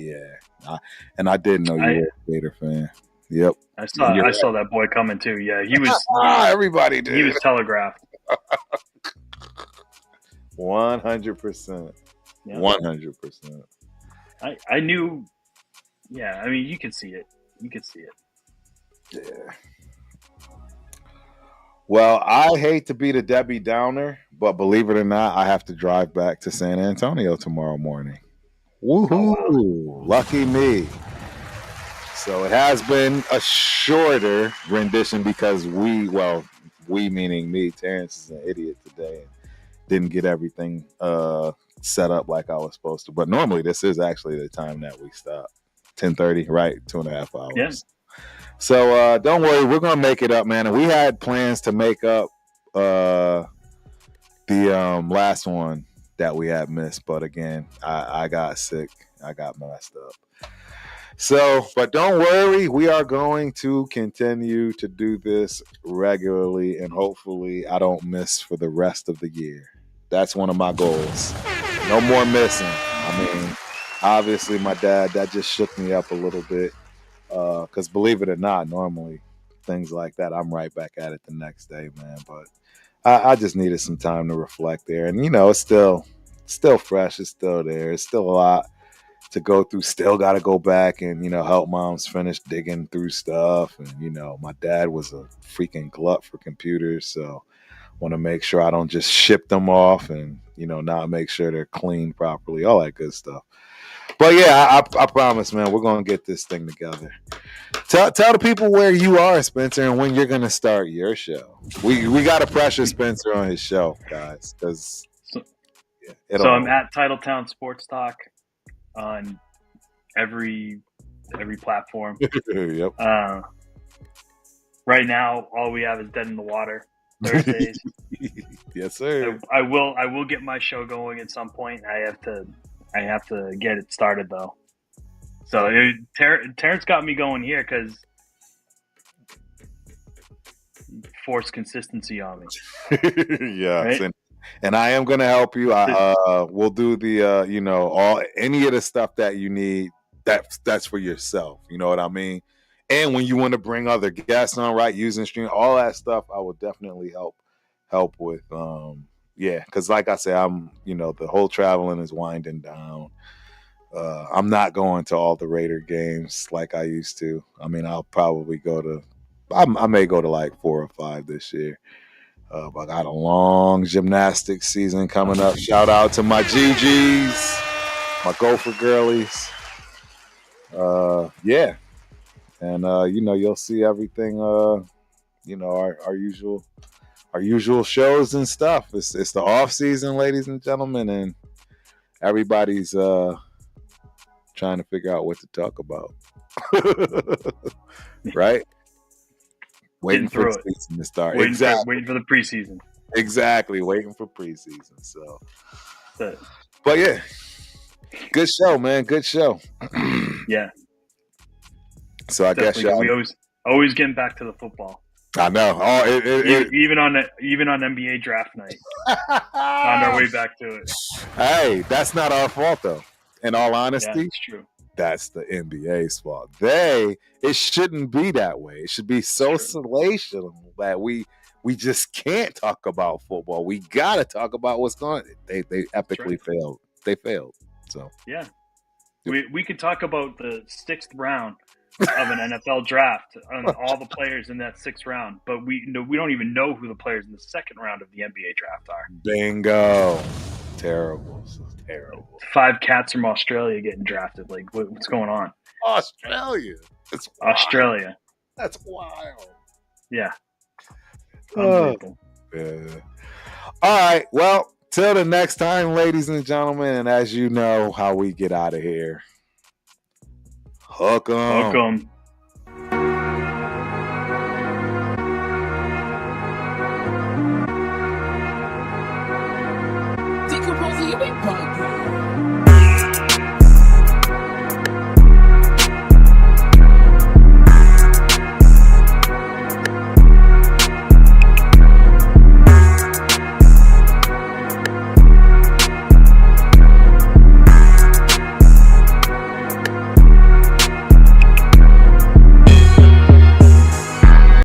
did know you were a Gator fan. Yep. I saw that boy coming too. Yeah, he was. Everybody did. He was telegraphed. 100%. 100%. I knew. Yeah, I mean, you could see it. Yeah. Well, I hate to be the Debbie Downer, but believe it or not, I have to drive back to San Antonio tomorrow morning. Woohoo! Oh, wow. Lucky me. So it has been a shorter rendition because we meaning me, Terrence is an idiot today and didn't get everything set up like I was supposed to. But normally this is actually the time that we stop. 10:30, right? 2.5 hours. Yes. So don't worry, we're gonna make it up, man. And we had plans to make up the last one that we had missed, but again, I got sick. I got messed up. So, but don't worry, we are going to continue to do this regularly, and hopefully I don't miss for the rest of the year. That's one of my goals. No more missing. I mean, obviously my dad, that just shook me up a little bit. Because believe it or not, normally things like that, I'm right back at it the next day, man. But I just needed some time to reflect there. And, it's still fresh. It's still there. It's still a lot to go through. Still got to go back and, help moms finish digging through stuff. And, my dad was a freaking glut for computers. So want to make sure I don't just ship them off and, not make sure they're cleaned properly, all that good stuff. But yeah, I promise, man, we're going to get this thing together. Tell the people where you are, Spencer, and when you're going to start your show. We got to pressure Spencer on his show, guys, because I'm at Titletown Sports Talk on every platform. Yep. Right now, all we have is Dead in the Water Thursdays. Yes, sir. I will get my show going at some point. I have to get it started though. So Terrence got me going here because forced consistency on me. Yeah, right? and I am going to help you. We'll do the any of the stuff that you need. That's for yourself. You know what I mean? And when you want to bring other guests on, right, using stream, all that stuff, I will definitely help with. Because like I said, I'm the whole traveling is winding down. I'm not going to all the Raider games like I used to. I mean, I'll probably go to. I may go to like 4 or 5 this year. But I got a long gymnastics season coming up. Shout out to my GGs, my Gopher girlies. Yeah. And you'll see everything. Our usual shows and stuff. It's the off season, ladies and gentlemen, and everybody's trying to figure out what to talk about. Right? Waiting for the season to start. Waiting for the preseason. Exactly. Waiting for preseason. So, but yeah, good show, man. Good show. Yeah. So I guess we always getting back to the football. I know. Even on NBA draft night, on our way back to it. Hey, that's not our fault though. In all honesty, yeah, it's true. That's the NBA's fault. It shouldn't be that way. It should be so salacious that we just can't talk about football. We gotta talk about what's going on. They epically failed. They failed. So yeah, we could talk about the 6th round of an NFL draft and all the players in that 6th round, but we don't even know who the players in the 2nd round of the NBA draft are. Bingo. Terrible. So terrible. 5 cats from Australia getting drafted. Like, what's going on? Australia. It's wild. Australia. That's wild. Yeah. Unbelievable. Yeah. All right. Well, till the next time, ladies and gentlemen, and as you know how we get out of here. Hook 'em. Hook 'em. Decomposing your big